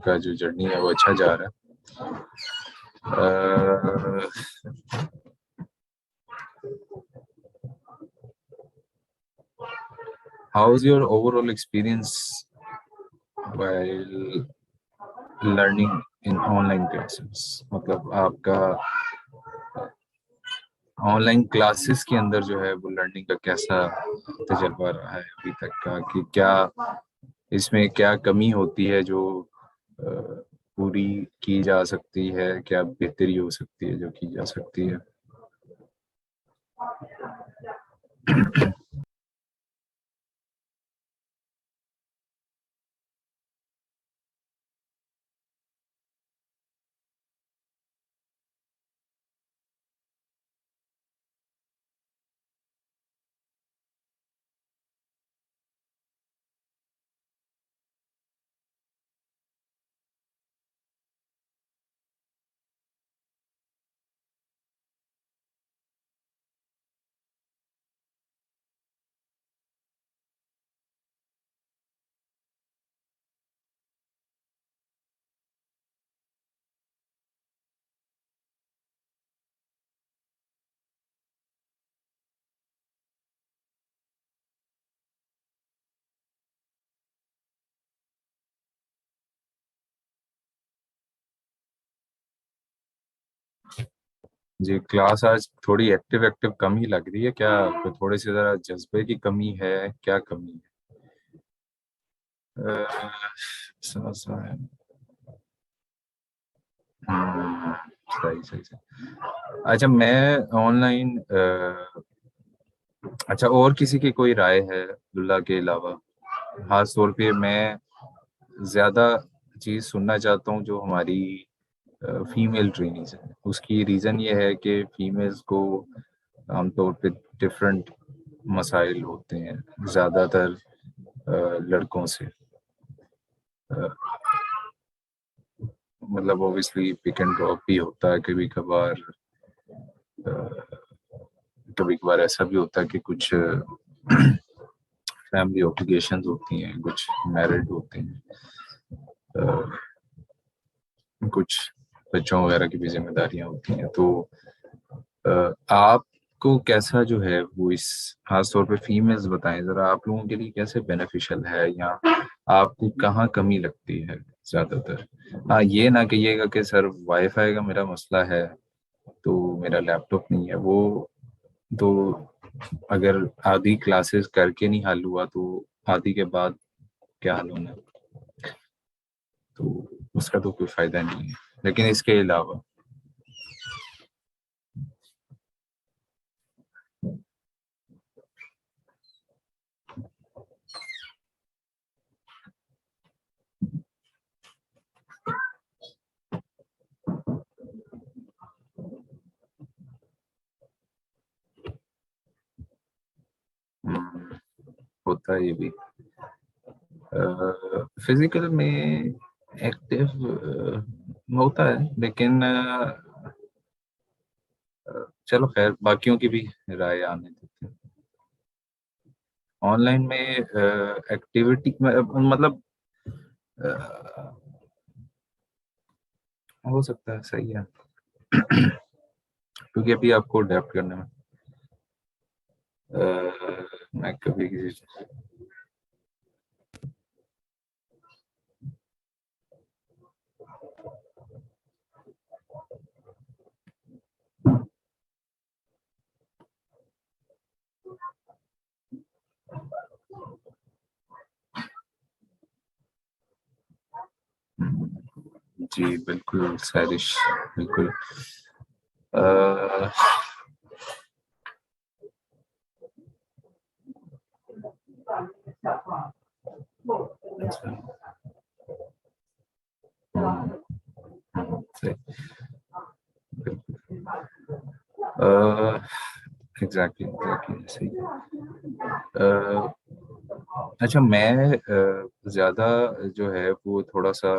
आपका जो जर्नी है वो अच्छा जा रहा है। How is your overall experience while learning in online classes? मतलब आपका ऑनलाइन क्लासेस के अंदर जो है वो लर्निंग का कैसा तजर्बा रहा है अभी तक का, कि क्या इसमें क्या कमी होती है जो पूरी की जा सकती है, क्या बेहतरी हो सकती है जो की जा सकती है? जी, क्लास आज थोड़ी एक्टिव एक्टिव कम ही लग रही है। क्या आपको थोड़े से ज़रा जज्बे की कमी है, क्या कमी है? समझ रहा है। हम्म, सही सही सही। अच्छा, मैं ऑनलाइन अच्छा, और किसी की कोई राय है अब्दुल्ला के अलावा? खास तौर पे मैं ज़्यादा चीज़ सुनना चाहता हूँ जो हमारी फीमेल ट्रेनीज है। उसकी रीज़न ये है कि फीमेल्स को आमतौर पे डिफरेंट मसाइल होते हैं ज़्यादातर लड़कों से। मतलब ओबियसली पिक एंड ड्रॉप भी होता है कभी कभार। कभी कभार ऐसा भी होता है कि कुछ फैमिली ऑब्लिगेशंस होती हैं, कुछ मैरिड होते हैं, कुछ बच्चों वगैरह की भी जिम्मेदारियां होती हैं। तो आपको कैसा जो है वो इस खास तौर पे फीमेल्स बताएं जरा, आप लोगों के लिए कैसे बेनिफिशियल है, या आपको कहाँ कमी लगती है ज्यादातर? हाँ, ये ना कहिएगा कि सर वाईफाई का मेरा मसला है तो मेरा लैपटॉप नहीं है। वो तो अगर आधी क्लासेस करके नहीं हल हुआ तो आधी के बाद क्या हल होना? तो उसका तो कोई फायदा नहीं है। लेकिन इसके अलावा होता है ये भी। फिजिकल में एक्टिव होता है, लेकिन चलो खैर, बाकियों की भी राय आने देते हैं। ऑनलाइन में एक्टिविटी मतलब अ, हो सकता है, सही है। क्योंकि अभी आपको अडेप्ट करने में मैं कभी किसी जी बिल्कुल सैरिश, बिल्कुल। अ, सही, एग्जैक्टली एग्जैक्टली सही। अ, अच्छा, मैं ज्यादा जो है वो थोड़ा सा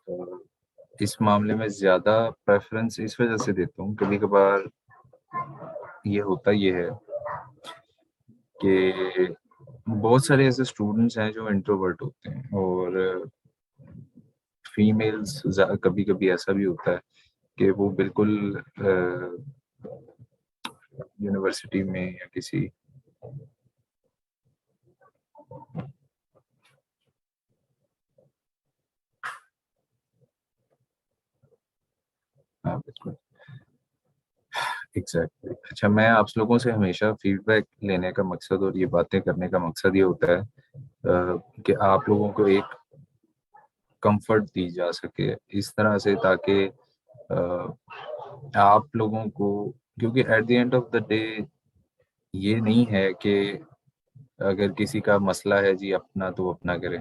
अ, इस मामले में ज्यादा प्रेफरेंस इस वजह से देता हूँ। कभी कभार ये होता ये है कि बहुत सारे ऐसे स्टूडेंट्स हैं जो इंट्रोवर्ट होते हैं, और फीमेल्स कभी कभी ऐसा भी होता है कि वो बिल्कुल यूनिवर्सिटी में या किसी, हाँ बिल्कुल, एग्जैक्टली exactly. अच्छा, मैं आप लोगों से हमेशा फीडबैक लेने का मकसद और ये बातें करने का मकसद ये होता है कि आप लोगों को एक कंफर्ट दी जा सके इस तरह से, ताकि आप लोगों को, क्योंकि at the end of the day ये नहीं है कि अगर किसी का मसला है जी अपना तो वो अपना करे।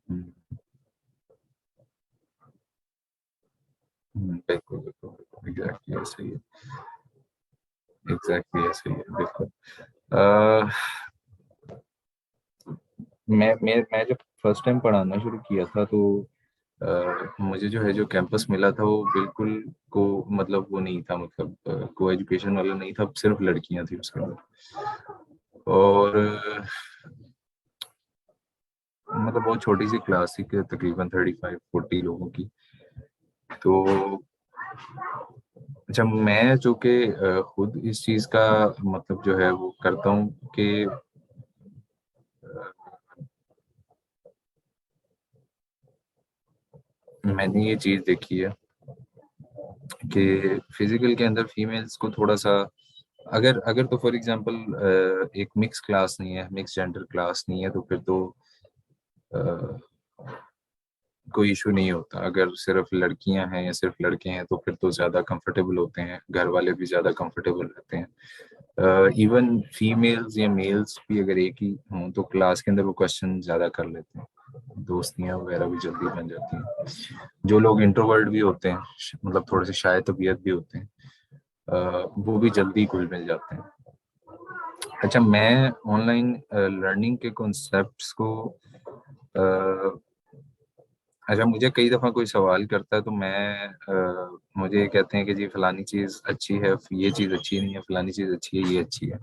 हम्म, बिल्कुल बिल्कुल बिल्कुल, एग्जैक्टली ऐसे ही है, एग्जैक्टली ऐसे ही है, बिल्कुल। अह, मैं जब फर्स्ट टाइम पढ़ाना शुरू किया था तो मुझे जो है जो कैंपस मिला था वो बिल्कुल को मतलब वो नहीं था, मतलब को एजुकेशन वाला नहीं था, सिर्फ लड़कियां थी उसके अंदर। और मतलब बहुत छोटी सी क्लास थी कि तकरीबन 35-40 लोगों की। तो अच्छा, मैं जो कि खुद इस चीज़ का मतलब जो है वो करता हूँ कि मैंने ये चीज़ देखी है कि फिजिकल के अंदर फीमेल्स को थोड़ा सा, अगर अगर तो फॉर एग्जांपल एक मिक्स क्लास नहीं है, मिक्स जेंडर क्लास नहीं है, तो फिर तो अ, कोई इशू नहीं होता। अगर सिर्फ लड़कियां हैं या सिर्फ लड़के हैं तो फिर तो ज़्यादा कंफर्टेबल होते हैं, घर वाले भी ज़्यादा कंफर्टेबल रहते हैं। इवन फीमेल्स या मेल्स भी अगर एक ही हों तो क्लास के अंदर वो क्वेश्चन ज़्यादा कर लेते हैं, दोस्तियां वगैरह भी जल्दी बन जाती हैं। जो लोग इंट्रोवर्ट भी होते हैं, मतलब थोड़े से शाय तबीयत भी होते हैं, वो भी जल्दी घुल मिल जाते हैं। अच्छा, मैं ऑनलाइन लर्निंग के कॉन्सेप्ट्स को अच्छा, मुझे कई दफ़ा कोई सवाल करता है तो मैं मुझे ये कहते हैं कि जी फलानी चीज़ अच्छी है, ये चीज़ अच्छी नहीं है, फलानी चीज़ अच्छी है, ये अच्छी है।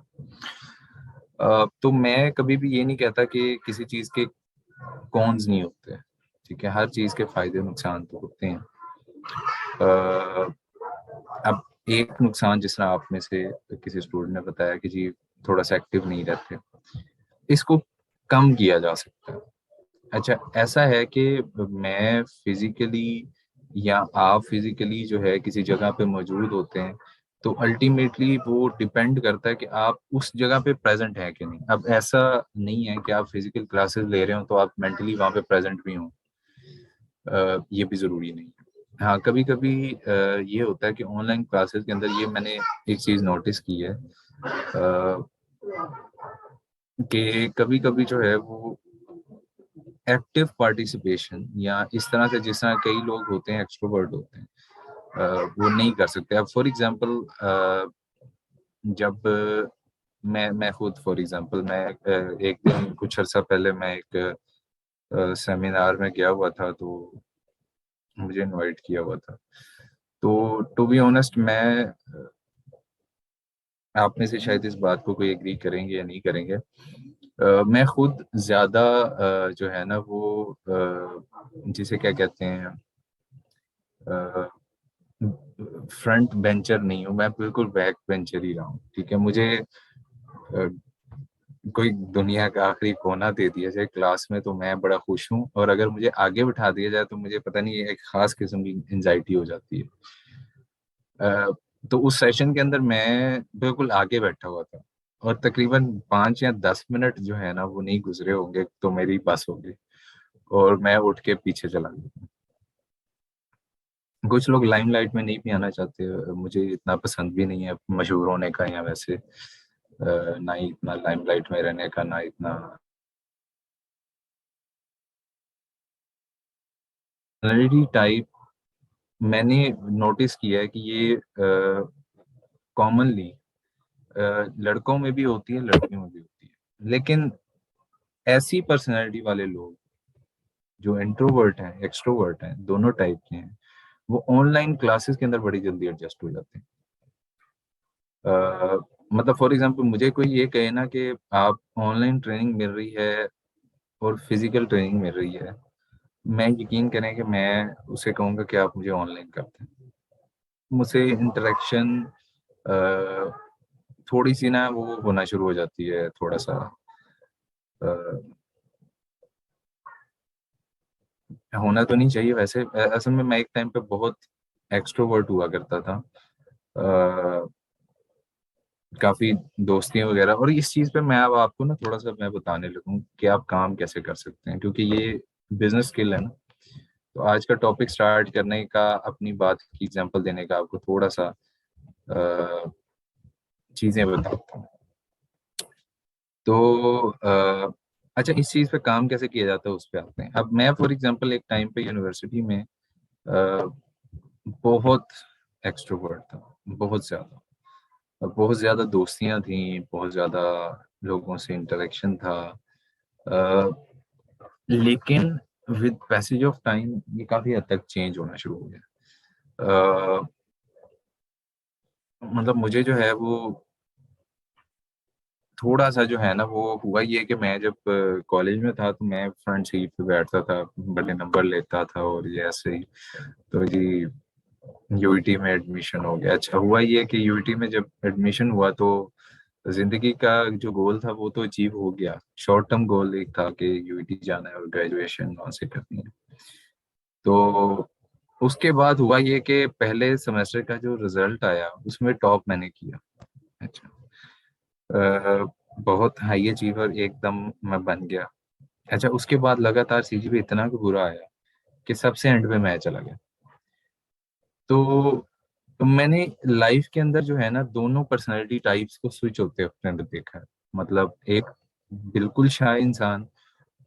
तो मैं कभी भी ये नहीं कहता कि किसी चीज़ के कॉन्स नहीं होते। ठीक है, हर चीज़ के फायदे नुकसान तो होते हैं। अ, अब एक नुकसान जिस तरह आप में से किसी स्टूडेंट ने बताया कि जी थोड़ा सा एक्टिव नहीं रहते, इसको कम किया जा सकता है। अच्छा, ऐसा है कि मैं फिजिकली या आप फिजिकली जो है किसी जगह पे मौजूद होते हैं, तो अल्टीमेटली वो डिपेंड करता है कि आप उस जगह पे प्रेजेंट हैं कि नहीं। अब ऐसा नहीं है कि आप फिजिकल क्लासेस ले रहे हो तो आप मेंटली वहाँ पे प्रेजेंट भी हों, ये भी ज़रूरी नहीं है। हाँ, कभी कभी ये होता है कि ऑनलाइन क्लासेस के अंदर ये मैंने एक चीज़ नोटिस की है कि कभी कभी जो है वो एक्टिव पार्टिसिपेशन या इस तरह से, जिस तरह कई लोग होते हैं एक्सट्रोवर्ट होते हैं, वो नहीं कर सकते। अब फॉर एग्जांपल जब मैं खुद फॉर एग्जांपल मैं एक दिन कुछ अर्सा पहले मैं एक सेमिनार में गया हुआ था, तो मुझे इनवाइट किया हुआ था। तो टू बी ऑनेस्ट, मैं आप में से शायद इस बात को कोई एग्री करेंगे या नहीं करेंगे, मैं खुद ज्यादा जो है ना वो जिसे क्या कहते हैं, फ्रंट बेंचर नहीं हूँ, मैं बिल्कुल बैक बेंचर ही रहा हूँ। ठीक है, मुझे कोई दुनिया का आखिरी कोना दे दिया जाए क्लास में तो मैं बड़ा खुश हूँ, और अगर मुझे आगे बिठा दिया जाए तो मुझे पता नहीं एक खास किस्म की एंजाइटी हो जाती है। अ, तो उस सेशन के अंदर मैं बिल्कुल आगे बैठा हुआ था, और तकरीबन 5 या 10 मिनट जो है ना वो नहीं गुजरे होंगे तो मेरी बस हो गई और मैं उठ के पीछे चला गया। कुछ लोग लाइमलाइट में नहीं भी आना चाहते, मुझे इतना पसंद भी नहीं है मशहूर होने का, या वैसे ना ही इतना लाइमलाइट में रहने का, ना इतना पर्सनैलिटी टाइप। मैंने नोटिस किया है कि ये कॉमनली लड़कों में भी होती है, लड़कियों में भी होती है। लेकिन ऐसी पर्सनैलिटी वाले लोग जो इंट्रोवर्ट हैं, एक्सट्रोवर्ट हैं, दोनों टाइप के हैं, वो ऑनलाइन क्लासेस के अंदर बड़ी जल्दी एडजस्ट हो जाते हैं। मतलब फॉर एग्जांपल मुझे कोई ये कहे ना कि आप ऑनलाइन ट्रेनिंग मिल रही है और फिजिकल ट्रेनिंग मिल रही है, मैं यकीन करें कि मैं उसे कहूँगा कि आप मुझे ऑनलाइन करते हैं, मुझसे इंटरेक्शन थोड़ी सी ना वो होना शुरू हो जाती है, थोड़ा सा अ, होना तो नहीं चाहिए वैसे। असल में मैं एक टाइम पे बहुत एक्सट्रोवर्ट हुआ करता था, काफी दोस्तियां वगैरह। और इस चीज पे मैं अब आपको ना थोड़ा सा मैं बताने लगूं कि आप काम कैसे कर सकते हैं, क्योंकि ये बिजनेस स्किल है ना। तो आज का टॉपिक स्टार्ट करने का, अपनी बात की एग्जांपल देने का, आपको थोड़ा सा चीजें बताता हूँ। तो अच्छा, इस चीज पे काम कैसे किया जाता है उस पे आते हैं। अब मैं फॉर एग्जांपल एक टाइम पे यूनिवर्सिटी में बहुत एक्सट्रोवर्ट था, बहुत ज्यादा। बहुत ज्यादा दोस्तियां थी, बहुत ज्यादा लोगों से इंटरेक्शन था। अ, लेकिन विद पैसेज ऑफ टाइम ये काफी हद तक चेंज होना शुरू हो गया। मतलब मुझे जो है वो थोड़ा सा जो है ना वो हुआ, ये कि मैं जब कॉलेज में था तो मैं फ्रंट सीट पे बैठता था, बड़े नंबर लेता था और ये ऐसे ही। तो जी यूईटी में एडमिशन हो गया। अच्छा हुआ ये कि यूईटी में जब एडमिशन हुआ तो जिंदगी का जो गोल था वो तो अचीव हो गया। शॉर्ट टर्म गोल एक था कि यूईटी जाना है और ग्रेजुएशन वहां से करनी है। तो उसके बाद हुआ ये कि पहले सेमेस्टर का जो रिजल्ट आया उसमें टॉप मैंने किया। अच्छा, बहुत हाई अचीवर एकदम मैं बन गया। अच्छा, उसके बाद लगातार सीजीपी इतना भी बुरा आया कि सबसे एंड में मैं चला गया। तो मैंने लाइफ के अंदर जो है ना दोनों पर्सनालिटी टाइप्स को स्विच होते अपने अंदर देखा है। मतलब एक बिल्कुल शाय इंसान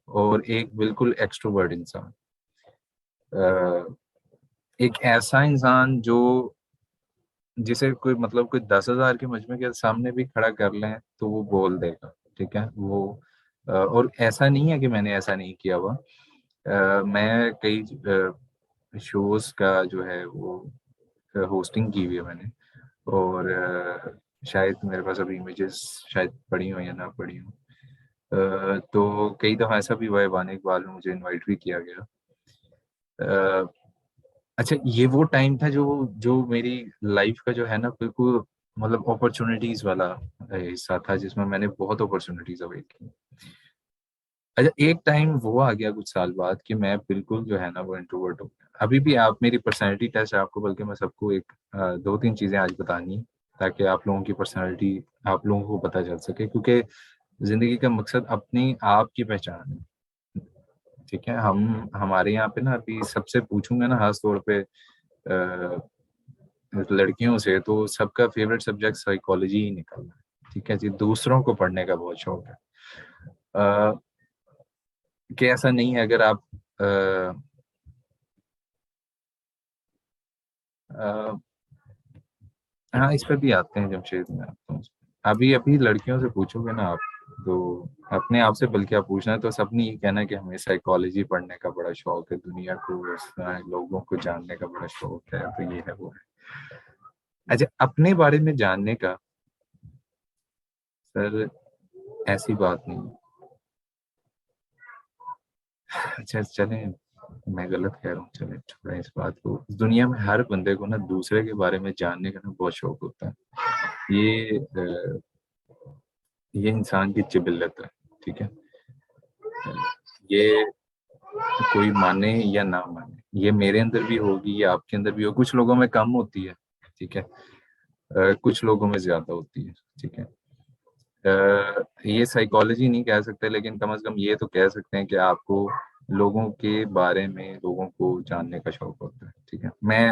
और एक बिल्कुल एक्सट्रोवर्ट इंसान। अ, एक ऐसा इंसान जो जिसे कोई मतलब कोई 10,000 के मजमे के सामने भी खड़ा कर लें तो वो बोल देगा, ठीक है वो। और ऐसा नहीं है कि मैंने ऐसा नहीं किया हुआ। मैं कई शोज का जो है वो होस्टिंग की हुई है मैंने। और शायद मेरे पास अभी इमेजेस शायद पड़ी हो या ना पड़ी हो। तो कई दफ़ा ऐसा भी हुआ है, वानी इकबाल में मुझे इनवाइट भी किया गया। अ, अच्छा, ये वो टाइम था जो जो मेरी लाइफ का जो है ना बिल्कुल मतलब अपॉर्चुनिटीज वाला हिस्सा था, जिसमें मैंने बहुत अपॉर्चुनिटीज अवेल की। अच्छा, एक टाइम वो आ गया कुछ साल बाद कि मैं बिल्कुल जो है ना वो इंट्रोवर्ट हो गया। अभी भी आप मेरी पर्सनैलिटी टेस्ट आपको, बल्कि मैं सबको एक दो तीन चीजें आज बतानी है, ताकि आप लोगों की पर्सनैलिटी आप लोगों को पता चल सके। क्योंकि जिंदगी का मकसद अपनी आप की पहचान है, ठीक है। हम हमारे यहाँ पे ना अभी सबसे पूछूंगा ना खास तौर पे लड़कियों से, तो सबका फेवरेट सब्जेक्ट साइकोलॉजी ही निकल रहा है, ठीक है जी। दूसरों को पढ़ने का बहुत शौक है। अ, कि ऐसा नहीं है, अगर आप अ, हाँ, इस पे भी आते हैं जमशेद में, आता हूँ। अभी अभी लड़कियों से पूछोगे ना आप, तो अपने आप से बल्कि आप पूछना है तो सबने ये कहना है कि हमें साइकोलॉजी पढ़ने का बड़ा शौक है, दुनिया को लोगों को जानने का बड़ा शौक है, तो ये है वो है। अच्छा, अपने बारे में जानने का, सर ऐसी बात नहीं है। अच्छा चलें, मैं गलत कह रहा हूँ, चलें छोड़ें इस बात को। इस दुनिया में हर बंदे को ना दूसरे के बारे में जानने का ना बहुत शौक होता है। ये इंसान की जिबिल्लत है, ठीक है। ये कोई माने या ना माने, ये मेरे अंदर भी होगी, ये आपके अंदर भी हो। कुछ लोगों में कम होती है, ठीक है। कुछ लोगों में ज्यादा होती है, ठीक है। ये साइकोलॉजी नहीं कह सकते, लेकिन कम से कम ये तो कह सकते हैं कि आपको लोगों के बारे में, लोगों को जानने का शौक होता है, ठीक है। मैं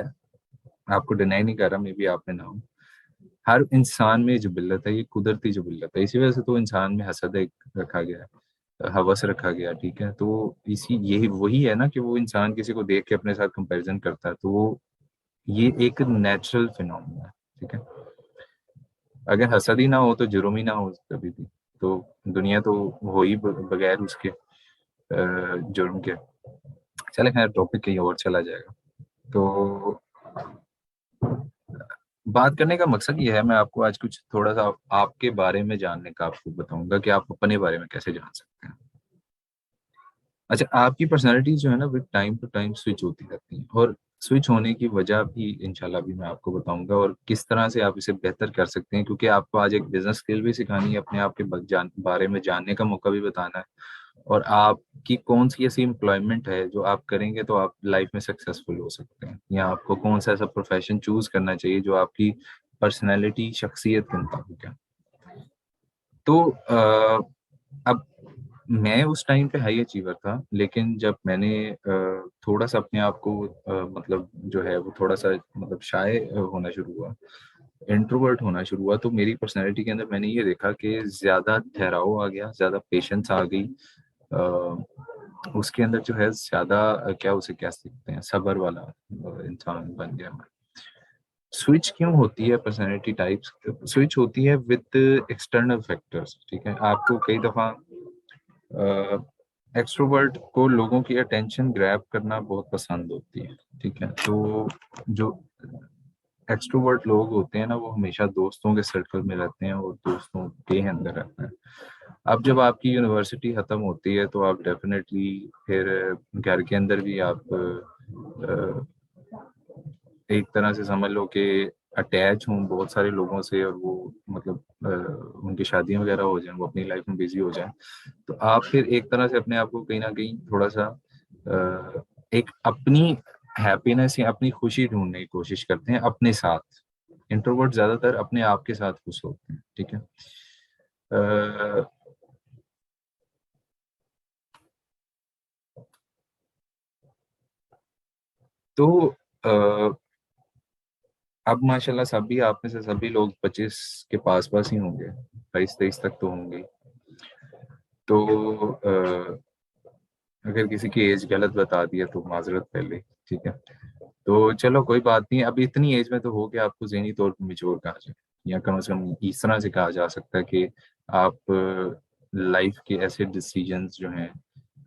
आपको डिनाई नहीं कर रहा, मे बी आप में ना हो। हर इंसान में जो बिल्लत है, ये कुदरती जो बिल्लत है, इसी वजह से तो इंसान में हसद एक रखा गया है, हवस रखा गया, ठीक है। तो इसी यही वही है ना कि वो इंसान किसी को देख के अपने साथ कंपैरिजन करता है, तो वो ये एक नेचुरल फिनोमेना है, ठीक है। अगर हसद ही ना हो तो जुर्म ही ना हो कभी भी। तो दुनिया तो हो ही बगैर उसके जुर्म के। चले खैर, टॉपिक कहीं और चला जाएगा। तो बात करने का मकसद ये है, मैं आपको आज कुछ थोड़ा सा आपके बारे में जानने का आपको बताऊंगा कि आप अपने बारे में कैसे जान सकते हैं। अच्छा, आपकी पर्सनैलिटी जो है ना वो टाइम टू टाइम स्विच होती रहती है, और स्विच होने की वजह भी इंशाल्लाह भी मैं आपको बताऊंगा, और किस तरह से आप इसे बेहतर कर सकते हैं, क्योंकि आपको आज एक बिजनेस स्किल भी सिखानी है, अपने आप के बारे में जानने का मौका भी बताना है, और आपकी कौन सी ऐसी एम्प्लॉयमेंट है जो आप करेंगे तो आप लाइफ में सक्सेसफुल हो सकते हैं, या आपको कौन सा ऐसा प्रोफेशन चूज करना चाहिए जो आपकी पर्सनैलिटी शख्सियत के मुताबिक है। तो अब मैं उस टाइम पे हाई अचीवर था, लेकिन जब मैंने थोड़ा सा अपने आप को मतलब जो है वो थोड़ा सा मतलब शाय होना शुरू हुआ, इंट्रोवर्ट होना शुरू हुआ, तो मेरी पर्सनैलिटी के अंदर मैंने ये देखा कि ज़्यादा ठहराव आ गया, ज़्यादा पेशेंस आ गई, उसके अंदर जो है ज़्यादा क्या उसे कह सकते हैं, सब्र वाला इंसान बन गया मैं। स्विच क्यों होती है पर्सनैलिटी टाइप्स? स्विच होती है विद एक्सटर्नल फैक्टर्स, ठीक है। आपको कई दफ़ा एक्सट्रोवर्ट को लोगों की अटेंशन ग्रैब करना बहुत पसंद होती है, ठीक है। तो जो एक्सट्रोवर्ट लोग होते हैं ना, वो हमेशा दोस्तों के सर्कल में रहते हैं और दोस्तों के अंदर रहते हैं। अब जब आपकी यूनिवर्सिटी ख़त्म होती है तो आप डेफिनेटली फिर घर के अंदर भी आप एक तरह से समझ लो कि अटैच हूँ बहुत सारे लोगों से, और वो मतलब उनकी शादियां वगैरह हो जाएं, वो अपनी लाइफ में बिजी हो जाएं, तो आप फिर एक तरह से अपने आप को कहीं ना कहीं थोड़ा सा एक अपनी हैप्पीनेस या अपनी खुशी ढूंढने की कोशिश करते हैं अपने साथ। इंट्रोवर्ट ज्यादातर अपने आप के साथ खुश होते हैं, ठीक है। अ, तो अ, अब माशाल्लाह सभी आप में से सभी लोग 25 के पास पास ही होंगे, 22-23 तक तो होंगे। तो अगर किसी की एज गलत बता दिया तो माजरत पहले, ठीक है। तो चलो कोई बात नहीं, अब इतनी एज में तो हो कि आपको ज़हनी तौर पर मेच्योर कहा जाए, या कम से कम इस तरह से कहा जा सकता है कि आप लाइफ के ऐसे डिसीजंस जो हैं,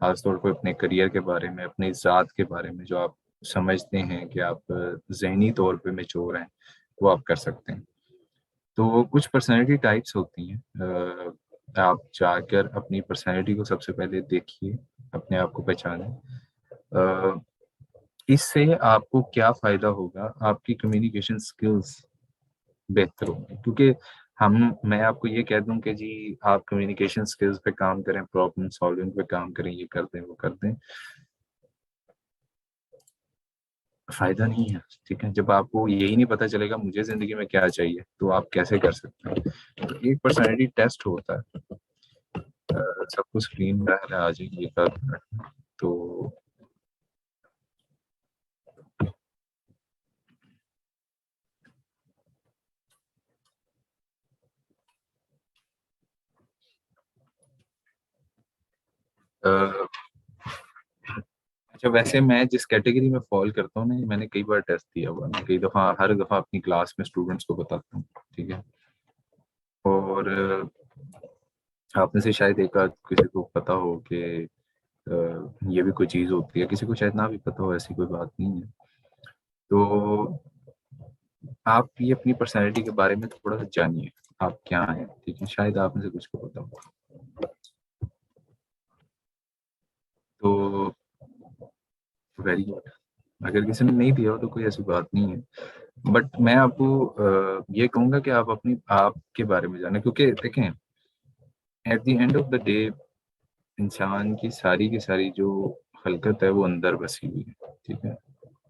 खासतौर पर अपने करियर के बारे में, अपनी ज़ात के बारे में, जो आप समझते हैं कि आप ज़हनी तौर पे मेच्योर हैं, वो आप कर सकते हैं। तो कुछ पर्सनैलिटी टाइप्स होती हैं, आप जाकर अपनी पर्सनैलिटी को सबसे पहले देखिए, अपने आप को पहचानें। इससे आपको क्या फ़ायदा होगा, आपकी कम्युनिकेशन स्किल्स बेहतर होंगी, क्योंकि हम मैं आपको ये कह दूं कि जी आप कम्युनिकेशन स्किल्स पे काम करें, प्रॉब्लम सॉल्विंग पे काम करें, ये कर दें वो कर दें, फ़ायदा नहीं है, ठीक है। जब आपको यही नहीं पता चलेगा मुझे ज़िंदगी में क्या चाहिए, तो आप कैसे कर सकते हैं। तो एक पर्सनैलिटी टेस्ट होता है, सबको स्क्रीन में आ जाएगी एक आध मिनट में। तो अ, अच्छा, वैसे मैं जिस कैटेगरी में फॉल करता हूँ ना, ये मैंने कई बार टेस्ट दिया हुआ है, मैं कई दफ़ा हर दफ़ा अपनी क्लास में स्टूडेंट्स को बताता हूँ, ठीक है। और आप में से शायद एक आध किसी को पता हो कि ये भी कोई चीज़ होती है, किसी को शायद ना भी पता हो, ऐसी कोई बात नहीं है। तो आप ये अपनी पर्सनैलिटी के बारे में थोड़ा सा जानिए, आप क्या हैं, ठीक है, शायद आप में से कुछ को पता हो। तो वेरी गुड, अगर किसी ने नहीं दिया हो तो कोई ऐसी बात नहीं है। बट मैं आपको ये कहूँगा कि आप अपनी आप के बारे में जानें, क्योंकि देखें at the end of the day इंसान की सारी जो खलकत है वो अंदर बसी हुई है, ठीक है।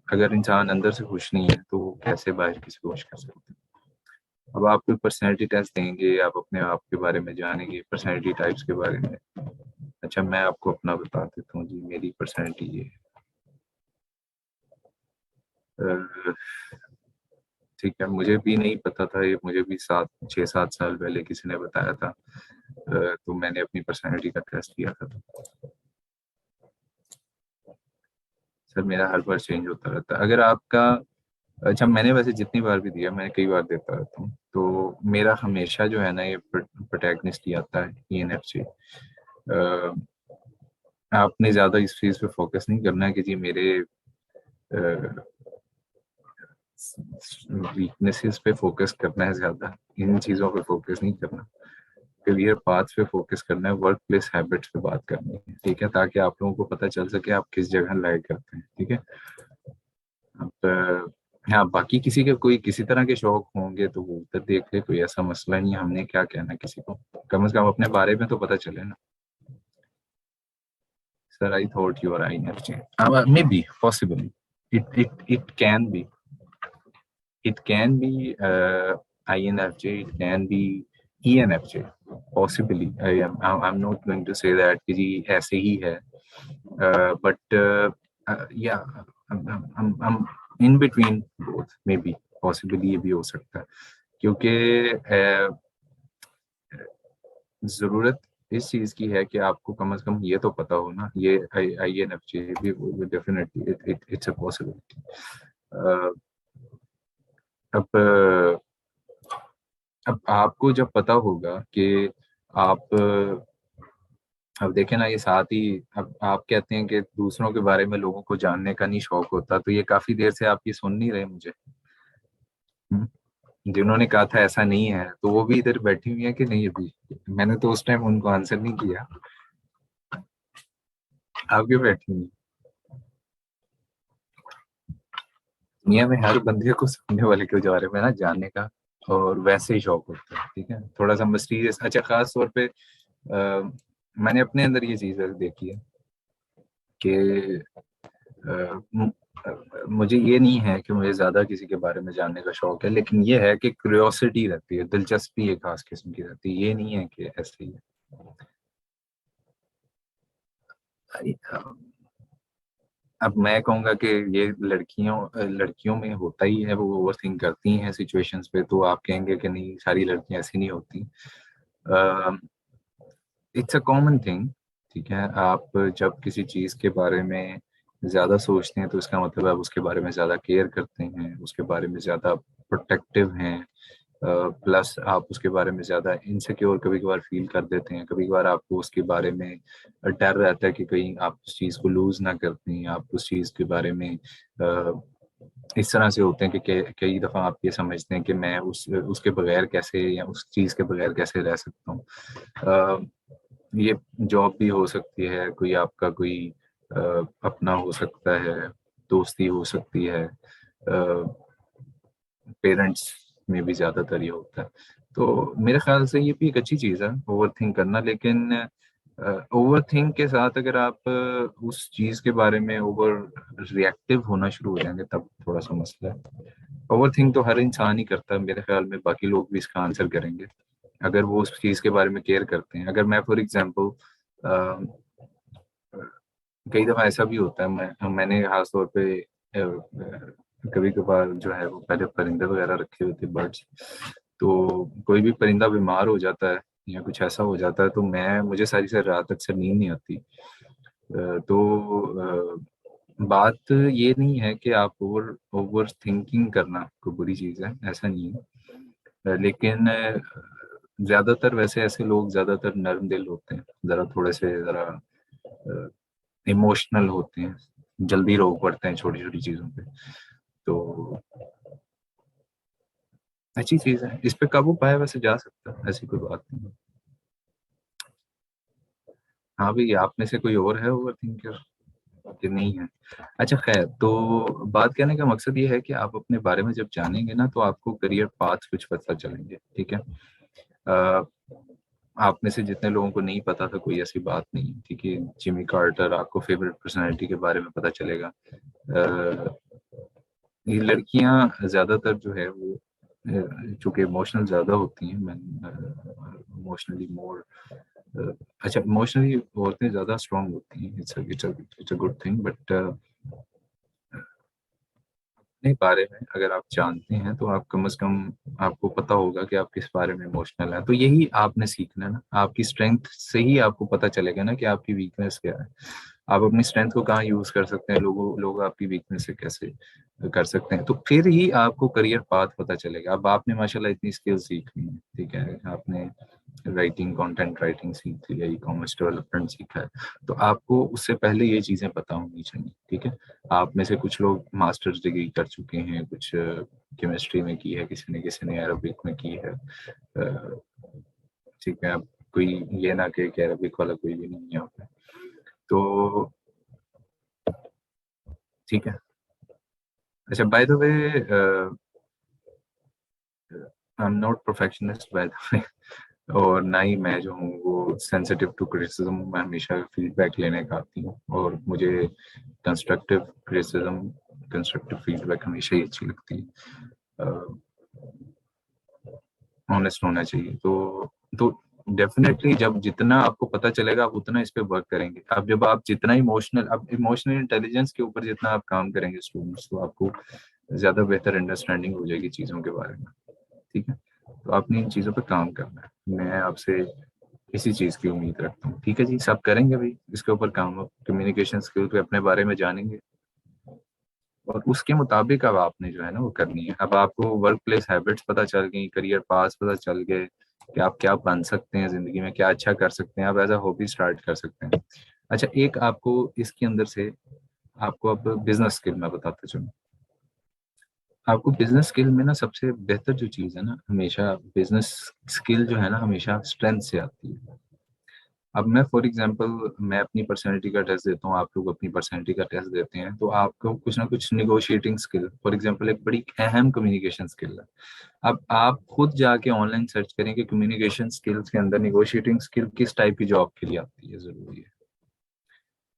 अगर इंसान अंदर से खुश नहीं है तो वो कैसे बाहर किसी को खुश कर सकते हैं। अब आप कोई पर्सनैलिटी टेस्ट देंगे, आप अपने आप के बारे में जानेंगे, पर्सनैलिटी टाइप्स के बारे में। अच्छा, मैं आपको अपना बता देता हूँ जी, मेरी पर्सनैलिटी ये है। ठीक है, मुझे भी नहीं पता था ये, मुझे भी 6-7 साल पहले किसी ने बताया था। तो मैंने अपनी पर्सनैलिटी का टेस्ट किया था, तो सर मेरा हर बार चेंज होता रहता है। अगर आपका, अच्छा मैंने वैसे जितनी बार भी दिया, मैंने कई बार देता रहता हूँ, तो मेरा हमेशा जो है ना ये प्रोटैगनिस्ट ही आता है, ENFJ। आपने ज़्यादा इस चीज़ पे फोकस नहीं करना है कि जी मेरे वीकनेसेस पे फोकस करना है, ज़्यादा इन चीज़ों पे फोकस नहीं करना। करियर पाथ पे फोकस करना है, वर्क प्लेस हैबिट्स पे बात करनी है, ठीक है, ताकि आप लोगों को पता चल सके आप किस जगह लाइक करते हैं, ठीक है। अब हाँ, बाकी किसी के कोई किसी तरह के शौक होंगे तो वो उधर देख ले, कोई ऐसा मसला नहीं है, हमने क्या कहना किसी को, कम से कम अपने बारे में तो पता चले ना। Sir I thought you are INFJ, maybe possibly, it can be, it can be INFJ, it can be ENFJ, possibly. I'm not going to say that कि जी ऐसे ही है, but yeah, I'm in between both, maybe, possibly ये भी हो सकता है, क्योंकि जरूरत इस चीज की है कि आपको कम से कम ये तो पता हो ना, ये INFJ भी डेफिनेटली इट्स अ पॉसिबिलिटी। अब अब आपको जब पता होगा कि आप अब देखें ना, ये साथ ही, अब आप कहते हैं कि दूसरों के बारे में लोगों को जानने का नहीं शौक होता, तो ये काफी देर से आप ये सुन नहीं रहे मुझे। हम्म? जिन्होंने कहा था ऐसा नहीं है, तो वो भी इधर बैठी हुई है कि नहीं अभी? मैंने तो उस टाइम उनको आंसर नहीं किया। आप क्यों बैठी हुई? दुनिया में हर बंदे को सामने वाले के बारे में ना जानने का और वैसे ही शौक होता है, ठीक है, थोड़ा सा मिस्टीरियस। अच्छा, खास तौर पे मैंने अपने अंदर ये चीज देखी है कि मुझे ये नहीं है कि मुझे ज्यादा किसी के बारे में जानने का शौक है, लेकिन ये है कि क्यूरियोसिटी रहती है, दिलचस्पी एक खास किस्म की रहती है, ये नहीं है कि ऐसे ही है। अब मैं कहूंगा कि ये लड़कियों में होता ही है, वो ओवर थिंक करती हैं सिचुएशंस पे, तो आप कहेंगे कि नहीं सारी लड़कियां ऐसी नहीं होती। इट्स अ कॉमन थिंग, ठीक है। आप जब किसी चीज के बारे में ज्यादा सोचते हैं तो इसका मतलब आप उसके बारे में ज्यादा केयर करते हैं, उसके बारे में ज्यादा प्रोटेक्टिव हैं, प्लस आप उसके बारे में ज्यादा इनसिक्योर कभी कभार फील कर देते हैं, कभी कभार आपको उसके बारे में डर रहता है कि कहीं आप उस चीज को लूज ना कर दें, आप उस चीज के बारे में इस तरह से होते हैं कि कई दफा आप ये समझते हैं कि मैं उसके बगैर कैसे, या उस चीज के बगैर कैसे रह सकता हूँ। ये जॉब भी हो सकती है, कोई आपका कोई अपना हो सकता है, दोस्ती हो सकती है, पेरेंट्स में भी ज्यादातर ये होता है। तो मेरे ख्याल से ये भी एक अच्छी चीज़ है ओवर थिंक करना, लेकिन ओवर थिंक के साथ अगर आप उस चीज़ के बारे में ओवर रिएक्टिव होना शुरू हो जाएंगे तब थोड़ा सा मसला है। ओवर थिंक तो हर इंसान ही करता है मेरे ख्याल में, बाकी लोग भी इसका आंसर करेंगे अगर वो उस चीज़ के बारे में केयर करते हैं। अगर मैं फॉर एग्जांपल, कई दफा ऐसा भी होता है, मैंने खास तौर पे कभी कभार जो है वो पहले परिंदे वगैरह रखे हुए थे, बर्ड्स, तो कोई भी परिंदा बीमार हो जाता है या कुछ ऐसा हो जाता है तो मैं मुझे सारी सारी रात अक्सर नींद नहीं आती। तो बात ये नहीं है कि आप ओवर ओवर थिंकिंग करना कोई बुरी चीज़ है, ऐसा नहीं है। लेकिन ज्यादातर वैसे ऐसे लोग ज्यादातर नर्म दिल होते हैं, जरा थोड़े से जरा इमोशनल होते हैं, जल्दी रो पड़ते हैं छोटी छोटी चीजों पे। तो अच्छी चीज है, इस पे काबू पाया वैसे जा सकता है, ऐसी कोई बात नहीं है। हाँ भाई, आप में से कोई और है ओवर थिंकर कि नहीं है? अच्छा खैर, तो बात कहने का मकसद ये है कि आप अपने बारे में जब जानेंगे ना तो आपको करियर पाथ कुछ पता चलेंगे, ठीक है। अ, आप में से जितने लोगों को नहीं पता था कोई ऐसी बात नहीं है, ठीक है। जिमी कार्टर, आपको फेवरेट पर्सनैलिटी के बारे में पता चलेगा। ये लड़कियां ज्यादातर जो है वो चूंकि इमोशनल ज्यादा होती हैं, मैं इमोशनली मोर, अच्छा इमोशनली औरतें ज्यादा स्ट्रांग होती हैं, it's a good thing, but अपने बारे में अगर आप जानते हैं तो आप कम से कम आपको पता होगा कि आप किस बारे में इमोशनल हैं, तो यही आपने सीखना है ना, आपकी स्ट्रेंथ से ही आपको पता चलेगा ना कि आपकी वीकनेस क्या है। आप अपनी स्ट्रेंथ को कहाँ यूज कर सकते हैं, लोग आपकी वीकनेस से कैसे कर सकते हैं, तो फिर ही आपको करियर पाथ पता चलेगा। अब आपने माशाल्लाह इतनी स्किल सीख ली है, ठीक है, आपने राइटिंग, कंटेंट राइटिंग सीख लिया, ई कॉमर्स डेवलपमेंट सीखा है, तो आपको उससे पहले ये चीजें पता होनी चाहिए, ठीक है। आप में से कुछ लोग मास्टर्स डिग्री कर चुके हैं, कुछ केमिस्ट्री में की है, किसी ने अरबिक में की है, ठीक है, अब कोई ये ना कि अरबिक वाला कोई भी नहीं है यहाँ पे, तो ठीक है। अच्छा, by the way, I am not perfectionist by the way, और ना ही मैं जो हूँ वो सेंसिटिव टू क्रिटिसिज्म। मैं हमेशा फीडबैक लेने का आती हूँ, और मुझे कंस्ट्रक्टिव क्रिटिसिज्म, कंस्ट्रक्टिव फीडबैक हमेशा ही अच्छी लगती है। ऑनेस्ट होना चाहिए। तो डेफिनेटली जब जितना आपको पता चलेगा आप उतना इस पे वर्क करेंगे। अब जब आप जितना इमोशनल, अब इमोशनल इंटेलिजेंस के ऊपर जितना आप काम करेंगे स्टूडेंट्स, तो आपको ज्यादा बेहतर अंडरस्टैंडिंग हो जाएगी चीजों के बारे में। ठीक है, तो आपने इन चीजों पे काम करना है। मैं आपसे इसी चीज की उम्मीद रखता हूँ। ठीक है जी, सब करेंगे भाई इसके ऊपर काम, कम्युनिकेशन स्किल पे अपने बारे में जानेंगे, और उसके मुताबिक अब आपने जो है ना वो करनी है। अब आपको वर्क प्लेस हैबिट्स पता चल गई, करियर पास पता चल गए कि आप क्या बन सकते हैं जिंदगी में, क्या अच्छा कर सकते हैं, आप एज अ हॉबी स्टार्ट कर सकते हैं। अच्छा, एक आपको इसके अंदर से आपको अब बिजनेस स्किल मैं बताता चलूँ। आपको बिजनेस स्किल में ना सबसे बेहतर जो चीज़ है ना, हमेशा बिजनेस स्किल जो है ना हमेशा स्ट्रेंथ से आती है। अब मैं फॉर एग्जांपल, मैं अपनी पर्सनैलिटी का टेस्ट देता हूँ, आप लोग अपनी पर्सनैलिटी का टेस्ट देते हैं, तो आपको कुछ ना कुछ निगोशिएटिंग स्किल फॉर एग्जांपल एक बड़ी अहम कम्युनिकेशन स्किल है। अब आप खुद जाके ऑनलाइन सर्च करें कि कम्युनिकेशन स्किल्स के अंदर निगोशिएटिंग स्किल किस टाइप की जॉब के लिए आती है, जरूरी है,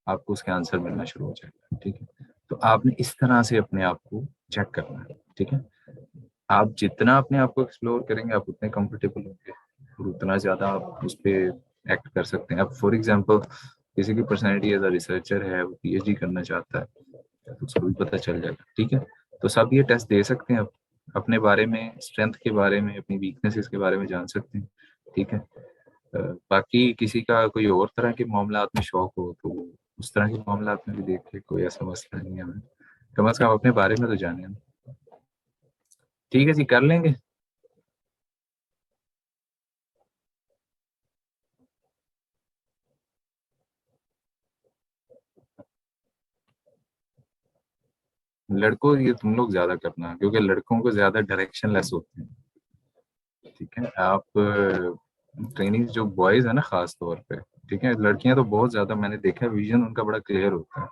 आपको उसके आंसर मिलना शुरू हो जाएगा। ठीक है, तो आपने इस तरह से अपने आप को चेक करना है। ठीक है, आप जितना अपने आप को एक्सप्लोर करेंगे आप उतने कंफर्टेबल होंगे, और उतना ज्यादा आप उस पर एक्ट कर सकते हैं। अब फॉर एग्जांपल किसी की पर्सनैलिटी एज अ रिसर्चर है, वो पीएचडी करना चाहता है, तो उसको भी पता चल जाएगा। ठीक है, तो सब ये टेस्ट दे सकते हैं, अपने बारे में, स्ट्रेंथ के बारे में, अपनी वीकनेसेस के बारे में जान सकते हैं। ठीक है, बाकी किसी का कोई और तरह के मामलात में शौक हो तो उस तरह के मामलात में भी देख ले, कोई ऐसा मसला नहीं है हमें, कम से कम अपने बारे में तो जाने हम। ठीक है जी, कर लेंगे। लड़कों ये तुम लोग ज्यादा करना, क्योंकि लड़कों को ज्यादा डायरेक्शन लेस होते हैं। ठीक है, आप ट्रेनिंग जो बॉयज है ना खास तौर पे, ठीक है, लड़कियां तो बहुत ज्यादा मैंने देखा, विजन उनका बड़ा क्लियर होता है।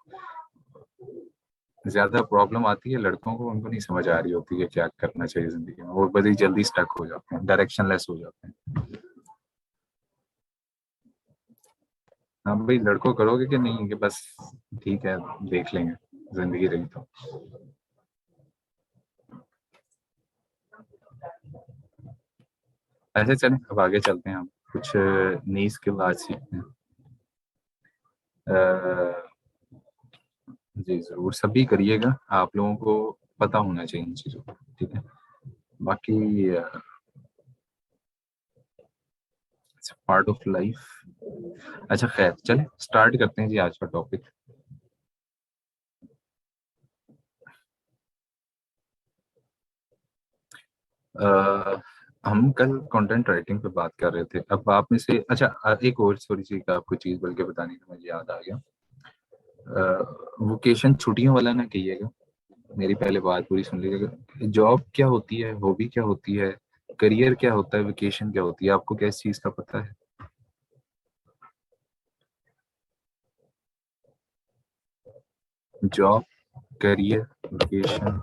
ज्यादा प्रॉब्लम आती है लड़कों को, उनको नहीं समझ आ रही होती है क्या करना चाहिए जिंदगी में, वो बड़ी जल्दी स्टक हो जाते हैं, डायरेक्शन लेस हो जाते हैं। हाँ भाई, लड़कों करोगे कि नहीं कि बस ठीक है देख लेंगे, जिंदगी रही तो। ऐसे चलें, अब आगे चलते हैं, हम कुछ नई स्किल आज सीखते हैं। अ, जी जरूर, सभी करिएगा, आप लोगों को पता होना चाहिए इन चीज़ों का। ठीक है, बाकी पार्ट ऑफ लाइफ। अच्छा खैर, चलें स्टार्ट करते हैं जी आज का टॉपिक। हम कल कंटेंट राइटिंग पे बात कर रहे थे, अब आप में से, अच्छा एक और थोड़ी सी आपको चीज़ बल्कि बताने का मुझे याद आ गया। वोकेशन छुट्टियों वाला ना कहिएगा, मेरी पहले बात पूरी सुन लीजिएगा। जॉब क्या होती है, हॉबी क्या होती है, करियर क्या होता है, वेकेशन क्या होती है, आपको किस चीज़ का पता है? Job, career, vacation.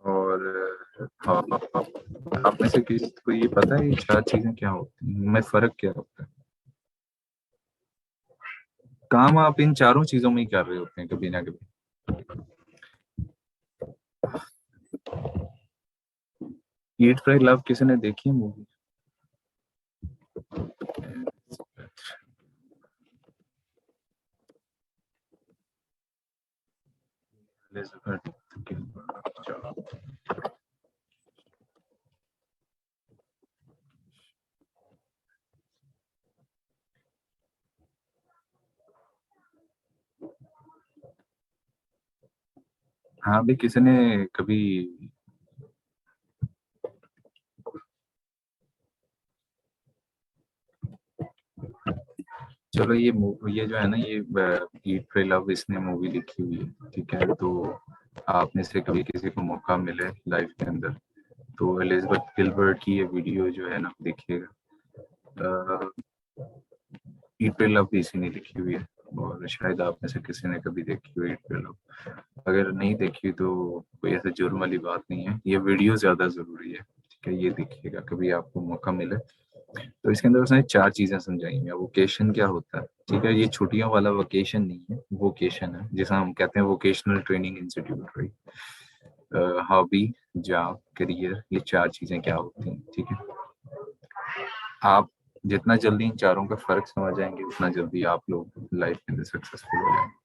और हाँ, आप में से किसी को ये पता है ये चार चीजें क्या होती हैं, इनमें फर्क क्या होता है? काम आप इन चारों चीजों में ही कर रहे होते हैं कभी ना कभी। ईट फ्राई लव किसी ने देखी है मूवी? हाँ भी, किसी ने कभी, चलो ये जो है ना, ये ईट प्रे लव इसने मूवी लिखी हुई है, ठीक है। तो आप में से कभी किसी को मौका मिले लाइफ के अंदर तो एलिजाबेथ गिलबर्ट की ये वीडियो जो है ना देखिएगा। ईट पे लव भी इसी ने लिखी हुई है, और शायद आप में से किसी ने कभी देखी हो ईट पे लव। अगर नहीं देखी तो कोई ऐसे जुर्म वाली बात नहीं है, ये वीडियो ज्यादा जरूरी है, ठीक है। ये देखिएगा कभी आपको मौका मिले। तो इसके अंदर उसने 4 चीजें समझाई हैं। वोकेशन क्या होता है, ठीक है। ये छुट्टियों वाला वोकेशन नहीं है, वोकेशन है, जिसे हम कहते हैं vocational training institute, right. Hobby, job, career, ये 4 चीजें क्या होती हैं, ठीक है। आप जितना जल्दी इन चारों का फर्क समझ जाएंगे उतना जल्दी आप लोग लाइफ के अंदर सक्सेसफुल हो जाएंगे।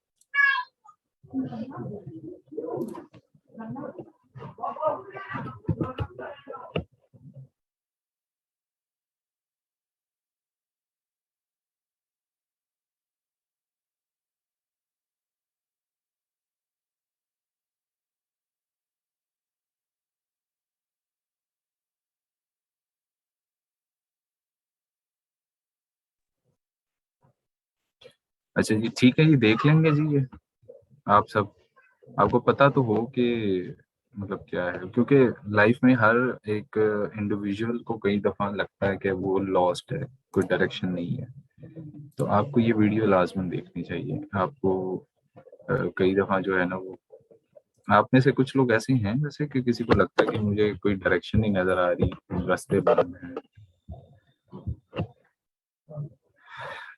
अच्छा जी, ठीक है, ये देख लेंगे जी। ये आप सब, आपको पता तो हो कि मतलब क्या है, क्योंकि लाइफ में हर एक इंडिविजुअल को कई दफा लगता है कि वो लॉस्ट है, कोई डायरेक्शन नहीं है। तो आपको ये वीडियो लाजमन देखनी चाहिए आपको। कई दफा जो है ना वो, आप में से कुछ लोग ऐसे हैं जैसे कि किसी को लगता है कि मुझे कोई डायरेक्शन नहीं नजर आ रही, रास्ते बंद हैं।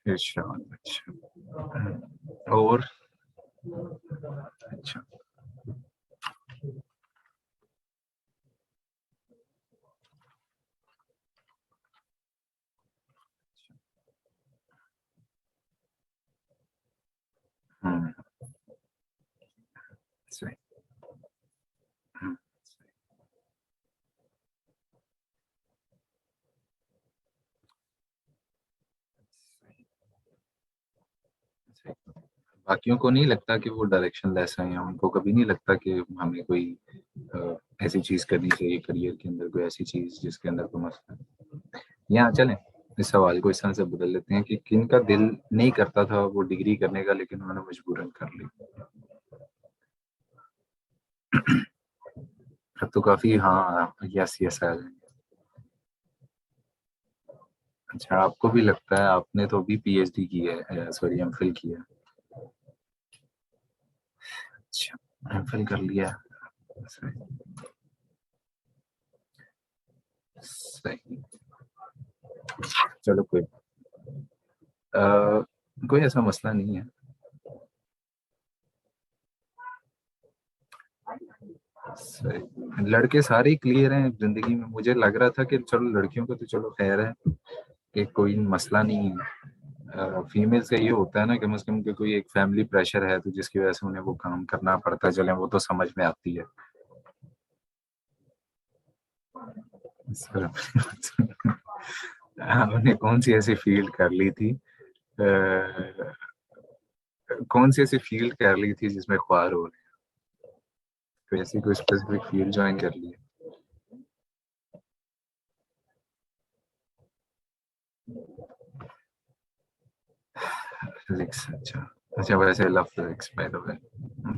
इरशाद, अच्छा। और अच्छा। हम्म, सही। हम्म, सही, सही। बाकियों को नहीं लगता कि वो डायरेक्शन लेस हैं, या उनको कभी नहीं लगता कि हमें कोई ऐसी चीज करनी चाहिए करियर के अंदर, कोई ऐसी चीज जिसके अंदर कोई मसला है। यहाँ चलें, इस सवाल को इस तरह से बदल लेते हैं कि किन का दिल नहीं करता था वो डिग्री करने का, लेकिन उन्होंने मजबूरन कर ली। अब तो काफी, हाँ, यस यस आ जाएंगे। अच्छा, आपको भी लगता है, आपने तो भी पीएचडी की है, सॉरी एमफिल किया है। अच्छा, एमफिल कर लिया। सही, सही। चलो अ, कोई ऐसा मसला नहीं है। सही, लड़के सारे ही क्लियर हैं जिंदगी में। मुझे लग रहा था कि चलो लड़कियों को तो चलो खैर है कि कोई मसला नहीं है। फीमेल्स का ये होता है ना, कम से कम कि कोई एक फैमिली प्रेशर है तो जिसकी वजह से उन्हें वो काम करना पड़ता है, चले वो तो समझ में आती है। सर, आपने कौन सी ऐसी फील्ड कर ली थी, कौन सी ऐसी फील्ड कर ली थी जिसमें ख्वार हो रहे हैं? कोई ऐसी कोई स्पेसिफिक फील्ड ज्वाइन कर ली है? फिजिक्स, अच्छा। अच्छा, वैसे love physics by the way.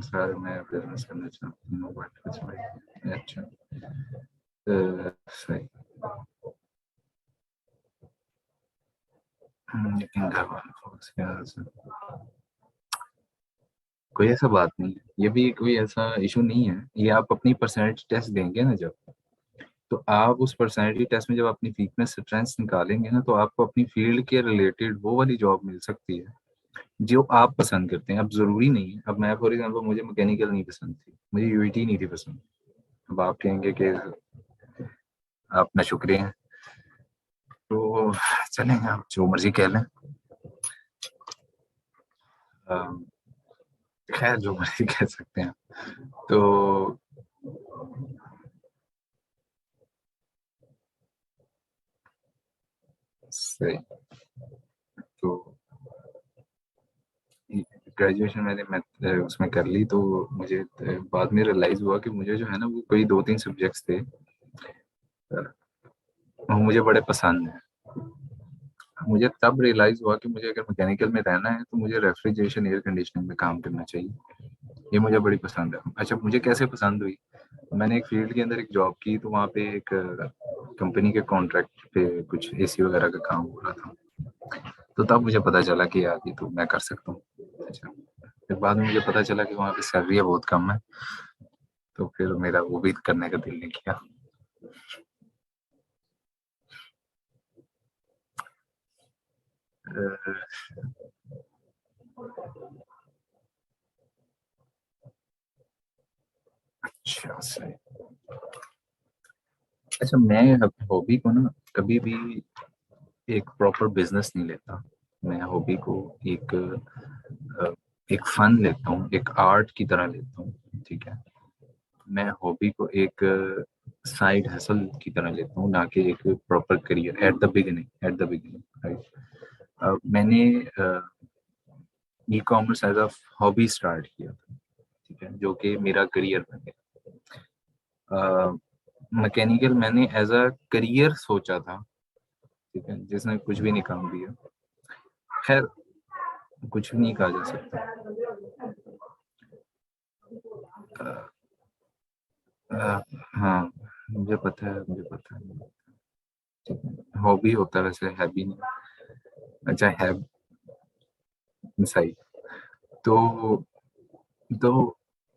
Sir मैं बिजनेस करना चाहती हूँ, बट इट्स माय, अच्छा। सही। लेकिन घर वालों को उसके वजह से कोई ऐसा बात नहीं है, ये भी कोई ऐसा इशू नहीं है। ये आप अपनी पर्सनैलिटी टेस्ट देंगे ना जब, तो आप उस पर्सनैलिटी टेस्ट में जब अपनी वीकनेस स्ट्रेंथ्स निकालेंगे ना, तो आपको अपनी फील्ड के रिलेटेड वो वाली जॉब मिल सकती है जो आप पसंद करते हैं। अब जरूरी नहीं है, अब मैं फॉर एग्जांपल, मुझे मैकेनिकल नहीं पसंद थी, मुझे यूईटी नहीं थी पसंद। अब आप कहेंगे कि आप ना शुक्रिया हैं, तो चलेंगे, आप जो मर्जी कह लें। अम, खैर, जो मर्जी कह सकते हैं। तो सही। तो ग्रेजुएशन मैंने उसमें कर ली, तो मुझे बाद में रियलाइज हुआ कि मुझे जो है ना वो कोई 2-3 सब्जेक्ट्स थे, वो मुझे बड़े पसंद हैं। मुझे तब रियलाइज हुआ कि मुझे अगर मैकेनिकल में रहना है तो मुझे रेफ्रिजरेशन एयर कंडीशनिंग में काम करना चाहिए। ये मुझे बड़ी पसंद है। अच्छा, मुझे कैसे पसंद हुई, मैंने एक फील्ड के अंदर एक जॉब की, तो वहाँ पे एक कंपनी के कॉन्ट्रैक्ट पे कुछ एसी वगैरह का काम हो रहा था। तो तब मुझे पता चला कि यार ये तो मैं कर सकता हूँ। अच्छा, फिर बाद में मुझे पता चला कि वहाँ पे सैलरी बहुत कम है, तो फिर मेरा वो भी करने का दिल नहीं किया। अ, अच्छा सही। अच्छा, मैं हॉबी को ना कभी भी एक प्रॉपर बिजनेस नहीं लेता। मैं हॉबी को एक अ, एक फन लेता हूँ, एक आर्ट की तरह लेता हूँ। ठीक है, मैं हॉबी को एक साइड हसल की तरह लेता हूँ, ना कि एक proper career at the beginning right. मैंने e commerce as a hobby start किया था। ठीक है, जो कि मेरा करियर बन गया। मैकेनिकल मैंने एज अ करियर सोचा था। ठीक है, जिसने कुछ भी नहीं काम दिया। खैर, कुछ भी नहीं कहा जा सकता। अ, हाँ, मुझे पता है, मुझे पता है। हॉबी होता है वैसे, है भी नहीं। अच्छा है, सही। तो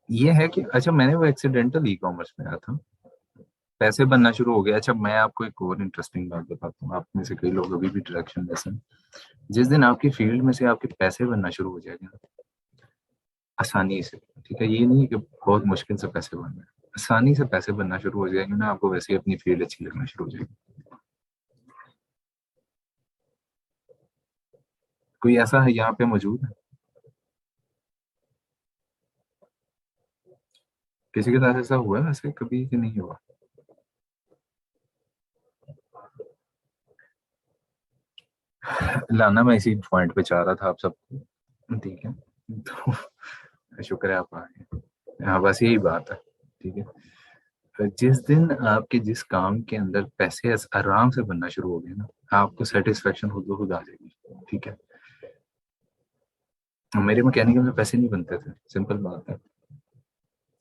ये है कि अच्छा, मैंने वो एक्सीडेंटल ई कॉमर्स में आया था, पैसे बनना शुरू हो गया। अच्छा, मैं आपको एक और इंटरेस्टिंग बात बताता हूँ, आप में से कई लोग अभी भी डायरेक्शन लेस हैं। जिस दिन आपकी फील्ड में से आपके पैसे बनना शुरू हो जाएंगे ना, आसानी से, ठीक है, ये नहीं कि बहुत मुश्किल से पैसे बन रहे हैं, आसानी से पैसे बनना शुरू हो जाएंगे ना, आपको वैसे ही अपनी फील्ड अच्छी लगना शुरू हो जाएगी। कोई ऐसा है यहाँ पे मौजूद है, किसी के साथ ऐसा हुआ है वैसे कभी कि नहीं हुआ? लाना मैं इसी पॉइंट पे चाह रहा था आप सबको। ठीक है, तो शुक्र है आप आ गए। हाँ, बस यही बात है। ठीक है, तो जिस दिन आपके जिस काम के अंदर पैसे आराम से बनना शुरू हो गए ना, आपको सेटिस्फेक्शन खुद ब खुद आ जाएगी। ठीक है, मेरे मैकेनिकल में पैसे नहीं बनते थे, सिंपल बात है।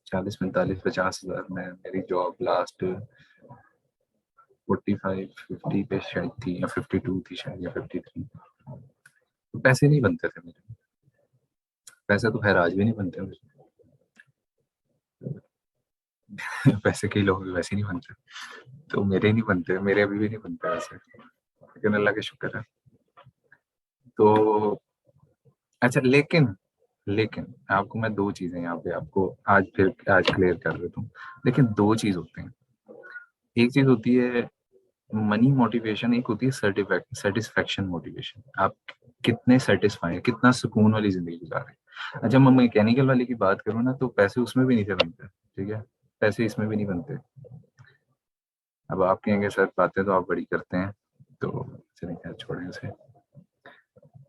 40, 45, 50 हजार में मेरी जॉब लास्ट 45, 50 पे शायद थी, या 52 थी शायद, या 53। तो पैसे नहीं बनते थे मेरे। पैसे तो खैर आज भी नहीं बनते मेरे। पैसे कई लोगों के वैसे नहीं बनते, तो मेरे नहीं बनते, मेरे अभी भी नहीं बनते वैसे, लेकिन अल्लाह का शुक्र है। तो अच्छा, लेकिन लेकिन आपको मैं दो चीजें यहाँ पे आपको आज क्लियर कर देता हूँ। लेकिन दो चीज होते हैं। एक चीज होती है मनी मोटिवेशन, एक होती है सेटिस्फेक्शन मोटिवेशन। आप कितने सेटिस्फाई हैं, कितना सुकून वाली जिंदगी गुजार रहे हैं। अच्छा, मैं मैकेनिकल वाले की बात करूँ ना, तो पैसे उसमें भी नहीं थे बनते। ठीक है, पैसे इसमें भी नहीं बनते। अब आप कहेंगे सर बातें तो आप बड़ी करते हैं, तो चलिए खैर छोड़ें उसे।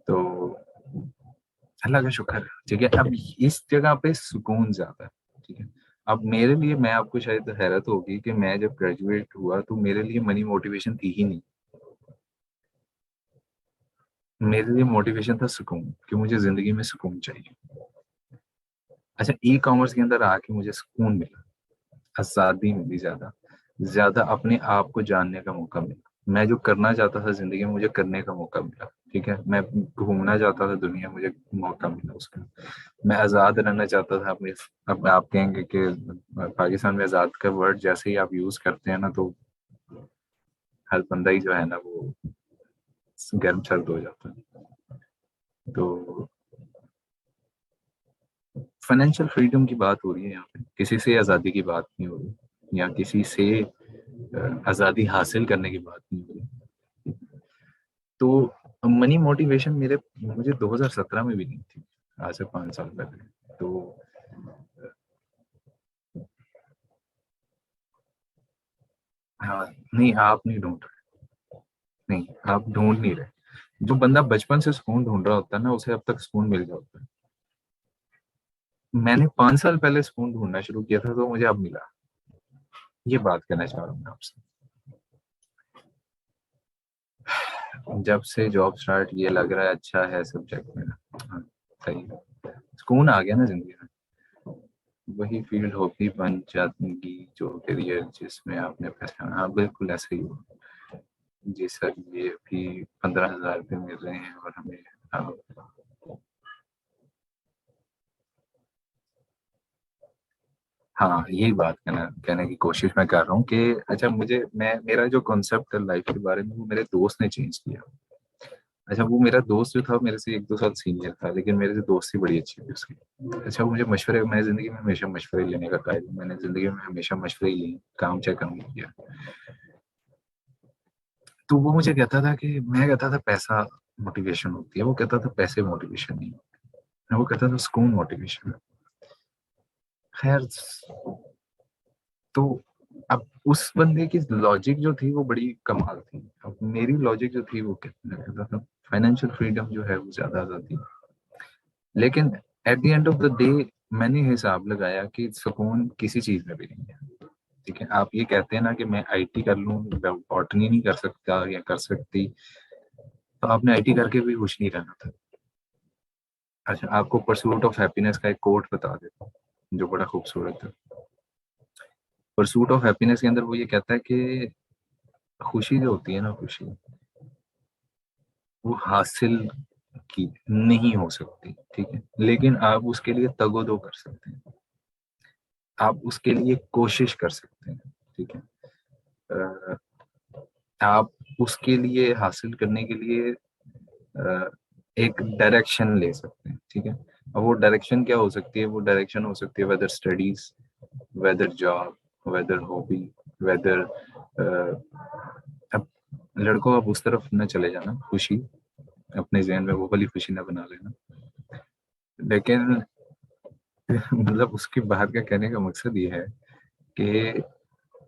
तो अल्लाह का शुक्र है। ठीक है, अब इस जगह पे सुकून ज्यादा है। ठीक है, अब मेरे लिए, मैं आपको शायद हैरत होगी कि मैं जब ग्रेजुएट हुआ तो मेरे लिए मनी मोटिवेशन थी ही नहीं। मेरे लिए मोटिवेशन था सुकून, कि मुझे जिंदगी में सुकून चाहिए। अच्छा, ई कॉमर्स के अंदर आके मुझे सुकून मिला, आजादी मिली, ज्यादा ज्यादा अपने आप को जानने का मौका मिला। मैं जो करना चाहता था जिंदगी में, मुझे करने का मौका मिला। ठीक है, मैं घूमना चाहता था दुनिया, मुझे मौका मिला उसका। मैं आज़ाद रहना चाहता था अपनी। अब आप कहेंगे कि पाकिस्तान में आज़ाद का वर्ड जैसे ही आप यूज़ करते हैं ना, तो हर बंदा ही जो है ना वो गर्म सर्द हो जाता है। तो फाइनेंशियल फ्रीडम की बात हो रही है यहाँ पे, किसी से आज़ादी की बात नहीं हो रही, या किसी से आज़ादी हासिल करने की बात नहीं हो रही। तो मनी मोटिवेशन मुझे 2017 में भी नहीं थी, आज से 5 साल पहले। तो हाँ, नहीं आप नहीं ढूंढ रहे, नहीं आप ढूंढ नहीं रहे। जो बंदा बचपन से सुकून ढूंढ रहा होता है ना, उसे अब तक सुकून मिल गया होता है। मैंने 5 साल पहले सुकून ढूंढना शुरू किया था, तो मुझे अब मिला। ये बात कहना चाह रहा हूँ मैं आपसे। जब से जॉब स्टार्ट ये लग रहा है अच्छा है सब्जेक्ट मेरा। हाँ, सही है, सुकून आ गया ना जिंदगी में। वही फील्ड होती बन जाएगी जो करियर जिसमें आपने पैसा। हाँ बिल्कुल ऐसा ही हो। जी सर, ये अभी 15,000 रुपये मिल रहे हैं और हमें। हाँ, हाँ यही बात कहने की कोशिश मैं कर रहा हूँ कि अच्छा मुझे मैं मेरा जो कॉन्सेप्ट है लाइफ के बारे में वो मेरे दोस्त ने चेंज किया। अच्छा वो मेरा दोस्त जो था मेरे से 1-2 साल सीनियर था, लेकिन मेरे से दोस्ती बड़ी अच्छी थी उसकी। अच्छा मुझे मशवरे, मैं जिंदगी में हमेशा मशवरे लेने का कायल हूँ। मैंने जिंदगी में हमेशा मशवरे ही लिए, काम चाहे कम ही किया। तो वो मुझे कहता था कि मैं कहता था पैसा मोटिवेशन होती है, वो कहता था पैसे मोटिवेशन नहीं, वो कहता था सुकून मोटिवेशन है। खैर, तो अब उस बंदे की लॉजिक जो थी वो बड़ी कमाल थी। अब मेरी लॉजिक जो थी वो कहता था फाइनेंशियल फ्रीडम जो है वो ज्यादा आजादी। लेकिन at the end of the day मैंने हिसाब लगाया कि सुकून किसी चीज में भी नहीं है। ठीक है, आप ये कहते हैं ना कि मैं आईटी कर लूं, बॉटनी नहीं कर सकता या कर सकती, तो आपने आईटी करके भी खुश नहीं रहना था। अच्छा, आपको परसूट ऑफ हैप्पीनेस का एक कोट बता देता हूँ जो बड़ा खूबसूरत है। परसूट ऑफ हैप्पीनेस के अंदर वो ये कहता है कि खुशी जो होती है ना, खुशी वो हासिल की नहीं हो सकती। ठीक है, लेकिन आप उसके लिए तगोदो कर सकते हैं, आप उसके लिए कोशिश कर सकते हैं। ठीक है, अ, आप उसके लिए हासिल करने के लिए अ, एक डायरेक्शन ले सकते हैं। ठीक है, अब वो डायरेक्शन क्या हो सकती है? वो डायरेक्शन हो सकती है whether studies, whether job, whether hobby, whether अब लड़कों आप उस तरफ न चले जाना, खुशी अपने जहन में वो वाली खुशी ना बना लेना। लेकिन मतलब उसके बाहर का कहने का मकसद ये है कि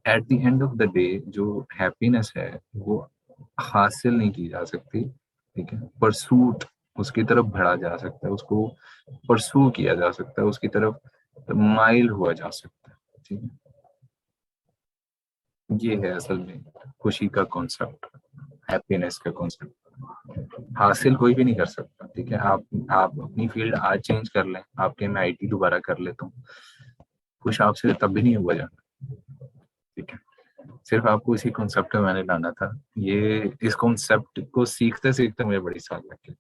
at the end of the day जो हैप्पीनेस है वो हासिल नहीं की जा सकती। ठीक है, परसूट उसकी तरफ बढ़ा जा सकता है, उसको परसू किया जा सकता है, उसकी तरफ माइल हुआ जा सकता है। ठीक है, ये है असल में खुशी का कॉन्सेप्ट, हैप्पीनेस का कॉन्सेप्ट। हासिल कोई भी नहीं कर सकता। ठीक है, आप अपनी फील्ड आज चेंज कर लें, आपके मैं आईटी दोबारा कर लेता हूँ, खुश आपसे तब भी नहीं हुआ जाना। ठीक है, सिर्फ आपको इसी कॉन्सेप्ट में मैंने लाना था। ये इस कॉन्सेप्ट को सीखते सीखते मुझे बड़ी साल लग गई।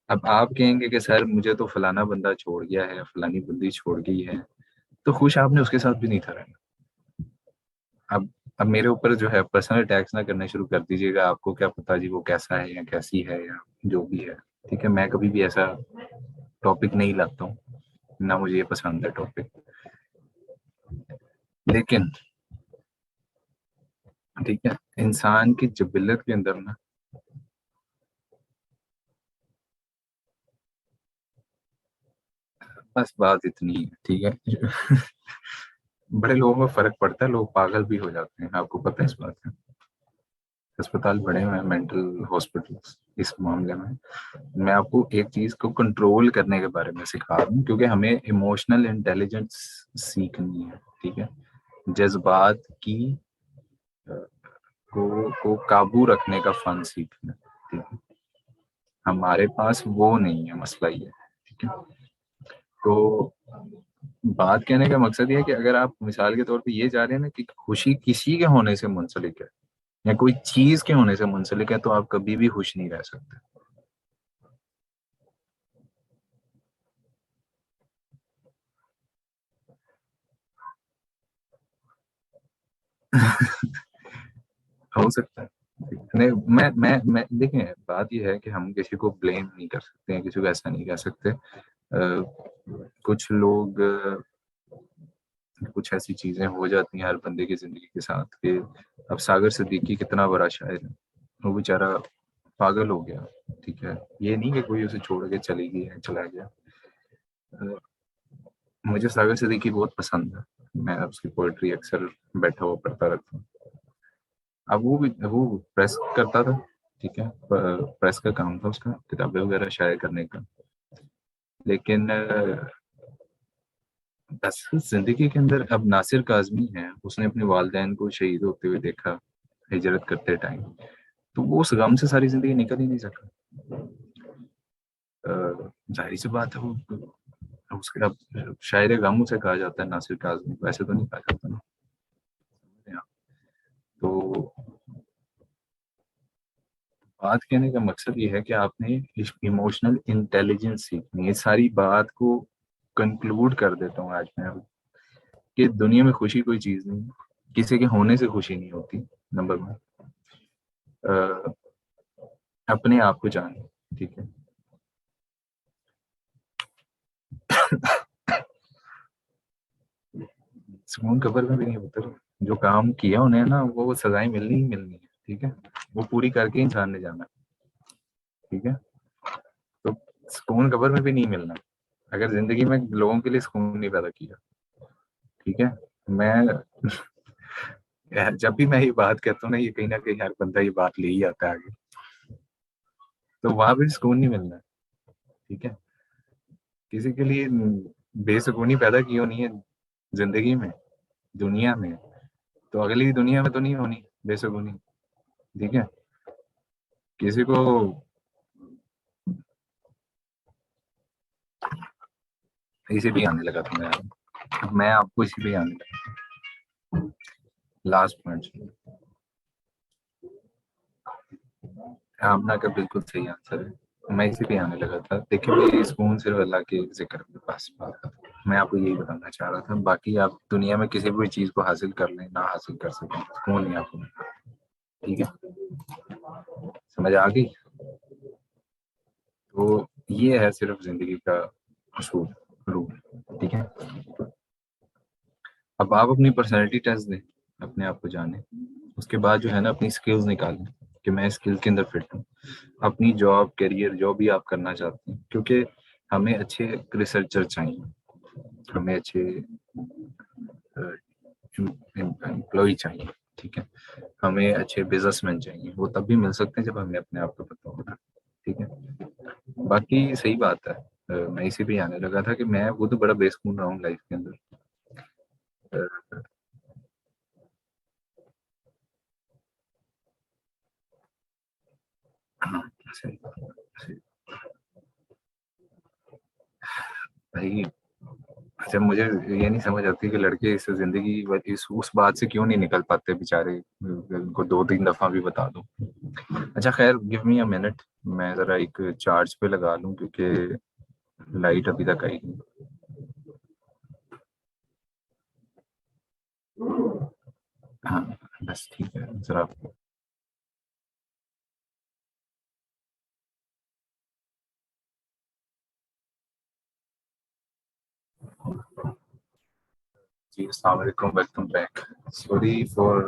अब आप कहेंगे कि सर मुझे तो फलाना बंदा छोड़ गया है, फलानी बंदी छोड़ गई है, तो खुश आपने उसके साथ भी नहीं था रहना। अब अब मेरे ऊपर जो है पर्सनल अटैक्स ना करने शुरू कर दीजिएगा। आपको क्या पता जी वो कैसा है या कैसी है या जो भी है। ठीक है, मैं कभी भी ऐसा टॉपिक नहीं लाता हूँ, ना मुझे ये पसंद है टॉपिक। लेकिन ठीक है, इंसान की जिबिलत के अंदर ना, बस बात इतनी है। ठीक है बड़े लोगों में फर्क पड़ता है, लोग पागल भी हो जाते हैं, आपको पता है इस बात का। अस्पताल बड़े हुए हैं, मेंटल हॉस्पिटल्स इस मामले में। मैं आपको एक चीज को कंट्रोल करने के बारे में सिखा रहा हूँ, क्योंकि हमें इमोशनल इंटेलिजेंस सीखनी है। ठीक है, जज्बात की अ, को काबू रखने का फन सीखना है। ठीक है, हमारे पास वो नहीं है, मसला ये है। ठीक है, तो बात कहने का मकसद ये है कि अगर आप मिसाल के तौर पे ये जा रहे हैं ना कि खुशी किसी के होने से मुंसलिक है या कोई चीज के होने से मुंसलिक है, तो आप कभी भी खुश नहीं रह सकते। हो सकता है। नहीं, मैं देखें, बात यह है कि हम किसी को ब्लेम नहीं कर सकते हैं, किसी को ऐसा नहीं कह सकते। कुछ लोग कुछ ऐसी चीजें हो जाती हैं हर बंदे की जिंदगी के साथ कि अब सागर सिद्दीकी कितना बड़ा शायर है, वो बेचारा पागल हो गया। ठीक है, ये नहीं कि कोई उसे छोड़ के चली गई है, चला गया। अ, मुझे सागर सिद्दीकी बहुत पसंद है, मैं उसकी पोइट्री अक्सर बैठा हुआ पढ़ता रहता हूँ। अब वो भी वो प्रेस करता था। ठीक है, प्रेस का काम था उसका, किताबें वगैरह शाये करने का। लेकिन बस जिंदगी के अंदर अब नासिर काजमी है, उसने अपने वालदैन को शहीद होते हुए देखा हिजरत करते टाइम। तो वो उस गम से सारी जिंदगी निकल ही नहीं सका। जाहिर सी बात है, वो उसके अब शायद गम उसे कहा जाता है, नासिर काज़मी, वैसे तो नहीं कहा जाता ना। तो बात कहने का मकसद ये है कि आपने इमोशनल इंटेलिजेंस सीखनी है। ये सारी बात को कंक्लूड कर देता हूँ आज मैं अब, कि दुनिया में खुशी कोई चीज नहीं है, किसी के होने से खुशी नहीं होती। नंबर वन, अपने आप को जाने, ठीक है। सुकून कब्र में भी नहीं होता। जो काम किया उन्हें ना, वो सजाएं मिलनी ही मिलनी है, ठीक है। वो पूरी करके इंसान ने जाना है, ठीक है। तो सुकून कब्र में भी नहीं मिलना अगर जिंदगी में लोगों के लिए सुकून नहीं पैदा किया, ठीक है। मैं यार, जब भी मैं ये बात कहता हूँ ना, ये कहीं ना कहीं हर बंदा ये बात ले ही आता है आगे। तो वहां भी सुकून नहीं मिलना, ठीक है। किसी के लिए बेसुकूनी पैदा की होनी है जिंदगी में, दुनिया में, तो अगली दुनिया में तो नहीं होनी बेसुकूनी, ठीक है। किसी को इसी पे आने लगा था मैं आपको इसी पे आने लगा, लास्ट पॉइंट। आमना का बिल्कुल सही आंसर है, मैं इसी पे आने लगा था। देखिए भाई, सुकून सिर्फ अल्लाह के जिक्र के पास बात है। मैं आपको यही बताना चाह रहा था, बाकी आप दुनिया में किसी भी चीज को हासिल कर लें ना हासिल कर सकें, सुकून नहीं आपको मिलता, ठीक है। समझ आ गई? तो ये है सिर्फ जिंदगी का असूल, रूल, ठीक है। अब आप अपनी पर्सनैलिटी टेस्ट दें, अपने आप को जाने, उसके बाद जो है ना अपनी स्किल्स निकालें कि मैं स्किल के अंदर फिट हूँ। अपनी जॉब, करियर, जो भी आप करना चाहते हैं, क्योंकि हमें अच्छे रिसर्चर चाहिए, हमें अच्छे एम्प्लॉय चाहिए, ठीक है। हमें अच्छे बिजनेसमैन चाहिए, वो तब भी मिल सकते हैं जब हमें अपने आप को पता होगा, ठीक है। बाकी सही बात है, मैं इसी पे आने लगा था कि मैं वो तो बड़ा बेसुकून रहा हूँ लाइफ के अंदर। अ, हाँ, सही सही। भाई, अच्छा, मुझे ये नहीं समझ आती कि लड़के इस जिंदगी इस उस बात से क्यों नहीं निकल पाते बेचारे, उनको दो तीन दफा भी बता दूं। अच्छा खैर, गिव मी अ मिनट, मैं जरा एक चार्ज पे लगा लूं क्योंकि लाइट अभी तक आई नहीं। हाँ, बस ठीक है जरा। जी, अस्सलाम वालेकुम, welcome back. Sorry for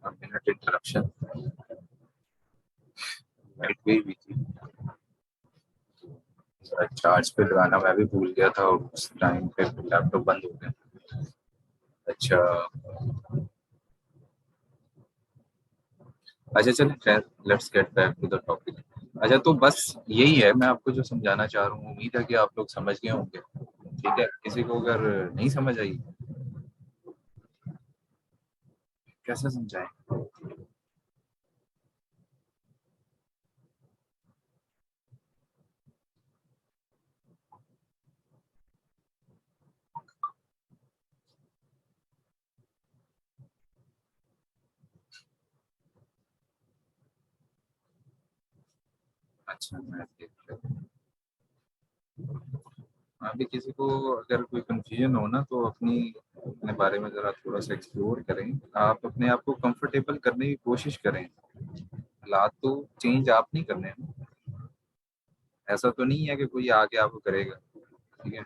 minute interruption, light गई हुई थी, जरा चार्ज पे लगाना मैं भी भूल गया था और उस टाइम पे लैपटॉप बंद हो गया। अच्छा, अच्छा चलिए खैर, let's get back to the topic. अच्छा, तो बस यही है मैं आपको जो समझाना चाह रहा हूँ, उम्मीद है कि आप लोग समझ गए होंगे, ठीक है। किसी को अगर नहीं समझ आई, कैसे समझाएं? अच्छा, मैं देख लेता हूँ। अभी किसी को अगर कोई कंफ्यूजन हो ना, तो अपने बारे में जरा थोड़ा सा एक्सप्लोर करें। आप अपने आप को कंफर्टेबल करने की कोशिश करें। हालात तो चेंज आप नहीं करने हैं ना। ऐसा तो नहीं है कि कोई आके आपको करेगा, ठीक है।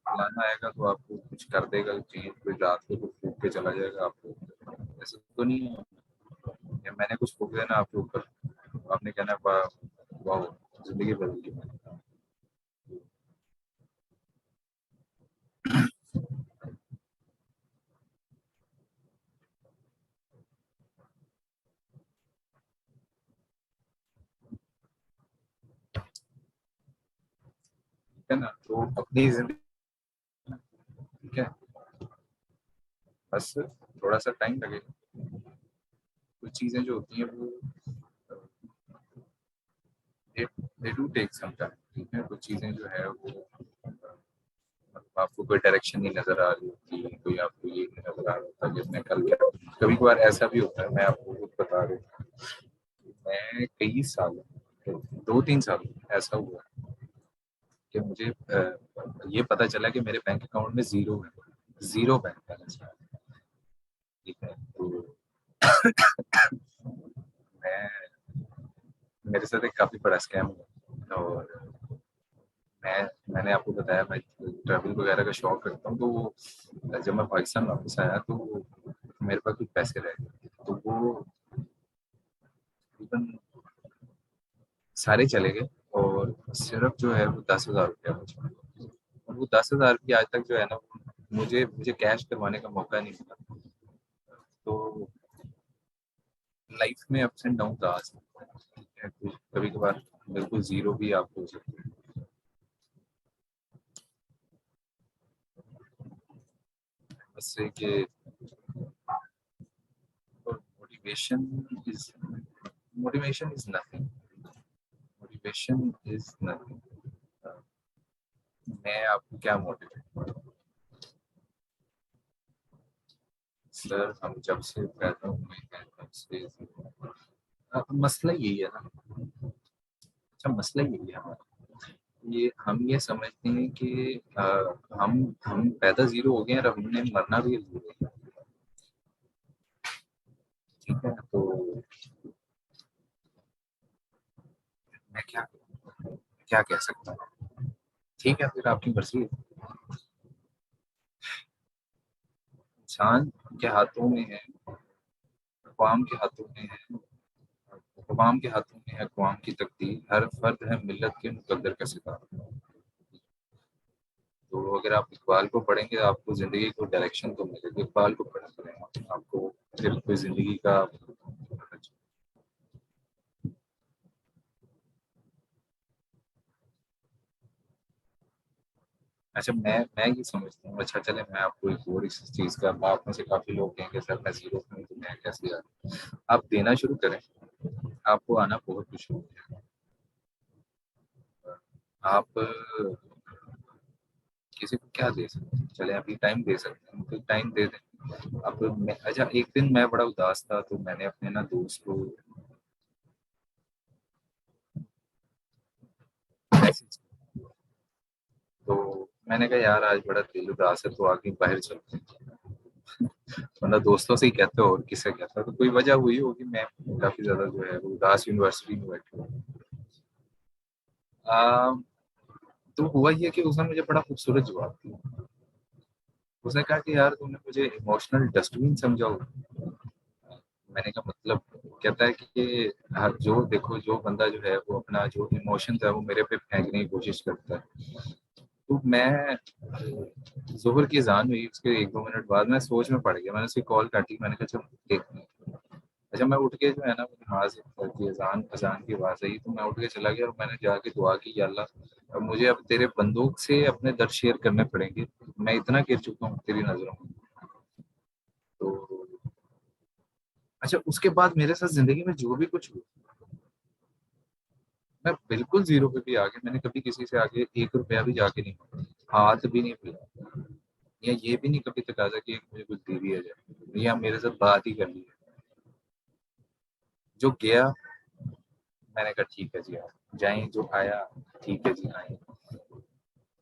लाना आएगा तो आपको कुछ कर देगा चेंज, कोई रात को कुछ फूक के चला जाएगा आपको, ऐसा तो नहीं है। या मैंने कुछ फूक देना आपके ऊपर, आपने कहना वाह, वाह, जिंदगी बदल गई, ठीक है ना। तो अपनी जिंदगी, ठीक है, बस थोड़ा सा टाइम लगेगा, कुछ चीज़ें जो होती हैं वो they do take some time, ठीक है। कुछ चीज़ें जो है वो आपको कोई डायरेक्शन नहीं नज़र आ रही होती, कोई आपको ये नहीं नज़र आ रहा होता कि इसने कल क्या। कभी-कभार ऐसा भी होता है, मैं आपको खुद बता रहा हूँ, मैं कई साल 2-3 साल ऐसा हुआ कि मुझे ये पता चला कि मेरे बैंक अकाउंट में ज़ीरो है, ज़ीरो बैंक बैलेंस है, ठीक है। तो मैं मेरे साथ एक काफ़ी बड़ा स्कैम हुआ और मैंने आपको बताया मैं ट्रैवल वगैरह का शौक रखता हूँ, तो वो जब मैं पाकिस्तान वापस आया तो मेरे पास कुछ पैसे रह गए, तो वो तकरीबन सारे चले गए और सिर्फ जो है वो 10,000 रुपया बचा। और वो 10,000 भी आज तक जो है ना, मुझे मुझे कैश करवाने का मौका नहीं मिला। तो लाइफ में अप्स एंड डाउन आ सकते हैं, ठीक है। कभी कभार बिल्कुल जीरो भी आप हो सकते हैं। बस ये कि motivation is motivation is nothing, motivation is nothing. मैं आपको क्या मोटिवेट करूं? सर हम जब से पैदा हुए हैं तब से मसला यही है ना। अच्छा, मसला यही है हमारा, ये हम ये समझते हैं कि हम पैदा जीरो हो गए हैं और हमने मरना भी जीरो है, ठीक है। तो मैं क्या क्या कह सकता हूँ, ठीक है, फिर आपकी मर्जी है। इंसान के हाथों में है, अक़वाम के हाथों में है, अक़वाम के हाथों में है अक़वाम की तकदीर, हर फर्द है मिल्लत के मुकद्दर का सितारा। तो अगर आप इकबाल को पढ़ेंगे तो आपको ज़िंदगी को डायरेक्शन तो मिलेगी, इकबाल को पढ़ना पड़ेगा आपको, फिर कोई ज़िंदगी का। अच्छा, मैं ये समझता हूँ, अच्छा चले मैं आपको एक और इस चीज़ का, आप में से काफ़ी लोग कहेंगे सर मैं ज़ीरो पे हूँ तो मैं कैसे आ, आप देना शुरू करें, आपको आना बहुत कुछ शुरू हो जाएगा। आप किसी को क्या दे सकते हैं, चले अभी टाइम दे सकते हैं तो टाइम दे दें। अब मैं, अच्छा एक दिन मैं बड़ा उदास था तो मैंने अपने ना दोस्त को मैसेज, तो मैंने कहा यार आज बड़ा दिल उदास है तो आगे बाहर चलते हैं। मतलब दोस्तों से ही कहते हो और किससे कहता, तो कोई वजह हुई होगी, मैं काफी ज्यादा जो है वो उदास यूनिवर्सिटी में बैठे हुए। आ, तो हुआ ये कि उसने मुझे बड़ा खूबसूरत जवाब दिया। उसने कहा कि यार तुमने मुझे इमोशनल डस्टबिन समझा हो। मैंने कहा मतलब, कहता है कि हर जो देखो जो बंदा जो है वो अपना जो इमोशंस है वो मेरे पे फेंकने की कोशिश करता है। तो मैं ज़ोहर की अज़ान हुई, उसके 1-2 मिनट बाद मैं सोच में पड़ गया, मैंने उसकी कॉल काटी, मैंने कहा चल देखते हैं। अच्छा मैं उठ के जो है ना, वो नमाज़ की अज़ान अज़ान की आवाज़ आई तो मैं उठ के चला गया और मैंने जाके दुआ की, या अल्लाह अब मुझे अब तेरे बंदों से अपने दर्द शेयर करने पड़ेंगे, मैं इतना गिर चुका हूँ तेरी नज़रों में। तो अच्छा उसके बाद मेरे साथ ज़िंदगी में जो भी कुछ हुआ, मैं बिल्कुल ज़ीरो पे भी आ गया, मैंने कभी किसी से आगे 1 रुपया भी जाके नहीं माँगा, हाथ भी नहीं मिलाया, या ये भी नहीं कभी तकाज़ा कि मुझे कुछ दे दिया जाए या मेरे साथ बात ही कर ली है। जो गया मैंने कहा ठीक है जी आप जाएँ, जो आया ठीक है जी आएँ।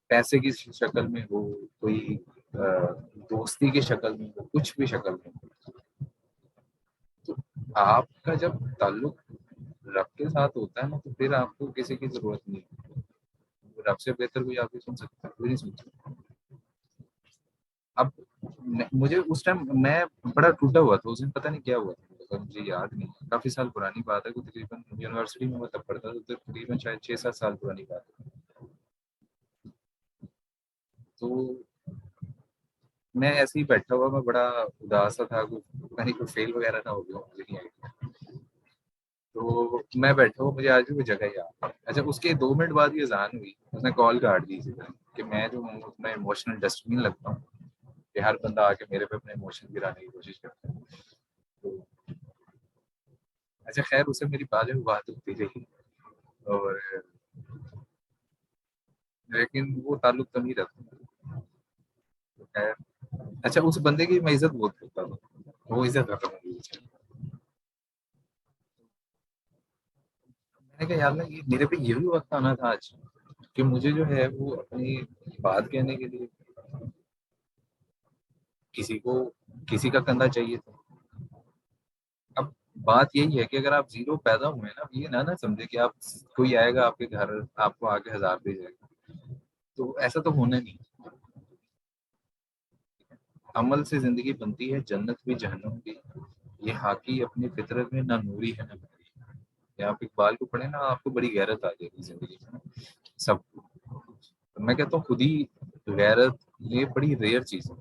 पैसे की शक्ल में हो, कोई दोस्ती की शक्ल में हो, कुछ भी शक्ल में हो, तो आपका जब ताल्लुक रब के साथ होता है ना तो फिर आपको किसी की ज़रूरत नहीं है। रब से बेहतर कोई आपकी सुन सकता है? कोई नहीं सुन सकता। अब मुझे उस टाइम मैं बड़ा टूटा हुआ था, उस दिन पता नहीं क्या हुआ था, मतलब मुझे याद नहीं है, काफ़ी साल पुरानी बात है, कोई तकरीबन यूनिवर्सिटी में मैं तब पढ़ता था, तो तकरीबन शायद 6-7 साल पुरानी बात है। तो मैं ऐसे ही बैठा हुआ, मैं बड़ा उदास सा था, कुछ पता नहीं कोई फेल वगैरह ना हो गया हो, मुझे नहीं आइडिया। तो मैं बैठा हुआ, मुझे आज भी वो जगह याद है। अच्छा उसके 2 मिनट बाद ये अज़ान हुई, उसने कॉल काट दी इसी तरह कि मैं जो हूँ उसमें इमोशनल डस्टबिन लगता हूँ, कि हर बंदा आके मेरे पे अपने इमोशन गिराने की कोशिश करता है। तो अच्छा खैर उसे मेरी बाद में बात होती रही, और लेकिन वो ताल्लुक तो नहीं रखता। तो खैर, अच्छा उस बंदे की मैं इज्जत बहुत करता था, वो इज्जत खत्म हो गई। मैंने कहा यार ना ये मेरे पे ये भी वक्त आना था आज कि मुझे जो है वो अपनी बात कहने के लिए किसी को किसी का कंधा चाहिए था। अब बात यही है कि अगर आप जीरो पैदा हुए ना, ये ना ना समझे कि आप कोई आएगा आपके घर आपको आके 1000 दे जाएगा, तो ऐसा तो होना नहीं। अमल से जिंदगी बनती है, जन्नत भी जहन्नम भी। ये हाकी अपनी फितरत में ना नूरी है ना नूरी। ये आप इकबाल को पढ़े ना, आपको बड़ी गैरत आ जाएगी जिंदगी में सब। तो मैं कहता हूँ खुद ही गैरत, ये बड़ी रेयर चीज है।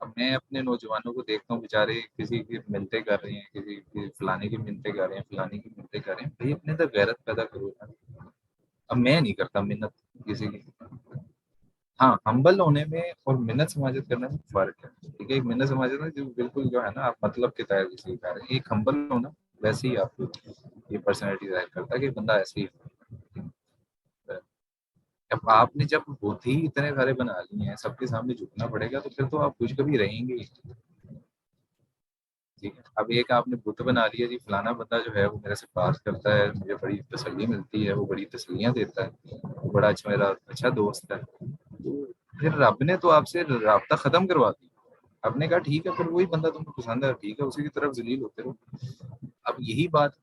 अब मैं अपने नौजवानों को देखता हूँ बेचारे किसी की मिन्नतें कर रहे हैं, किसी की फलाने की मिन्नतें कर रहे हैं, फलाने की मिन्नतें कर रहे हैं, भाई अपने अंदर गैरत पैदा करो ना। अब मैं नहीं करता मिन्नत किसी की। हाँ, हम्बल होने में और मिन्नत समाजत करने में फर्क है। ठीक है, एक मिन्नत समाजत में जो बिल्कुल जो है ना आप मतलब के तहत किसी का, एक हम्बल होना वैसे ही आपको ये पर्सनैलिटी जाहिर करता है कि बंदा ऐसे ही है। अब आपने जब बुद्धि ही इतने सारे बना लिए हैं, सबके सामने झुकना पड़ेगा, तो फिर तो आप कुछ कभी रहेंगे ही। ठीक है, अब एक आपने बुत बना लिया जी, फलाना बंदा जो है वो मेरे से बात करता है, मुझे बड़ी तसल्ली मिलती है, वो बड़ी तसल्लियां देता है, वो बड़ा अच्छा मेरा अच्छा दोस्त है। तो फिर रब ने तो आपसे राब्ता खत्म करवा दिया। आपने कहा ठीक है, फिर वही बंदा तुमको पसंद है, ठीक है, उसी की तरफ जलील होते रहो। अब यही बात,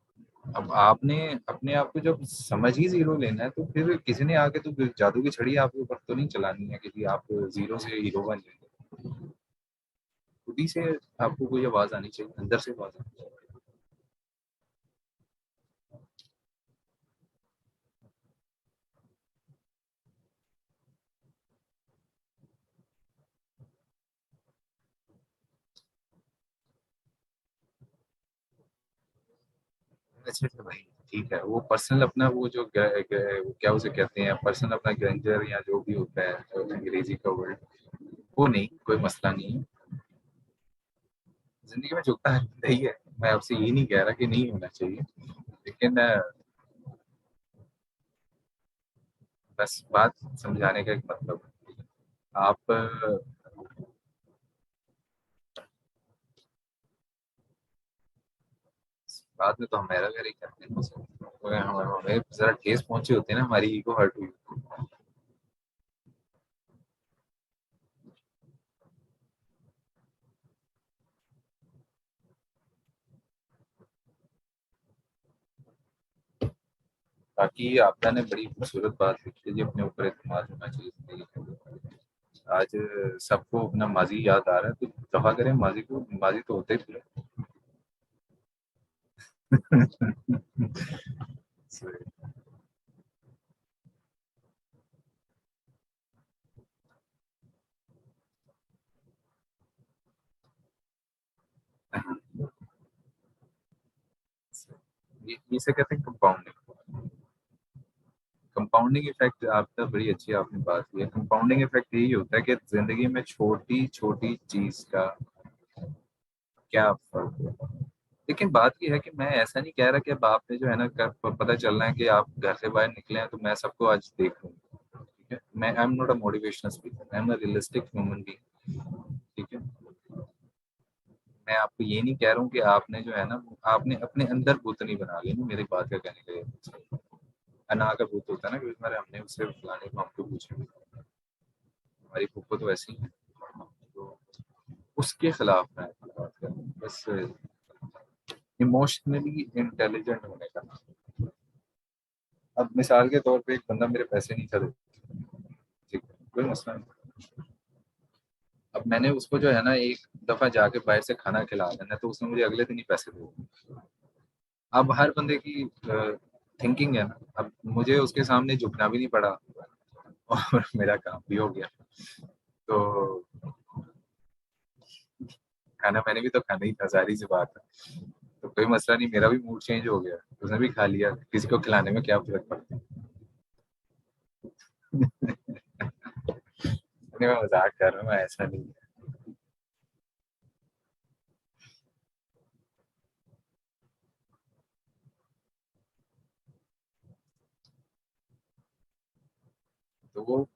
अब आपने अपने आप को जब समझ ही जीरो लेना है, तो फिर किसी ने आके तो जादू की छड़ी आपके ऊपर तो नहीं चलानी है कि जी आप जीरो से हीरो बन जाएंगे। खुद ही से आपको कोई आवाज आनी चाहिए, अंदर से आवाज आनी चाहिए। अच्छा अच्छा भाई, ठीक है, वो पर्सनल अपना वो जो वो क्या उसे कहते हैं, पर्सनल अपना ग्रेंजर या जो भी होता है अंग्रेजी का वर्ड, वो नहीं, कोई मसला नहीं है। जिंदगी में झुकता है ही है। मैं आपसे ये नहीं कह रहा कि नहीं होना चाहिए, लेकिन बस बात समझाने का एक मतलब है। आप बाद में तो हमारा घर ही करते हैं, हमें जरा ठेस पहुंची होती है ना, हमारी ईगो हर्ट हुई। बाकी आपदा ने बड़ी खूबसूरत बात लिखी है जी, अपने ऊपर एतमाद होना चाहिए जिंदगी में। आज सबको अपना माजी याद आ रहा है, तो दफा करें माजी को, माजी तो होते ही इसे कहते हैं कंपाउंडिंग। कंपाउंडिंग इफेक्ट आपका बड़ी अच्छी आपने बात की है। कंपाउंडिंग इफेक्ट यही होता है कि जिंदगी में छोटी छोटी चीज का क्या फर्क है। लेकिन बात यह है कि मैं ऐसा नहीं कह रहा कि अब आपने जो है ना पता चल रहा है कि आप घर से बाहर निकले हैं तो मैं सबको आज देख लूँ। ठीक है, मैं I am not a motivational speaker, I am a realistic human being. ठीक है, मैं आपको ये नहीं कह रहा हूँ कि आपने जो है ना, आपने अपने अंदर भूतनी बना ली ना, मेरी बात का कहने का ये मतलब है। अना का भूत होता है ना कि तुम्हारे हमने उससे फलाने को हमको पूछे, हमारी फूफो तो ऐसी है, तो उसके खिलाफ मैं बात कर रहा हूँ बस। इमोशनली इंटेलिजेंट होने का। अब मिसाल के तौर पे एक बंदा मेरे पैसे नहीं था देता, ठीक है, कोई मसला नहीं। अब मैंने उसको जो है ना एक दफा जाके बाहर से खाना खिला देना, तो उसने मुझे अगले दिन ही पैसे दे दिए। अब हर बंदे की थिंकिंग है ना, अब मुझे उसके सामने झुकना भी नहीं पड़ा और मेरा काम भी हो गया। तो खाना मैंने भी तो खाना ही था, सारी सी बात है। तो कोई मसला नहीं, मेरा भी मूड चेंज हो गया, उसने भी खा लिया, किसी को खिलाने में क्या फर्क पड़ता है। नहीं, मैं मजाक कर रहा हूँ, ऐसा नहीं है। तो वो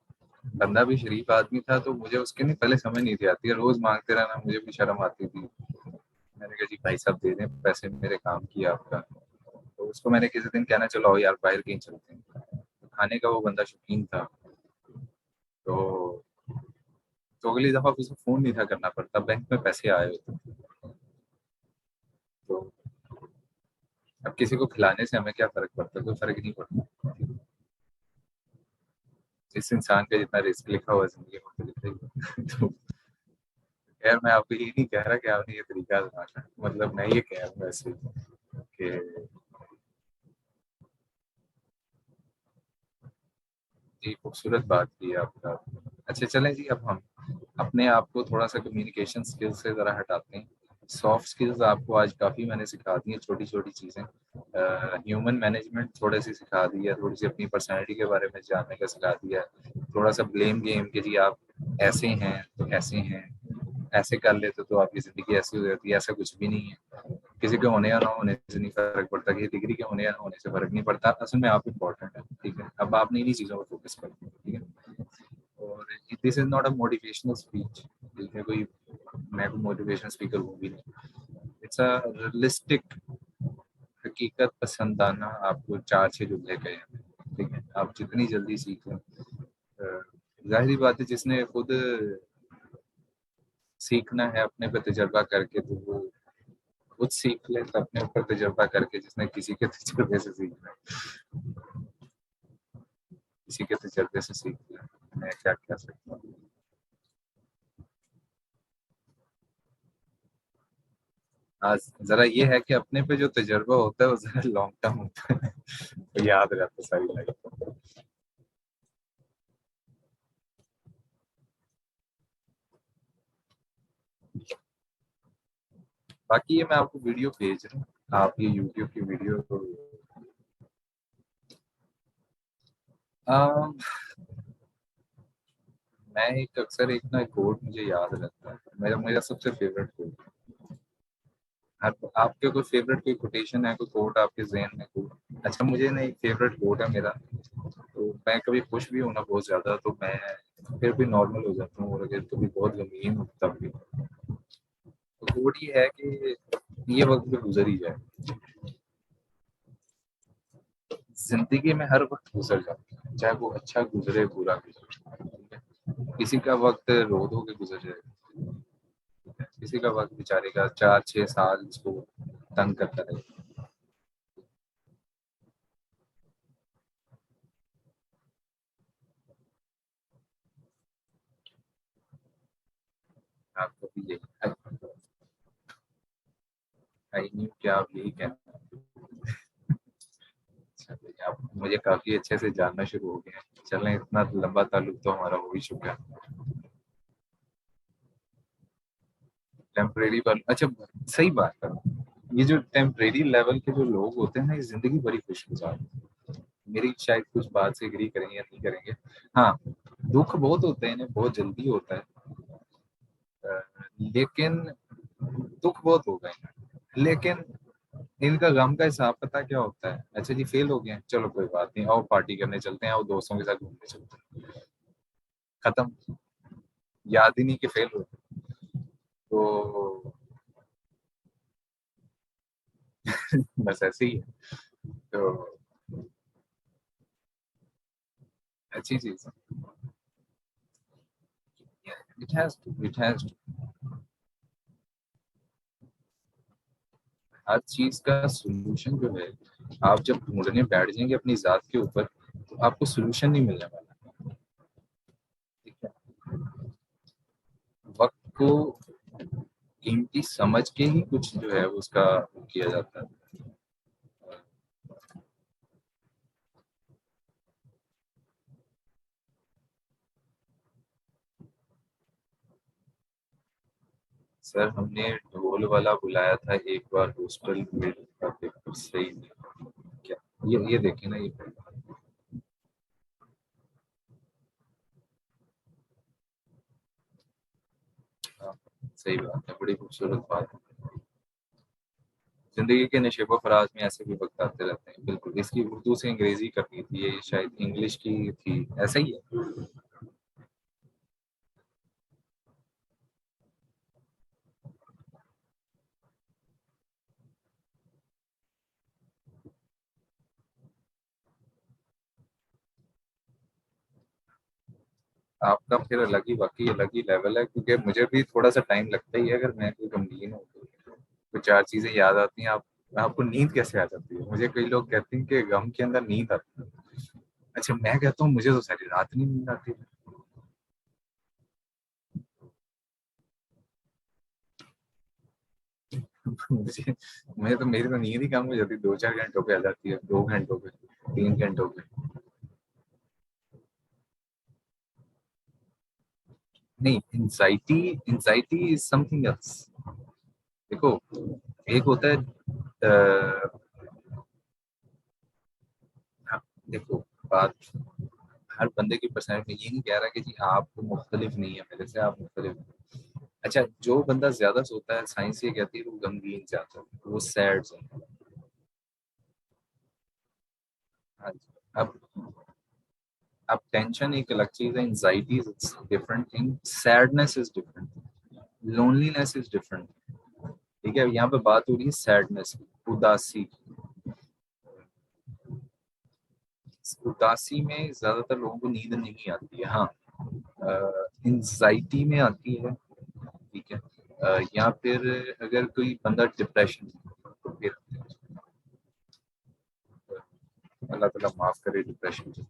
बंदा भी शरीफ आदमी था, तो मुझे उसके नहीं पहले समझ नहीं थी आती, रोज मांगते रहना, मुझे भी शर्म आती थी। मैंने कहा जी भाई साहब दे दें पैसे, मेरे काम किया आपका। तो उसको मैंने किसी दिन कहना, चलो आओ यार बाहर कहीं चलते हैं। तो खाने का वो बंदा शौकीन था, तो अगली दफा उसे फोन नहीं था करना पड़ता, बैंक में पैसे आए होते। तो अब किसी को खिलाने से हमें क्या फर्क पड़ता है? कोई फर्क नहीं पड़ता। जिस इंसान का जितना रिस्क लिखा हुआ है जिंदगी में, तो लिखा ही है। तो खैर मैं आपको ये नहीं कह रहा कि आपने ये तरीका आजमाना, मतलब मैं ये कह रहा हूँ ऐसे कि जी खूबसूरत बात की है आपका। अच्छा चलें जी, अब हम अपने आप को थोड़ा सा कम्युनिकेशन स्किल्स से ज़रा हटाते हैं। सॉफ्ट स्किल्स आपको आज काफ़ी मैंने सिखा दी हैं, छोटी छोटी चीज़ें। ह्यूमन मैनेजमेंट थोड़ी सी सिखा दी है, थोड़ी सी अपनी पर्सनैलिटी के बारे में जानने का सिखा दिया है, थोड़ा सा ब्लेम गेम कि जी आप ऐसे हैं तो ऐसे हैं, ऐसे कर लेते तो आपकी ज़िंदगी ऐसी हो जाती है, ऐसा कुछ भी नहीं है। किसी के होने या ना होने से नहीं फर्क पड़ता, किसी डिग्री के होने या ना होने से फर्क नहीं पड़ता, असल में आप इम्पोर्टेंट है। ठीक है, अब आपने इन्हीं चीज़ों पर फोकस करना है। ठीक है, और this is not a motivational speech. ठीक है, कोई मैं कोई मोटिवेशनल स्पीकर हूँ भी नहीं। इट्स अ रियलिस्टिक, हकीकत पसंदाना आपको चार छह जुमले कहे हैं। ठीक है, आप जितनी जल्दी सीख लें, जाहिर बात है जिसने खुद सीखना है अपने पे तजर्बा करके, तो वो खुद सीख ले, तो अपने ऊपर तजर्बा करके जिसने किसी के तजर्बे से सीखना है, किसी के तजर्बे से सीख ले। मैं क्या कह सकता हूँ। हाँ, जरा ये है कि अपने पे जो तजर्बा होता है वो जरा लॉन्ग टर्म होता है, तो याद रहता है सारी लाइफ। बाकी ये मैं आपको वीडियो भेज रहा हूँ, आप ये यूट्यूब की वीडियो को अम, मैं एक अक्सर एक ना कोट मुझे याद रहता है, मेरा मेरा सबसे फेवरेट कोट। आपके कोई फेवरेट कोई कोटेशन है, कोई कोट आपके जहन में कोई? अच्छा, मुझे ना एक फेवरेट कोट है मेरा, तो मैं कभी खुश भी हूं ना बहुत ज्यादा, तो मैं फिर भी नॉर्मल हो जाता हूँ, और अगर कभी बहुत गमगीन हूँ तब भी। तो कोट ये है कि ये वक्त भी गुजर ही जाए। जिंदगी में हर वक्त गुजर जाता है, चाहे वो अच्छा गुजरे बुरा गुजरे। किसी का वक्त रो धो के गुजर जाएगा, किसी का वक्त बेचारे का 4 6 साल इसको तंग करता रहेगा। आपको भी यही आई न्यू क्या आप यही कहना। चलिए, आप मुझे काफी अच्छे से जानना शुरू हो गए हैं। चलें, इतना लंबा ताल्लुक तो हमारा हो ही चुका है। टेम्परेरी पर अच्छा, सही बात है। ये जो टेम्परेरी लेवल के जो लोग होते हैं ना, ये जिंदगी बड़ी खुशगुजार है। मेरी शायद कुछ बात से एग्री करेंगे या नहीं करेंगे। हाँ, दुख बहुत होते हैं, इन्हें बहुत जल्दी होता है, लेकिन दुख बहुत हो गए हैं, लेकिन इनका गम का हिसाब पता क्या होता है? अच्छा जी फेल हो गए हैं, चलो कोई बात नहीं, आओ पार्टी करने चलते हैं, आओ दोस्तों के साथ घूमने चलते हैं, खत्म। याद ही नहीं कि फेल हो। तो बस ऐसे ही है। तो अच्छी चीज है। इट हैज हर चीज का सोल्यूशन जो है, आप जब ढूंढने बैठ जाएंगे अपनी जात के ऊपर, तो आपको सोल्यूशन नहीं मिलने वाला। ठीक है, वक्त को कीमती समझ के ही कुछ जो है उसका किया जाता है। सर हमने ढोल वाला बुलाया था एक बार हॉस्टल में का पेपर सही नहीं। क्या ये देखे ना ये। हाँ, सही बात है, बड़ी खूबसूरत बात है। जिंदगी के नशेबो फराज में ऐसे भी वक्त आते रहते हैं। बिल्कुल, इसकी उर्दू से अंग्रेजी करनी थी, ये शायद इंग्लिश की थी, ऐसा ही है। आपका फिर अलग ही, वाकई अलग ही लेवल है, क्योंकि मुझे भी थोड़ा सा टाइम लगता ही है। अगर मैं कोई गमगीन हूँ तो चार चीजें याद आती हैं। आप आपको नींद कैसे आ जाती है? मुझे कई लोग कहते हैं कि गम के अंदर नींद आती है। अच्छा, मैं कहता हूँ मुझे तो सारी रात नहीं नींद आती। मुझे मैं तो मेरी तो नींद ही कम हो जाती है, 2-4 घंटों पे आ जाती है, 2 घंटों पे, 3 घंटों पे। नहीं, anxiety, anxiety is something else. देखो, एक होता है हाँ, देखो, बात हर बंदे की पर्सनैलिटी, ये नहीं कह रहा कि जी आप मुख्तलिफ नहीं है मेरे से, आप मुख्तलिफ हैं। अच्छा, जो बंदा ज्यादा सोता है, साइंस ये कहती है वो गमगीन ज्यादा है, वो सैड है। हाँ जी। अब टेंशन एक अलग चीज है, anxiety is different thing, sadness is different, loneliness is different. ठीक है, यहाँ पे बात हो रही है सैडनेस की, उदासी की। उदासी में ज्यादातर लोगों को नींद नहीं आती है, हाँ। एंजाइटी में आती है, ठीक है। या फिर अगर कोई बंदा डिप्रेशन, तो फिर अल्लाह ताला माफ करे डिप्रेशन से।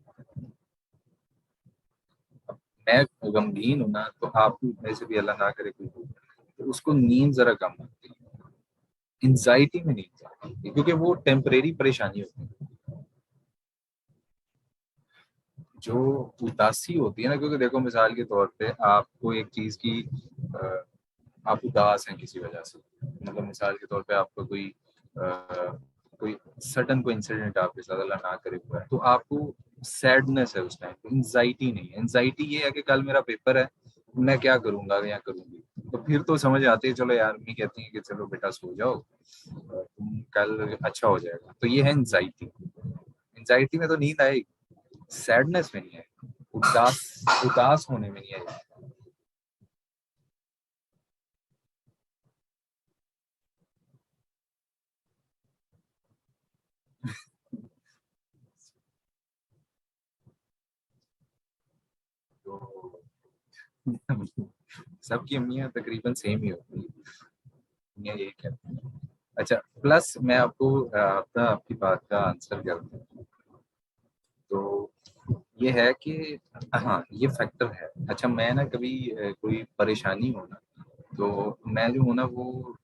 मैं गमगीन हूं ना, तो आप में से भी अल्लाह ना करे कोई हो, तो उसको नींद जरा कम आती है। एंजाइटी में नींद आती है क्योंकि वो टेम्परेरी परेशानी होती है। जो उदासी होती है ना, क्योंकि देखो मिसाल के तौर पे आपको एक चीज की अ, आप उदास हैं किसी वजह से, मतलब मिसाल के तौर पे आपका कोई सडन कोई इंसिडेंट आपके साथ अल्लाह ना करे हुआ है, तो आपको सैडनेस है उस टाइम पे, एंजाइटी नहीं है। एंजाइटी ये है कि कल मेरा पेपर है, मैं क्या करूंगा या करूंगी। तो फिर तो समझ आती है, चलो यार, मम्मी कहती है कि चलो बेटा सो जाओ, तुम कल अच्छा हो जाएगा, तो ये है एंजाइटी। एंजाइटी में तो नींद आएगी, सैडनेस में नहीं आएगी, उदास उदास होने में नहीं आएगी। तो सबकी अम्मियाँ तकरीबन सेम ही होती है, अम्मियाँ यही कहती हैं। अच्छा, प्लस मैं आपको आपकी बात का आंसर कर दूं, तो ये है कि हाँ, ये फैक्टर है। अच्छा, मैं ना कभी कोई परेशानी हो ना, तो मैं जो हूँ ना वो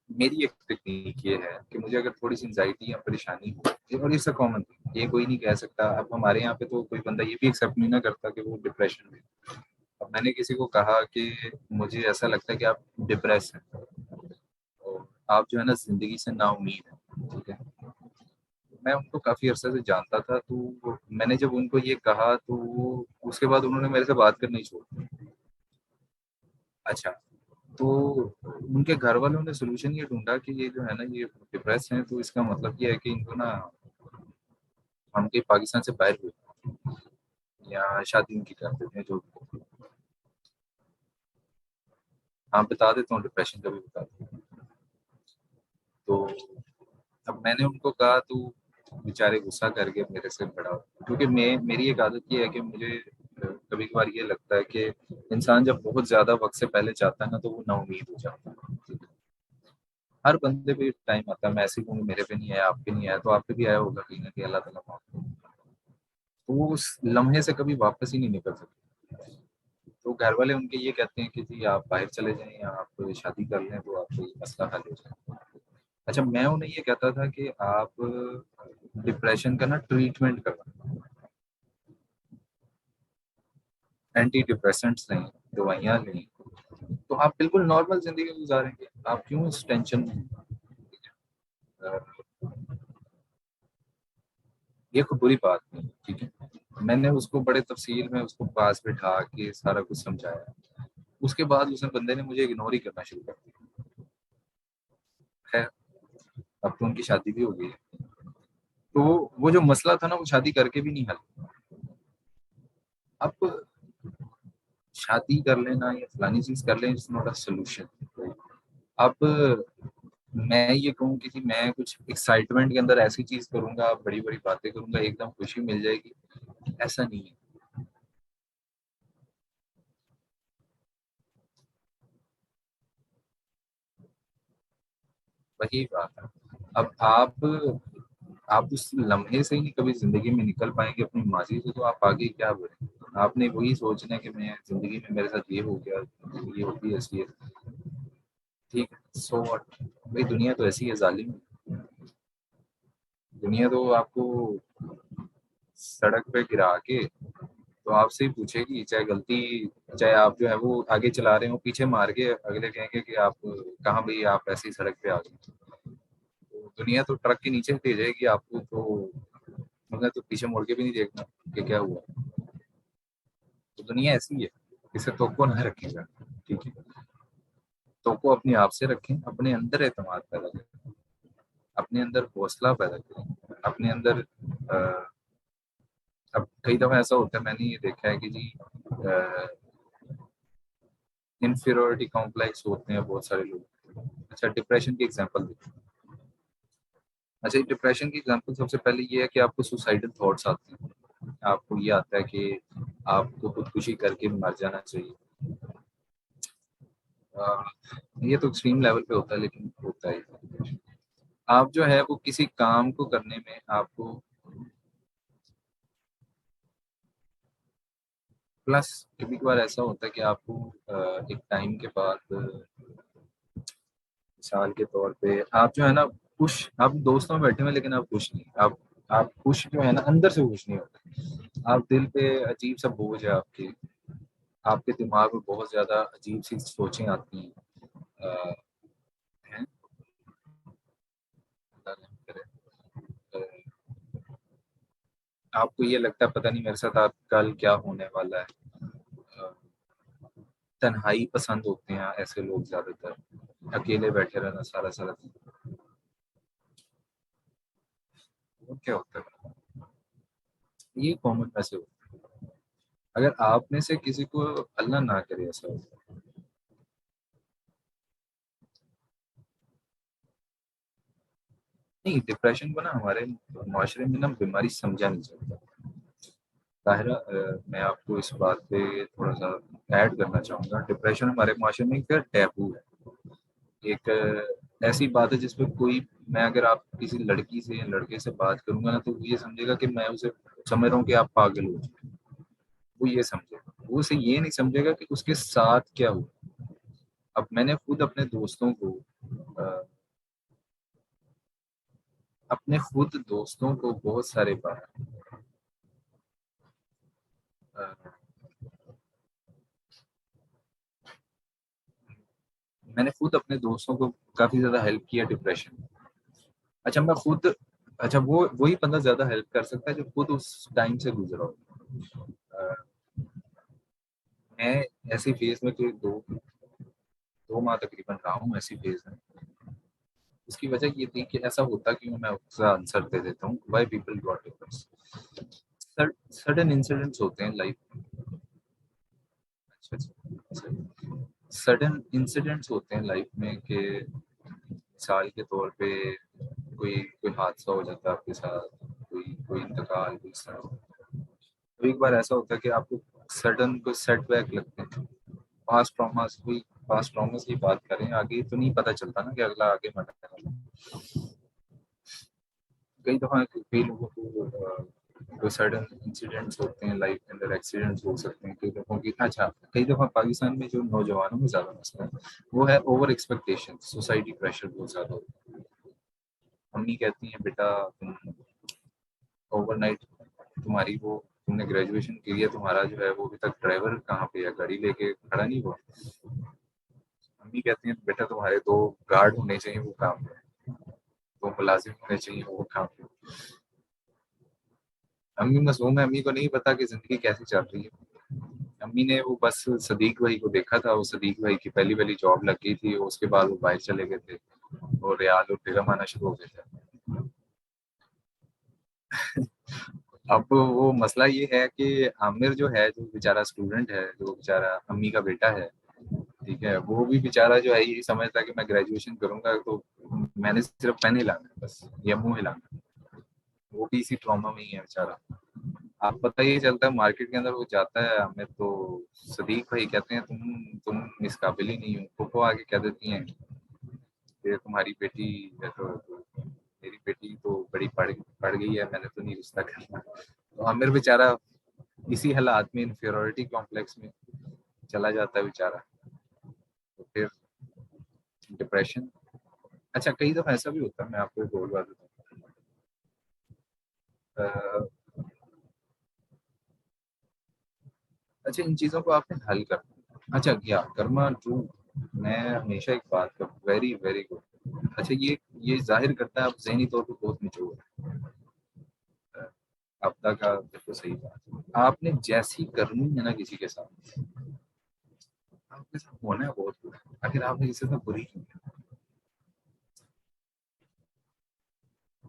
मेरी एक टेक्निक ये है कि मुझे अगर थोड़ी सी एंजाइटी या परेशानी हो, और इससे कॉमन, ये कोई नहीं कह सकता। अब हमारे यहाँ पे तो कोई बंदा ये भी एक्सेप्ट नहीं ना करता कि वो डिप्रेशन में। अब मैंने किसी को कहा कि मुझे ऐसा लगता है कि आप डिप्रेस हैं, तो आप जो है ना जिंदगी से नाउमीद हैं, ठीक है। मैं उनको काफी अरसे से जानता था, तो मैंने जब उनको ये कहा, तो उसके बाद उन्होंने मेरे से बात करनी छोड़ दी। अच्छा, तो उनके घर वालों ने सोल्यूशन ये ढूंढा कि ये जो है ना, ये डिप्रेस हैं, तो इसका मतलब ये है कि इनको ना हम कहीं पाकिस्तान से बाहर हुए या शादी उनकी कर देते हैं जो। हाँ, बता देता हूँ, डिप्रेशन का भी बता देता हूँ। तो अब मैंने उनको कहा, तो बेचारे गुस्सा करके मेरे से बड़ा, क्योंकि मेरी एक आदत ये है कि मुझे कभी कभार ये लगता है कि इंसान जब बहुत ज्यादा वक्त से पहले चाहता है ना, तो वो नाउमीद हो जाता है। हर बंदे पे टाइम आता है, मैं ऐसे कहूँ मेरे पे नहीं आया, आप पे नहीं आया, तो आप पे भी आया होगा कहीं ना कहीं, अल्लाह ताला माफ करे। तो वो उस लम्हे से कभी वापस ही नहीं निकल सकते। तो घर वाले उनके ये कहते हैं कि जी आप बाहर चले जाएं या आप शादी कर लें, तो आपको ये मसला हल हो जाए। अच्छा, मैं उन्हें ये कहता था कि आप डिप्रेशन का ना ट्रीटमेंट करवाएं, एंटी डिप्रेसेंट्स लें, दवाइयाँ लें, तो आप बिल्कुल नॉर्मल जिंदगी गुजारेंगे। आप क्यों इस टेंशन में? अ, ये कोई बुरी बात नहीं, ठीक है। मैंने उसको बड़े तफसील में उसको पास बिठा के सारा कुछ समझाया। उसके बाद उसने बंदे ने मुझे इग्नोर ही करना शुरू कर दिया। अब तो उनकी शादी भी हो गई है। तो वो जो मसला था ना, वो शादी करके भी नहीं हल। अब शादी कर लेना या फलानी चीज कर लेना इज नॉट अ सोल्यूशन। अब मैं ये कहूँ कि जी मैं कुछ एक्साइटमेंट के अंदर ऐसी चीज करूंगा, बड़ी बड़ी बातें करूंगा, एकदम खुशी मिल जाएगी, ऐसा नहीं है। वही बात है। अब आप उस लम्हे से ही नहीं कभी जिंदगी में निकल पाएंगे अपनी माजी से, तो आप आगे क्या बढ़े। आपने वही सोचना है कि मैं जिंदगी में मेरे साथ ये हो गया, ये होती है इसलिए। ठीक है, सो व्हाट। भाई दुनिया तो ऐसी है, जालिम है। दुनिया तो आपको सड़क पे गिरा के तो आपसे ही पूछेगी, चाहे गलती, चाहे आप जो है वो आगे चला रहे हो, पीछे मार के अगले कहेंगे कि आप कहाँ भाई, आप ऐसी सड़क पे आ गए। तो दुनिया तो ट्रक के नीचे दे जाएगी आपको, तो उन्हें तो पीछे मुड़ के भी नहीं देखना कि क्या हुआ। तो दुनिया ऐसी है, इसे तो ना रखेगा। ठीक है, तो अपने आप से रखें, अपने अंदर एतमाद पैदा करें, अपने अंदर हौसला पैदा करें, अपने अंदर अब कई दफा ऐसा होता है, मैंने ये देखा है कि जी इनफीरियोरिटी कॉम्प्लेक्स होते हैं बहुत सारे लोग। अच्छा, डिप्रेशन की एग्जांपल देखो। अच्छा, डिप्रेशन की एग्जांपल सबसे पहले ये है कि आपको सुसाइडल थॉट्स आते हैं, आपको ये आता है कि आपको खुदकुशी करके मर जाना चाहिए। अ, ये तो एक्सट्रीम लेवल पे होता है, लेकिन होता है। आप जो है वो किसी काम को करने में आपको प्लस, कभी कभार ऐसा होता है कि आपको एक टाइम के बाद, मिसाल के तौर पे आप जो है ना खुश, आप दोस्तों में बैठे हुए हैं, लेकिन आप खुश नहीं, आप खुश जो है ना अंदर से खुश नहीं होते। आप दिल पे अजीब सा बोझ है आपके, आपके दिमाग में बहुत ज्यादा अजीब सी सोचें आती हैं। अ, हैं? अल्लाह रहम करे। अ, आपको ये लगता है पता नहीं मेरे साथ आप कल क्या होने वाला है। अ, तन्हाई पसंद होते हैं ऐसे लोग ज्यादातर, अकेले बैठे रहना सारा सारा दिन। वो क्या होता है, ये कॉमन वैसे होता है। अगर आप में से किसी को, अल्लाह ना करे ऐसा हो, नहीं डिप्रेशन को ना हमारे माशरे में ना बीमारी समझा नहीं जाता। ताहिरा, मैं आपको इस बात पे थोड़ा सा ऐड करना चाहूँगा। डिप्रेशन हमारे माशरे में एक टैबू है, एक ऐसी बात है जिसपे कोई, मैं अगर आप किसी लड़की से या लड़के से बात करूंगा ना, तो वो ये समझेगा कि मैं उसे समझ रहा हूँ कि आप पागल हो चुके हैं। वो ये समझेगा, वो उसे ये नहीं समझेगा कि उसके साथ क्या हुआ। अब मैंने खुद अ, अपने खुद दोस्तों को बहुत सारे बार, अ, मैंने खुद अपने दोस्तों को काफी ज्यादा हेल्प किया डिप्रेशन में। अच्छा मैं खुद, अच्छा वो वही बंदा ज्यादा हेल्प कर सकता है जो खुद उस टाइम से गुजरा हो। अ, मैं ऐसी फेज में कोई 2 माह तकरीबन रहा हूँ ऐसी फेज में। उसकी वजह ये थी कि ऐसा होता क्यों, मैं उसका आंसर दे देता हूँ why people got depressed. Sudden incidents होते हैं लाइफ में। अच्छा अच्छा, सडन इंसिडेंट्स होते हैं लाइफ में कि मिसाल के तौर पे कोई कोई हादसा हो जाता है आपके साथ, कोई कोई इंतकाल, कोई सड़क। तो एक बार ऐसा होता है कि आपको सडन कोई सेटबैक लगते हैं, पास्ट ट्रॉमास, कोई पास्ट ट्रॉमास की बात करें, आगे तो नहीं पता चलता ना कि अगला आगे बढ़ने वाला है। कई दफा कई लोगों को जो सडन इंसिडेंट्स होते हैं लाइफ के अंदर, एक्सीडेंट्स हो सकते हैं कई दफा की। अच्छा, कई दफा पाकिस्तान में जो नौजवानों में ज्यादा मसला है वो है ओवर एक्सपेक्टेशन, सोसाइटी प्रेशर बहुत ज्यादा होता है। मम्मी कहती हैं बेटा तुम ओवरनाइट, तुम्हारी वो तुमने ग्रेजुएशन की है, तुम्हारा जो है वो अभी तक ड्राइवर कहाँ पे है, गाड़ी लेके खड़ा नहीं हुआ। मम्मी कहती हैं बेटा तुम्हारे 2 गार्ड होने चाहिए, वो काम पे, 2 मुलाजिम होने चाहिए, वो काम पे। अम्मी मासूम है, अम्मी को नहीं पता कि जिंदगी कैसी चल रही है। अम्मी ने वो बस सदीक भाई को देखा था, वो सदीक भाई की पहली पहली जॉब लग गई थी, उसके बाद वो बाहर चले गए थे। और रियाल और दिरहम आना शुरू हो गए थे। अब वो मसला ये है कि आमिर जो है, जो बेचारा स्टूडेंट है, जो बेचारा अम्मी का बेटा है, ठीक है, वो भी बेचारा जो है यही समझता है कि मैं ग्रेजुएशन करूंगा तो मैंने सिर्फ पेन हिलाना है बस, या मुंह हिलाना है। वो भी इसी ट्रॉमा में ही है बेचारा। आप पता ही चलता है मार्केट के अंदर वो जाता है आमिर, तो सदीक भाई कहते हैं तुम इस काबिल ही नहीं हो। फूफो आगे कह देती हैं कि तुम्हारी बेटी है तो मेरी बेटी तो बड़ी पढ़ गई है, मैंने तो नहीं रिश्ता करना। तो आमिर बेचारा इसी हालात में, इन्फीरियोरिटी कॉम्प्लेक्स में चला जाता है बेचारा। तो फिर डिप्रेशन। अच्छा, कई दफा ऐसा भी होता है, मैं आपको एक और बात बताऊं। अच्छा, इन चीजों को आपने हल कर, अच्छा किया कर्मा ट्रू। मैं हमेशा एक बात कर, वेरी वेरी गुड। अच्छा, ये जाहिर करता है आप जहनी तौर पर बहुत निचोड़ है। आपदा का बिल्कुल सही बात। आपने जैसी करनी है ना किसी के साथ, आपके साथ होना है बहुत बुरा। अगर आपने किसी से बुरी की है,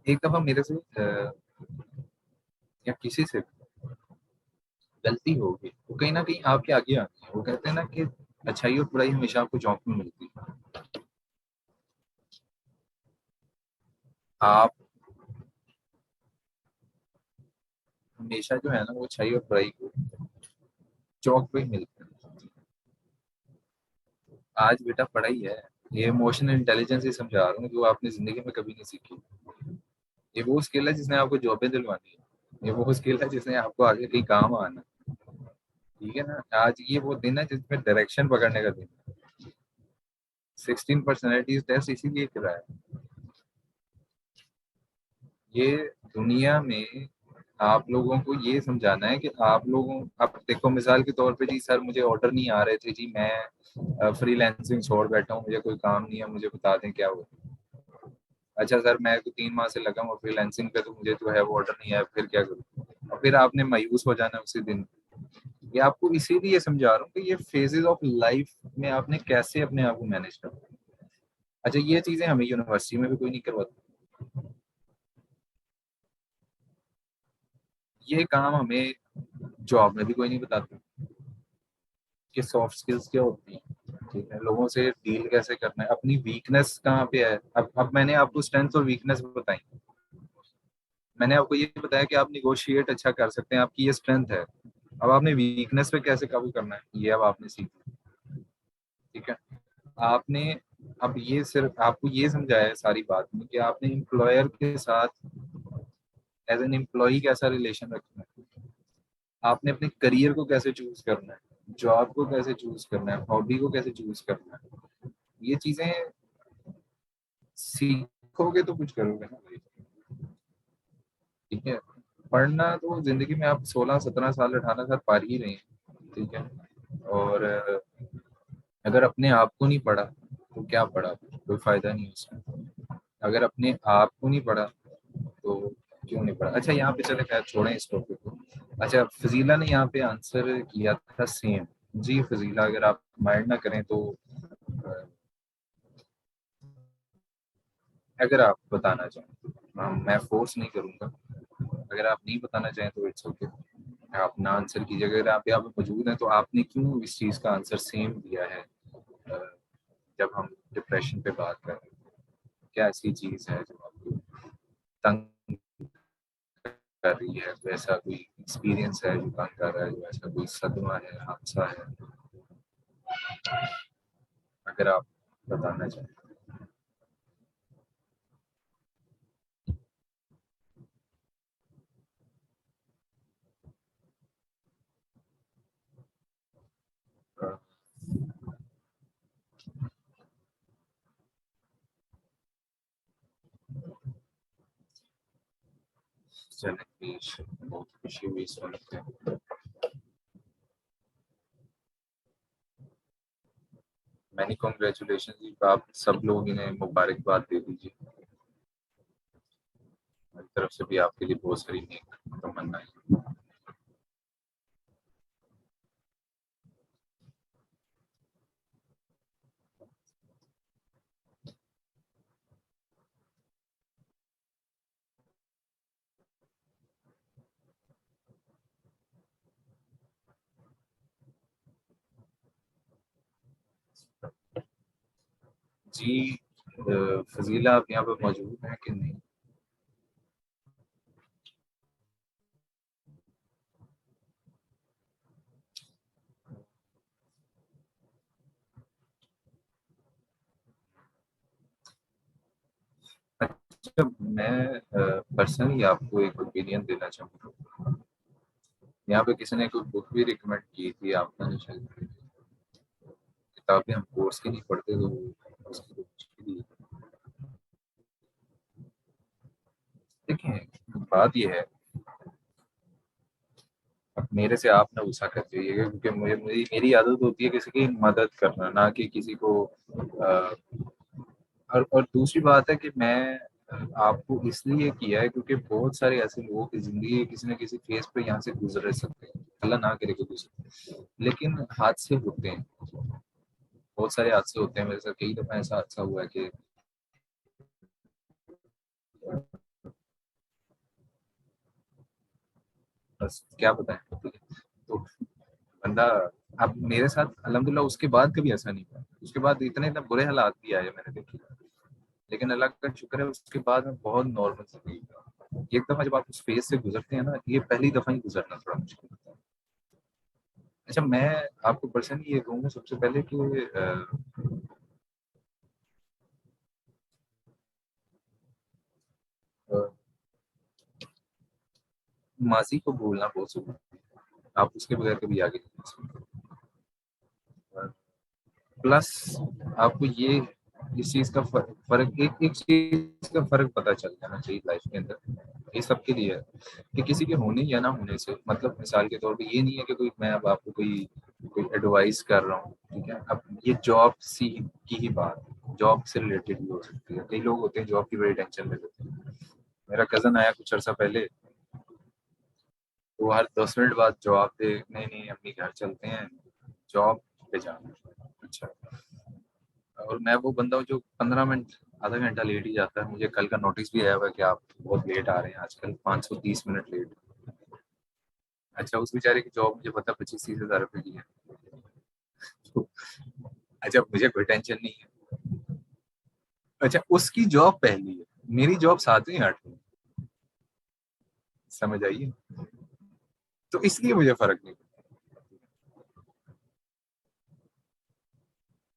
एक दफा मेरे से या किसी से गलती होगी, वो कहीं ना कहीं आपके आगे आती है। वो कहते हैं ना कि अच्छाई और बुराई हमेशा आपको जॉब में मिलती है। आप हमेशा जो है ना वो अच्छाई और बुराई को चौक पे ही मिलते हैं। आज बेटा पढ़ाई है, ये इमोशनल इंटेलिजेंस ही समझा रहा हूँ जो आपने जिंदगी में कभी नहीं सीखी। ये वो स्किल है जिसने आपको जॉबें दिलवानी है। ये वो स्किल है जिसने आपको आगे कहीं काम आना। ठीक है ना, आज ये वो दिन है जिसमें डायरेक्शन पकड़ने का दिन है। 16 पर्सनैलिटीज टेस्ट इसीलिए करा है। ये दुनिया में आप लोगों को ये समझाना है कि आप लोगों, अब देखो मिसाल के तौर पे जी, सर मुझे ऑर्डर नहीं आ रहे थे जी, मैं फ्रीलांसिंग छोड़ बैठा हूँ, मुझे कोई काम नहीं है, मुझे बता दें क्या हो। अच्छा सर, मैं तो 3 माह से लगा हूँ फ्रीलांसिंग पे, तो मुझे जो है वो ऑर्डर नहीं आया, फिर क्या करूँ। और फिर आपने मायूस हो जाना उसी दिन। ये आपको इसीलिए समझा रहा हूँ कि ये फेजेस ऑफ लाइफ में आपने कैसे अपने आप को मैनेज करना। अच्छा, ये चीजें हमें यूनिवर्सिटी में भी कोई नहीं करवाता। ये काम हमें जॉब में भी कोई नहीं बताता कि सॉफ्ट स्किल्स क्या होती हैं। ठीक है, लोगों से डील कैसे करना है, अपनी वीकनेस कहाँ पे है। अब मैंने आपको स्ट्रेंथ और वीकनेस बताई। मैंने आपको ये बताया कि आप निगोशिएट अच्छा कर सकते हैं, आपकी ये स्ट्रेंथ है। अब आपने वीकनेस पे कैसे काबू करना है, ये अब आपने सीखना। ठीक है, आपने अब ये सिर्फ आपको ये समझाया है सारी बात में कि आपने एम्प्लॉयर के साथ एज एन एम्प्लॉय कैसा रिलेशन रखना है। आपने अपने करियर को कैसे चूज करना है, जॉब को कैसे चूज करना है, हॉबी को कैसे चूज करना है। ये चीजें सीखोगे तो कुछ करोगे ना भाई। ठीक है, पढ़ना तो जिंदगी में आप 16 17 साल 18 साल पार ही रहे हैं। ठीक है, और अगर अपने आप को नहीं पढ़ा तो क्या पढ़ा, कोई फायदा नहीं उसमें। अगर अपने आप को नहीं पढ़ा तो क्यों नहीं पढ़ा। अच्छा, यहाँ पे चले खैर छोड़ें इस टॉपिक को। अच्छा, फजीला ने यहाँ पे आंसर किया था सेम। जी फजीला, अगर आप माइंड ना करें तो अगर आप बताना चाहें तो मैं फोर्स नहीं करूंगा। अगर आप नहीं बताना चाहें तो इट्स ओके, आप अपना आंसर कीजिए। अगर आप यहाँ पे मौजूद हैं तो आपने क्यों इस चीज़ का आंसर सेम दिया है। अ, जब हम डिप्रेशन पे बात कर रहे हैं, क्या ऐसी चीज़ है जो आपको तंग कर रही है, तो ऐसा कोई एक्सपीरियंस है जो तंग कर रहा है, जो ऐसा कोई सदमा है, हादसा है, अगर आप बताना चाहें। अ, चलें प्लीज, बहुत खुशी हुई सुन के। मैनी कॉन्ग्रेचुलेशन जी, आप सब लोग इन्हें मुबारकबाद दे दीजिए। मेरी तरफ से भी आपके लिए बहुत सारी नेक तमन्नाएं। जी फजीला, आप यहाँ पे मौजूद हैं कि नहीं? अच्छा, मैं पर्सनली आपको एक ओपिनियन देना चाहूँगा। यहाँ पे किसी ने कोई बुक भी रिकमेंड की थी, आपने जो शायद किताबें हम कोर्स की नहीं पढ़ते तो उसकी तो मुश्किल ही है। देखिए बात ये है, अब मेरे से आप ना गुस्सा करते होइए क्योंकि मुझे मेरी मेरी आदत होती है किसी की मदद करना, ना कि किसी को और दूसरी बात है कि मैं आपको इसलिए किया है क्योंकि बहुत सारे ऐसे लोगों की जिंदगी है, किसी न किसी फेज पे यहाँ से गुजर सकते हैं, अल्लाह ना करे कि गुजरे, लेकिन हादसे होते हैं, बहुत सारे हादसे होते हैं। मेरे साथ कई दफा ऐसा हादसा हुआ है कि बस क्या बताएं। तो बंदा, अब मेरे साथ अल्हम्दुलिल्लाह उसके बाद कभी ऐसा नहीं हुआ, उसके बाद इतने इतने बुरे हालात भी आए मैंने देखे, लेकिन अल्लाह का शुक्र है उसके बाद में बहुत नॉर्मल जिंदगी था। एक दफा जब आप उस फेज से गुजरते हैं ना, ये पहली दफा ही गुजरना थोड़ा मुश्किल होता है। अच्छा, मैं आपको पर्सनली ये कहूँगा सबसे पहले कि अ, माजी को भूलना बहुत जरूरी है, आप उसके बगैर कभी आगे नहीं बढ़ सकते। प्लस आपको ये इस चीज का फर्क एक चीज का फर्क पता चल जाना चाहिए लाइफ के अंदर, ये सबके लिए है कि किसी के होने या ना होने से मतलब, मिसाल के तौर पे ये नहीं है कि कोई मैं अब आपको कोई कोई एडवाइस कर रहा हूँ, ठीक है। अब ये जॉब सी की ही बात, जॉब से रिलेटेड भी हो सकती है, कई लोग होते हैं जॉब की बड़ी टेंशन में लेते हैं। मेरा कजन आया कुछ अर्सा पहले, तो हर 10 मिनट बाद जवाब दे, नहीं नहीं अपनी घर चलते हैं, जॉब पे जाना है। अच्छा, और मैं वो बंदा हूँ जो 15 मिनट आधा घंटा लेट ही जाता है। मुझे कल का नोटिस भी आया हुआ है कि आप बहुत लेट आ रहे हैं आजकल, 530 मिनट लेट। अच्छा, उस बेचारे की जॉब मुझे पता 25-30 हज़ार रुपए की है। तो अच्छा, मुझे कोई टेंशन नहीं है। अच्छा, उसकी जॉब पहली है, मेरी जॉब 7वीं 8वीं, समझ आइए। तो इसलिए मुझे फर्क नहीं पड़ता।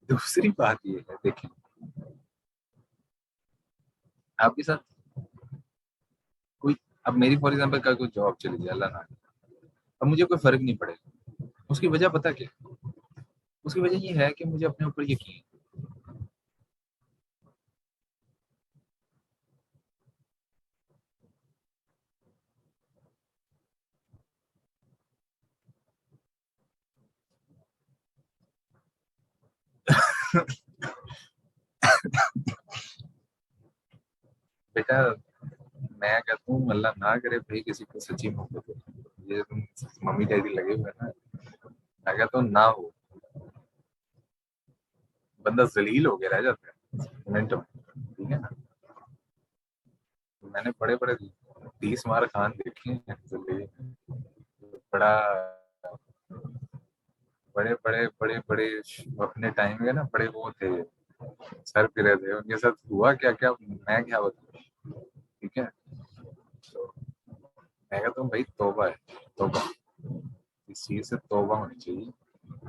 दूसरी बात ये है, देखिए आपके साथ कोई, अब मेरी फॉर एग्जाम्पल का कोई जॉब चली जाए अल्लाह ना करे, अब मुझे कोई फर्क नहीं पड़ेगा। उसकी वजह पता क्या, उसकी वजह ये है कि मुझे अपने ऊपर यकीन। बेटा, मैं कहता हूँ अल्लाह ना करे भाई किसी को सच्ची मोहब्बत हो, ये तुम मम्मी डैडी लगे हुए हैं ना, मैं कहता हूँ ना हो, बंदा जलील होके रह जाता है मिनटों में, ठीक है ना। मैंने बड़े बड़े 30 मार खान देखे हैं जिंदगी में। बड़ा बड़े अपने टाइम के ना बड़े वो थे, सर फिरे थे, उनके साथ हुआ क्या क्या मैं क्या बताऊँ, ठीक है। तो मैं कहता हूँ भाई तौबा है, तौबा, इस चीज से तौबा होनी चाहिए।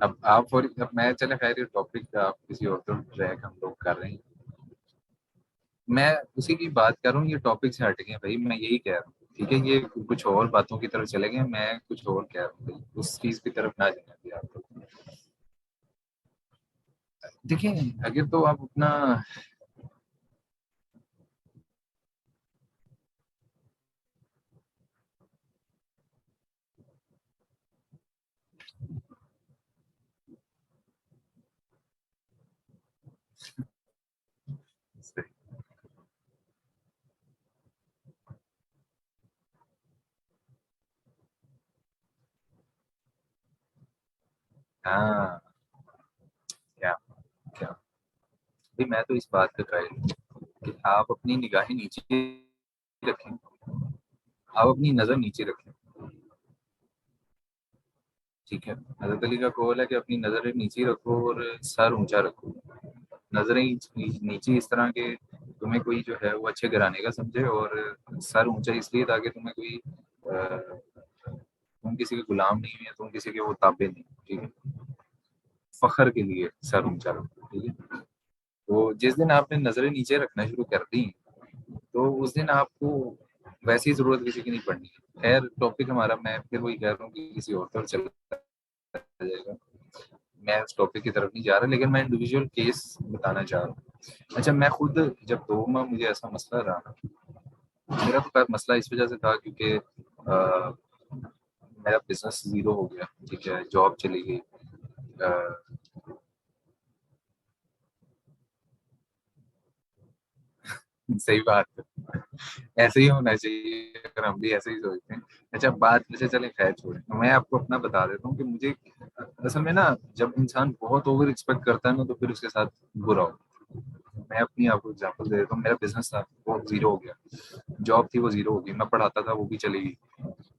अब आप और अब मैं, चले खैर ये टॉपिक आप किसी और तो ट्रैक हम लोग कर रहे हैं, मैं उसी की बात कर रहा हूँ, ये टॉपिक से हट गए भाई, मैं यही कह रहा हूँ, ठीक है। ये कुछ और बातों की तरफ चले गए, मैं कुछ और कह रहा हूँ भाई, उस चीज की तरफ ना जाना चाहिए आपको। देखिए अगर तो आप अपना, हाँ, क्या क्या भाई, मैं तो इस बात का कायल हूँ कि आप अपनी निगाहें नीचे रखें, आप अपनी नजर नीचे रखें, ठीक है। हजरत अली का कौल है कि अपनी नजर नीचे रखो और सर ऊंचा रखो। नजरें नीची इस तरह के, तुम्हें कोई जो है वो अच्छे घराने का समझे, और सर ऊंचा इसलिए ताकि तुम्हें कोई तुम किसी के गुलाम नहीं है, तुम किसी के वो ताबे नहीं, ठीक है। फखर के लिए सर ऊंचा रखो, ठीक है। तो जिस दिन आपने नजरें नीचे रखना शुरू कर दी, तो उस दिन आपको वैसी जरूरत किसी की नहीं पड़नी है। खैर, टॉपिक हमारा, मैं फिर वही कह रहा हूँ कि किसी और तरफ चला जाएगा। मैं उस टॉपिक की तरफ नहीं जा रहा, लेकिन मैं इंडिविजुअल केस बताना चाह रहा हूँ। अच्छा, मैं खुद जब 2 माह मुझे ऐसा मसला रहा ना, मेरा तो खैर मसला इस वजह से था क्योंकि मेरा बिजनेस जीरो हो गया, ठीक है, जॉब चली गई। अ, सही बात है, ऐसे ही होना चाहिए, अगर हम भी ऐसे ही सोचते हैं। अच्छा, बात वैसे चले, खैर छोड़े, मैं आपको अपना बता देता हूँ कि मुझे असल में ना, जब इंसान बहुत ओवर एक्सपेक्ट करता है ना, तो फिर उसके साथ बुरा हो। मैं अपनी आपको एग्जांपल दे देता हूँ। मेरा बिजनेस था वो जीरो हो गया, जॉब थी वो जीरो हो गई, मैं पढ़ाता था वो भी चली गई।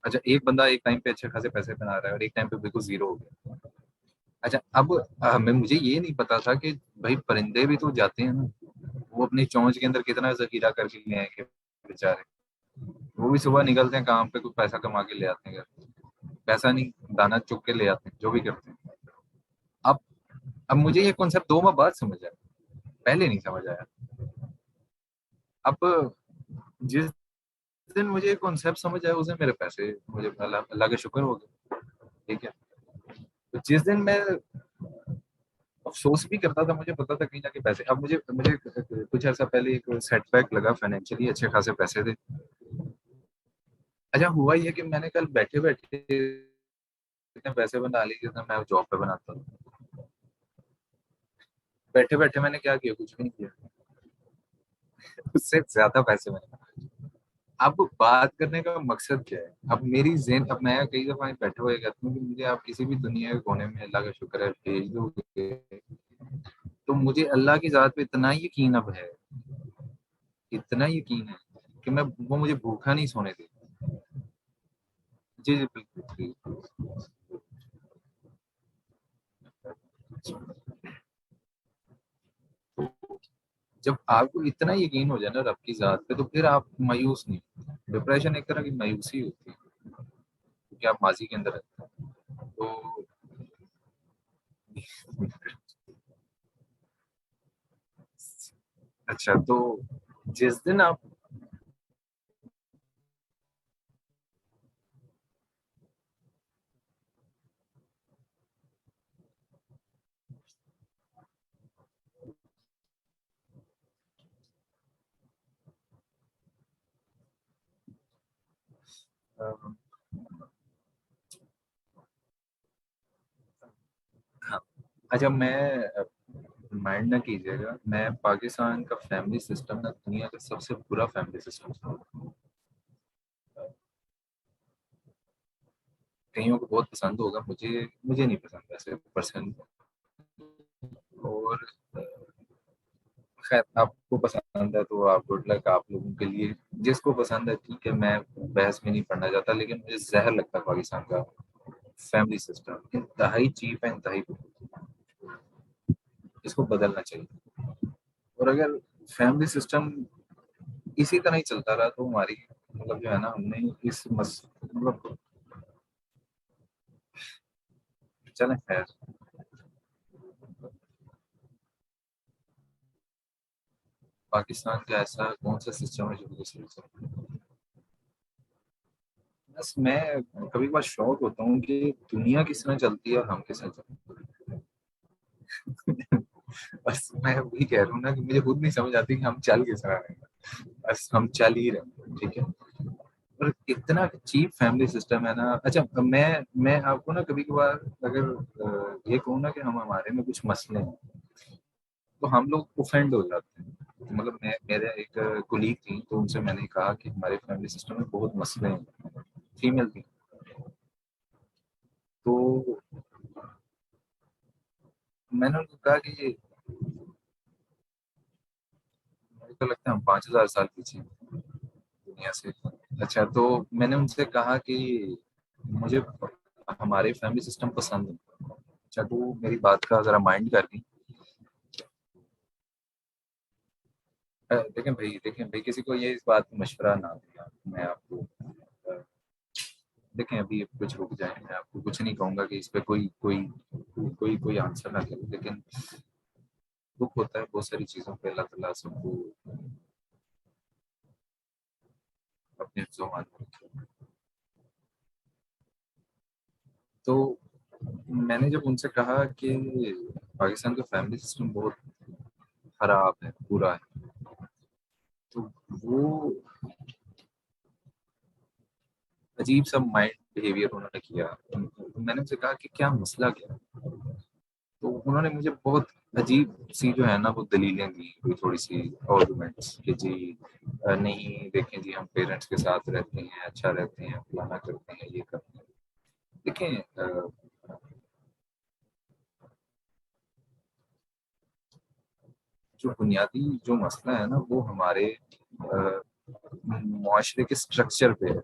अच्छा, एक बंदा एक टाइम पे अच्छे खासे पैसे बना रहा है और एक टाइम पे बिल्कुल जीरो हो गया। अच्छा, अब मैं मुझे ये नहीं पता था कि भाई परिंदे भी तो जाते हैं ना, वो अपनी चोंच के अंदर कितना जखीरा करके ले आएंगे बेचारे। वो भी सुबह निकलते हैं काम पे, कुछ पैसा कमा के ले आते हैं घर। पैसा नहीं, दाना चुग के ले आते हैं, जो भी करते हैं। अब अब मुझे ये कॉन्सेप्ट 2 माह बाद समझ आया, पहले नहीं समझ आया। अब जिस दिन मुझे ये कॉन्सेप्ट समझ आया, उस दिन मेरे पैसे, मुझे अल्लाह अल्लाह का शुक्र हो गया, ठीक है। तो जिस दिन मैं अफसोस भी करता था, मुझे पता था कहीं ना कहीं पैसे, अब मुझे मुझे कुछ अर्सा पहले एक सेटबैक लगा, फाइनेंशियली अच्छे खासे पैसे थे। अच्छा, हुआ ये कि मैंने कल बैठे बैठे इतने पैसे बना लिए जितना मैं जॉब पे बनाता था। बैठे बैठे मैंने क्या किया, कुछ भी नहीं किया, उससे ज्यादा पैसे मैंने बनाए। अब बात करने का मकसद क्या है, अब मेरी जेन, अब मैं कई दफा बैठे हुए कहता हूँ कि मुझे आप किसी भी दुनिया के कोने में, अल्लाह का शुक्र है, भेज दोगे, तो मुझे अल्लाह की जात पे इतना यकीन अब है, इतना यकीन है कि मैं, वो मुझे भूखा नहीं सोने देगा। जी जी, बिल्कुल बिल्कुल। जब आपको इतना यकीन हो जाए ना रब की जात पे, तो फिर आप मायूस नहीं होते। डिप्रेशन एक तरह की मायूसी होती है, क्योंकि आप माजी के अंदर रहते हैं। तो अच्छा, तो जिस दिन आप अ, हाँ, अच्छा, मैं माइंड ना कीजिएगा, मैं पाकिस्तान का फैमिली सिस्टम ना दुनिया का सबसे बुरा फैमिली सिस्टम था। कईयों को बहुत पसंद होगा, मुझे मुझे नहीं पसंद वैसे पर्सन। और खैर, आपको पसंद है तो आप गुड लक आप लोगों के लिए, जिसको पसंद है ठीक है, मैं बहस में नहीं पढ़ना चाहता, लेकिन मुझे जहर लगता है पाकिस्तान का फैमिली सिस्टम, इंतहाई चीप है, इंतहाई, इसको बदलना चाहिए। और अगर फैमिली सिस्टम इसी तरह ही चलता रहा, तो हमारी, मतलब जो है ना, हमने इस मतलब, चले खैर। पाकिस्तान का ऐसा कौन सा सिस्टम है जो बिल्कुल सही चल रहा है? बस मैं कभी कभार शौक होता हूँ कि दुनिया किस तरह चलती है और हम किस तरह चलते हैं। बस मैं वही कह रहा हूँ ना कि मुझे खुद नहीं समझ आती कि हम चल किस तरह रहे हैं, बस हम चल ही रहे हैं, ठीक है। और इतना चीप फैमिली सिस्टम है ना। अच्छा, मैं आपको ना कभी कभार, अगर ये कहूँ ना कि हम, हमारे में कुछ मसले हैं, तो हम लोग ऑफेंड हो जाते हैं। तो मतलब मैं, मेरे एक कुलीग थी, तो उनसे मैंने कहा कि हमारे फैमिली सिस्टम में बहुत मसले हैं, फीमेल थी। तो मैंने उनको कहा कि ये, मुझे तो लगता है हम 5,000 साल पीछे हैं दुनिया से। अच्छा, तो मैंने उनसे कहा कि मुझे हमारे फैमिली सिस्टम पसंद है। अच्छा, तो वो मेरी बात का जरा माइंड कर गई। देखें भाई किसी को ये इस बात में मशवरा ना दें आप। मैं आपको देखें अभी कुछ रुक जाए, मैं आपको कुछ नहीं कहूँगा कि इस पे कोई कोई कोई कोई आंसर ना दे, लेकिन दुख होता है बहुत सारी चीज़ों पे। अल्लाह ताला सबको अपने हिफ्ज़-ओ-मान में रखे। तो मैंने जब उनसे कहा कि पाकिस्तान का फैमिली सिस्टम बहुत खराब है, बुरा है, तो वो अजीब-सा माइंड बिहेवियर उन्होंने किया। तो मैंने उनसे कहा कि क्या मसला क्या है? तो उन्होंने मुझे बहुत अजीब-सी जो है ना वो दलीलें दी, कोई थोड़ी-सी आर्गुमेंट्स कि जी नहीं देखें जी हम पेरेंट्स के साथ रहते हैं, अच्छा रहते हैं, फलाना करते हैं, ये करते हैं। देखें जो बुनियादी जो मसला है ना वो हमारे मुआशरे के स्ट्रक्चर पे है।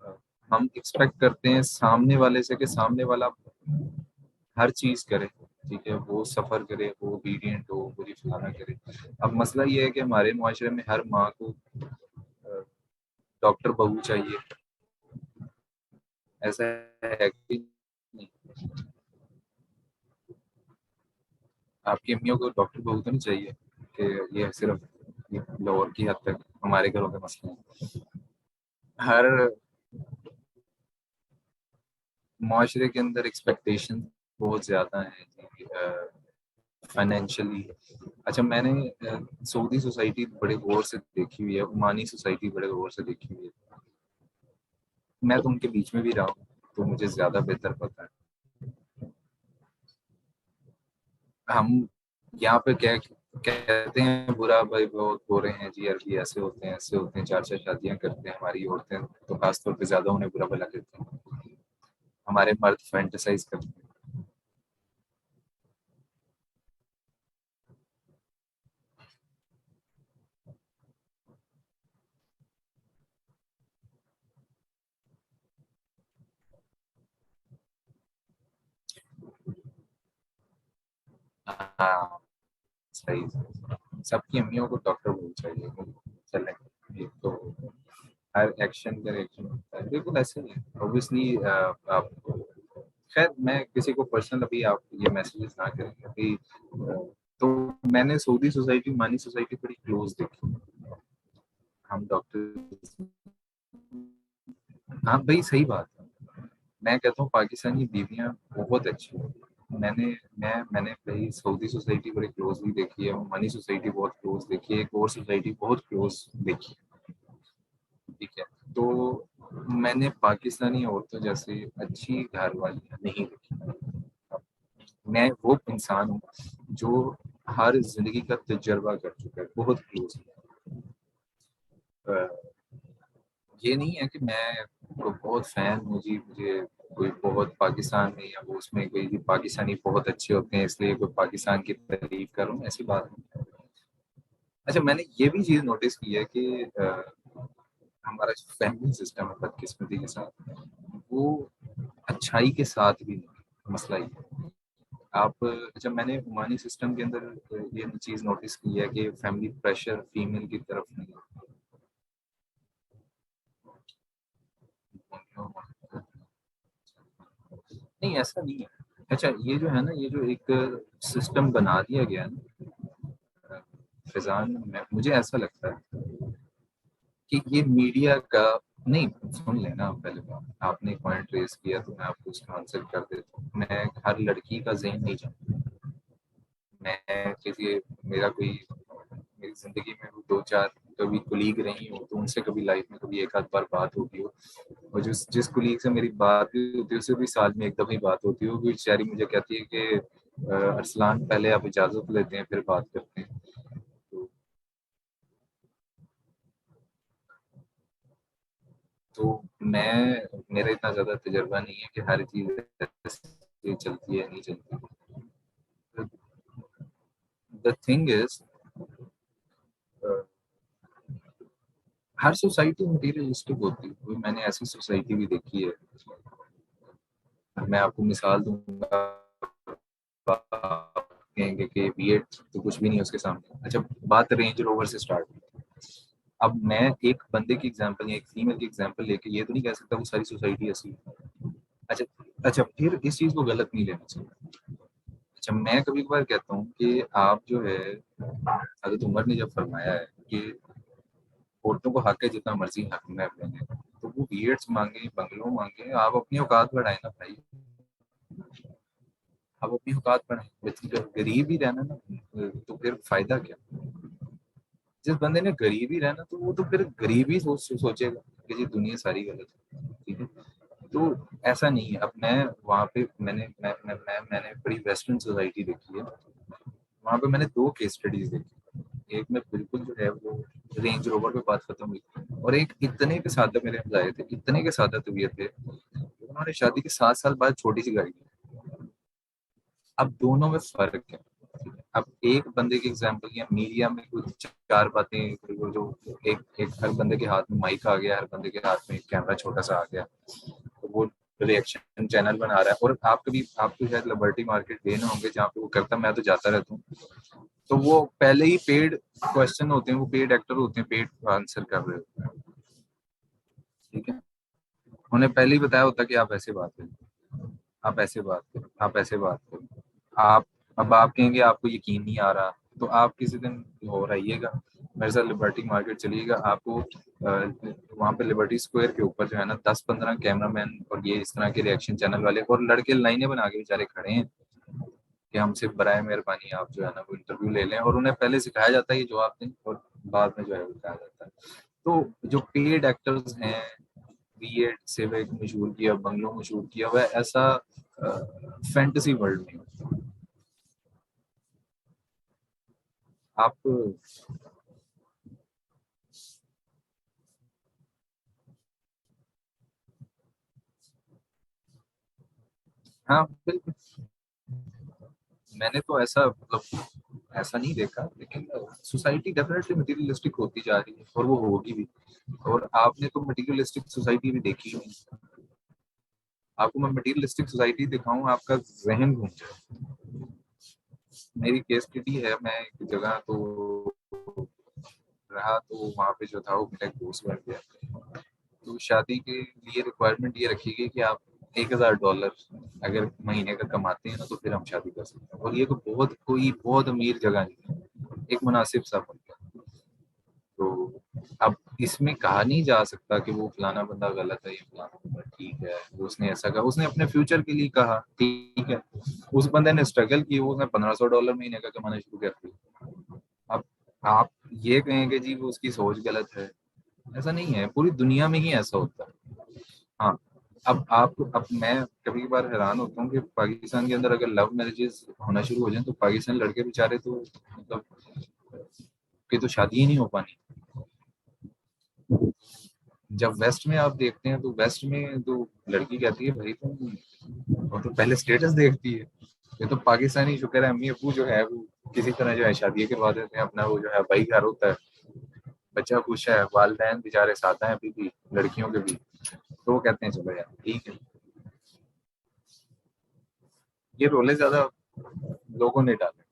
अ, हम एक्सपेक्ट करते हैं सामने वाले से कि सामने वाला हर चीज़ करे, ठीक है? वो सफ़र करे, वो ओबीडिएंट हो, वो ये फलाना करे। अब मसला ये है कि हमारे मुआशरे में हर माँ को अ, डॉक्टर बहू चाहिए, ऐसा है कि नहीं? आपकी अम्मियों को डॉक्टर बहू तो नहीं चाहिए कि ये सिर्फ़ ये लाहौर की हद तक हमारे घरों के मसले हैं। हर मुआशरे के अंदर एक्सपेक्टेशन बहुत ज़्यादा हैं जी फाइनेंशियली। अच्छा मैंने सऊदी सोसाइटी बड़े गौर से देखी हुई है, ओमानी सोसाइटी बड़े गौर से देखी हुई है। मैं तो उनके बीच में भी रहा हूँ, तो मुझे ज़्यादा बेहतर पता है। हम यहाँ पे क्या कहते हैं बुरा भाई बहुत बुरे हैं जी, अरबी ऐसे होते हैं, 4-4 शादियाँ करते हैं, हमारी औरतें तो खास तौर पे ज़्यादा उन्हें बुरा भला कहते हैं। हमारे मर्द फैंटेसाइज़ करते हैं। हाँ, सही। सबकी अम्मियों को डॉक्टर होना चाहिए। चलें, ये तो हर एक्शन का रिएक्शन होता है। बिल्कुल ऐसे ही है। ऑब्वियसली आप खैर मैं किसी को पर्सनल अभी आप ये मैसेजेस ना करें अभी तो मैंने सऊदी सोसाइटी, ओमानी सोसाइटी बड़ी क्लोज़ देखी। हम डॉक्टर हाँ, भई सही बात है। मैं कहता हूँ पाकिस्तानी बीवियाँ बहुत अच्छी हैं। मैंने मैंने भई सऊदी सोसाइटी बड़ी क्लोज़ली देखी है, ओमानी सोसाइटी बहुत क्लोज़ देखी है, एक और सोसाइटी बहुत क्लोज़ देखी है, ठीक है? तो मैंने पाकिस्तानी औरतों जैसे अच्छी घरवालियाँ नहीं देखी। मैं वो इंसान हूँ जो हर ज़िंदगी का तजुर्बा कर चुका है, बहुत क्लोज़ अ, ये नहीं है कि मैं बहुत फ़ैन हूँ जी, मुझे कोई बहुत पाकिस्तान में या वो उसमें कोई भी पाकिस्तानी बहुत अच्छे होते हैं इसलिए कोई पाकिस्तान की तारीफ़ कर रहा हूँ, ऐसी बात नहीं है। अच्छा मैंने ये भी चीज़ नोटिस की है कि हमारा जो फैमिली सिस्टम है बदकिस्मती के साथ, वो अच्छाई के साथ भी नहीं है, मसला ये है। आप अच्छा मैंने ओमानी सिस्टम के अंदर ये चीज़ नोटिस की है कि फैमिली प्रेशर फीमेल की तरफ नहीं है। नहीं ऐसा नहीं है। अच्छा ये जो है ना, ये जो एक सिस्टम बना दिया गया है ना फ़िज़ान में, मुझे ऐसा लगता है कि ये मीडिया का नहीं सुन लेना आप पहले बात। आपने एक पॉइंट रेज़ किया तो मैं आपको उसका आंसर कर देता हूँ। मैं हर लड़की का ज़हन नहीं जानता। मैं किसी मेरा कोई मेरी ज़िंदगी में वो 2-4 कभी कोलीग रही हो, तो उनसे कभी लाइफ़ में कभी एक आध बार बात होती हो और जिस जिस कोलीग से मेरी बात भी होती है, उससे भी साल में 1 दफ़ा ही बात होती है। वो बेचारी मुझे कहती है कि अरसलान पहले आप इजाज़त लेते हैं, फिर बात करते हैं। तो तो मैं मेरा इतना ज़्यादा तजुर्बा नहीं है कि हर चीज़ ऐसे चलती है, नहीं चलती। The thing is a, her society materialistic होती है। कोई मैंने ऐसी सोसाइटी भी देखी है। मैं आपको मिसाल दूँगा कहेंगे कि V8 तो कुछ भी नहीं है उसके सामने। अच्छा, बात रेंज रोवर से स्टार्ट हुई। अब मैं एक बंदे की एग्जांपल या एक फीमेल की एग्जांपल लेके ये तो नहीं कह सकता वो सारी सोसाइटी ऐसी है। अच्छा, अच्छा, फिर इस चीज को गलत नहीं लेना चाहिए। अच्छा, मैं कभी कभार कहता हूँ कि आप जो है, हजरत उमर ने जब फरमाया है कि औरतों को हक है जितना मर्जी हक में अपने, तो वो B8 मांगे, बंगलों मांगे, आप अपनी औकात बढ़ाए ना भाई। आप अपनी औकात बढ़ाए, गरीब ही रहना ना, तो फिर फायदा क्या। जिस बंदे ने गरीब ही रहना तो वो तो फिर गरीब ही सोचेगा कि जी दुनिया सारी गलत है, ठीक है। तो ऐसा नहीं है। अब मैं वहाँ पे मैंने बड़ी वेस्टर्न सोसाइटी देखी है। वहाँ पे मैंने दो केस स्टडीज देखी। एक में बिल्कुल जो है वो रेंज रोवर पे बात खत्म हुई, और एक इतने के सादा मेरे हम आए थे, इतने के सादा तबीयत थे, उन्होंने शादी के 7 साल बाद छोटी सी गाड़ी ली। अब दोनों में फर्क है। अब एक बंदे की एग्जांपल या मीडिया में कुछ चार बातें, वो जो एक एक हर बंदे के हाथ में माइक आ गया, हर बंदे के हाथ में कैमरा छोटा सा आ गया, तो वो रिएक्शन चैनल बना रहा है। और आप कभी, आपको शायद लिबर्टी मार्केट गए ना होंगे जहाँ पे वो करता, मैं तो जाता रहता हूँ। तो वो पहले ही पेड क्वेश्चन होते हैं, वो पेड एक्टर होते हैं, पेड आंसर कर रहे होते हैं, ठीक है। उन्हें पहले ही बताया होता कि आप ऐसे बात करें, आप ऐसे बात करें, आप ऐसे बात करें। आप, अब आप कहेंगे आपको यकीन नहीं आ रहा, तो आप किसी दिन हो रहिएगा, मेरे साथ लिबर्टी मार्केट चलिएगा, आपको वहाँ पे लिबर्टी स्क्वायर के ऊपर जो है ना 10-15 कैमरामैन और ये इस तरह के रिएक्शन चैनल वाले और लड़के लाइनें बना के बेचारे खड़े हैं कि हमसे बराए मेहरबानी आप जो है ना वो इंटरव्यू ले लें, और उन्हें पहले सिखाया जाता है ये जवाब दें, और बाद में जो है वो कहा जाता है। तो जो पेड एक्टर्स हैं, B8 से वह एक मशहूर किया, बंगलों मशहूर किया, वह ऐसा फैंटेसी वर्ल्ड में होता है। आप, हाँ बिल्कुल। मैंने तो ऐसा मतलब ऐसा नहीं देखा, लेकिन सोसाइटी डेफिनेटली मटेरियलिस्टिक होती जा रही है, और वो होगी भी। और आपने तो मटेरियलिस्टिक सोसाइटी भी देखी ही नहीं। आपको मैं मटेरियलिस्टिक सोसाइटी दिखाऊं, आपका जहन घूम जाए। मेरी केस स्टडी है, मैं एक जगह तो रहा, तो वहाँ पे जो था वो मेरा एक दोस्त बन गया। तो शादी के लिए रिक्वायरमेंट ये रखी गई कि आप $1000 अगर महीने का कमाते हैं ना, तो फिर हम शादी कर सकते हैं। और ये तो बहुत कोई बहुत अमीर जगह नहीं है, एक मुनासिब सा मुल्क है। तो अब इसमें कहा नहीं जा सकता कि वो फलाना बंदा गलत है, ये फलाना बंदा ठीक है, वो उसने ऐसा कहा, उसने अपने फ्यूचर के लिए कहा, ठीक है। उस बंदे ने स्ट्रगल की, वो उसने $1500 महीने का कमाना शुरू कर दिया। अब आप ये कहें कि जी वो उसकी सोच गलत है, ऐसा नहीं है, पूरी दुनिया में ही ऐसा होता है। हाँ, अब मैं कभी कभार हैरान होता हूँ कि पाकिस्तान के अंदर अगर लव मैरिजेस होना शुरू हो जाए, तो पाकिस्तानी लड़के बेचारे तो मतलब कि तो शादी ही नहीं हो पानी। जब वेस्ट में आप देखते हैं, तो वेस्ट में तो लड़की कहती है भाई तुम, और तो पहले स्टेटस देखती है। ये तो पाकिस्तानी शुक्र है, अम्मी अबू जो है वो किसी तरह जो है शादी करवा देते हैं, अपना वो जो है भाई घर होता है, बच्चा खुश है, वालदैन बेचारे साथ हैं अभी भी लड़कियों के भी, तो वो कहते हैं चलो यार ठीक है। ये रोले ज्यादा लोगों ने डाले।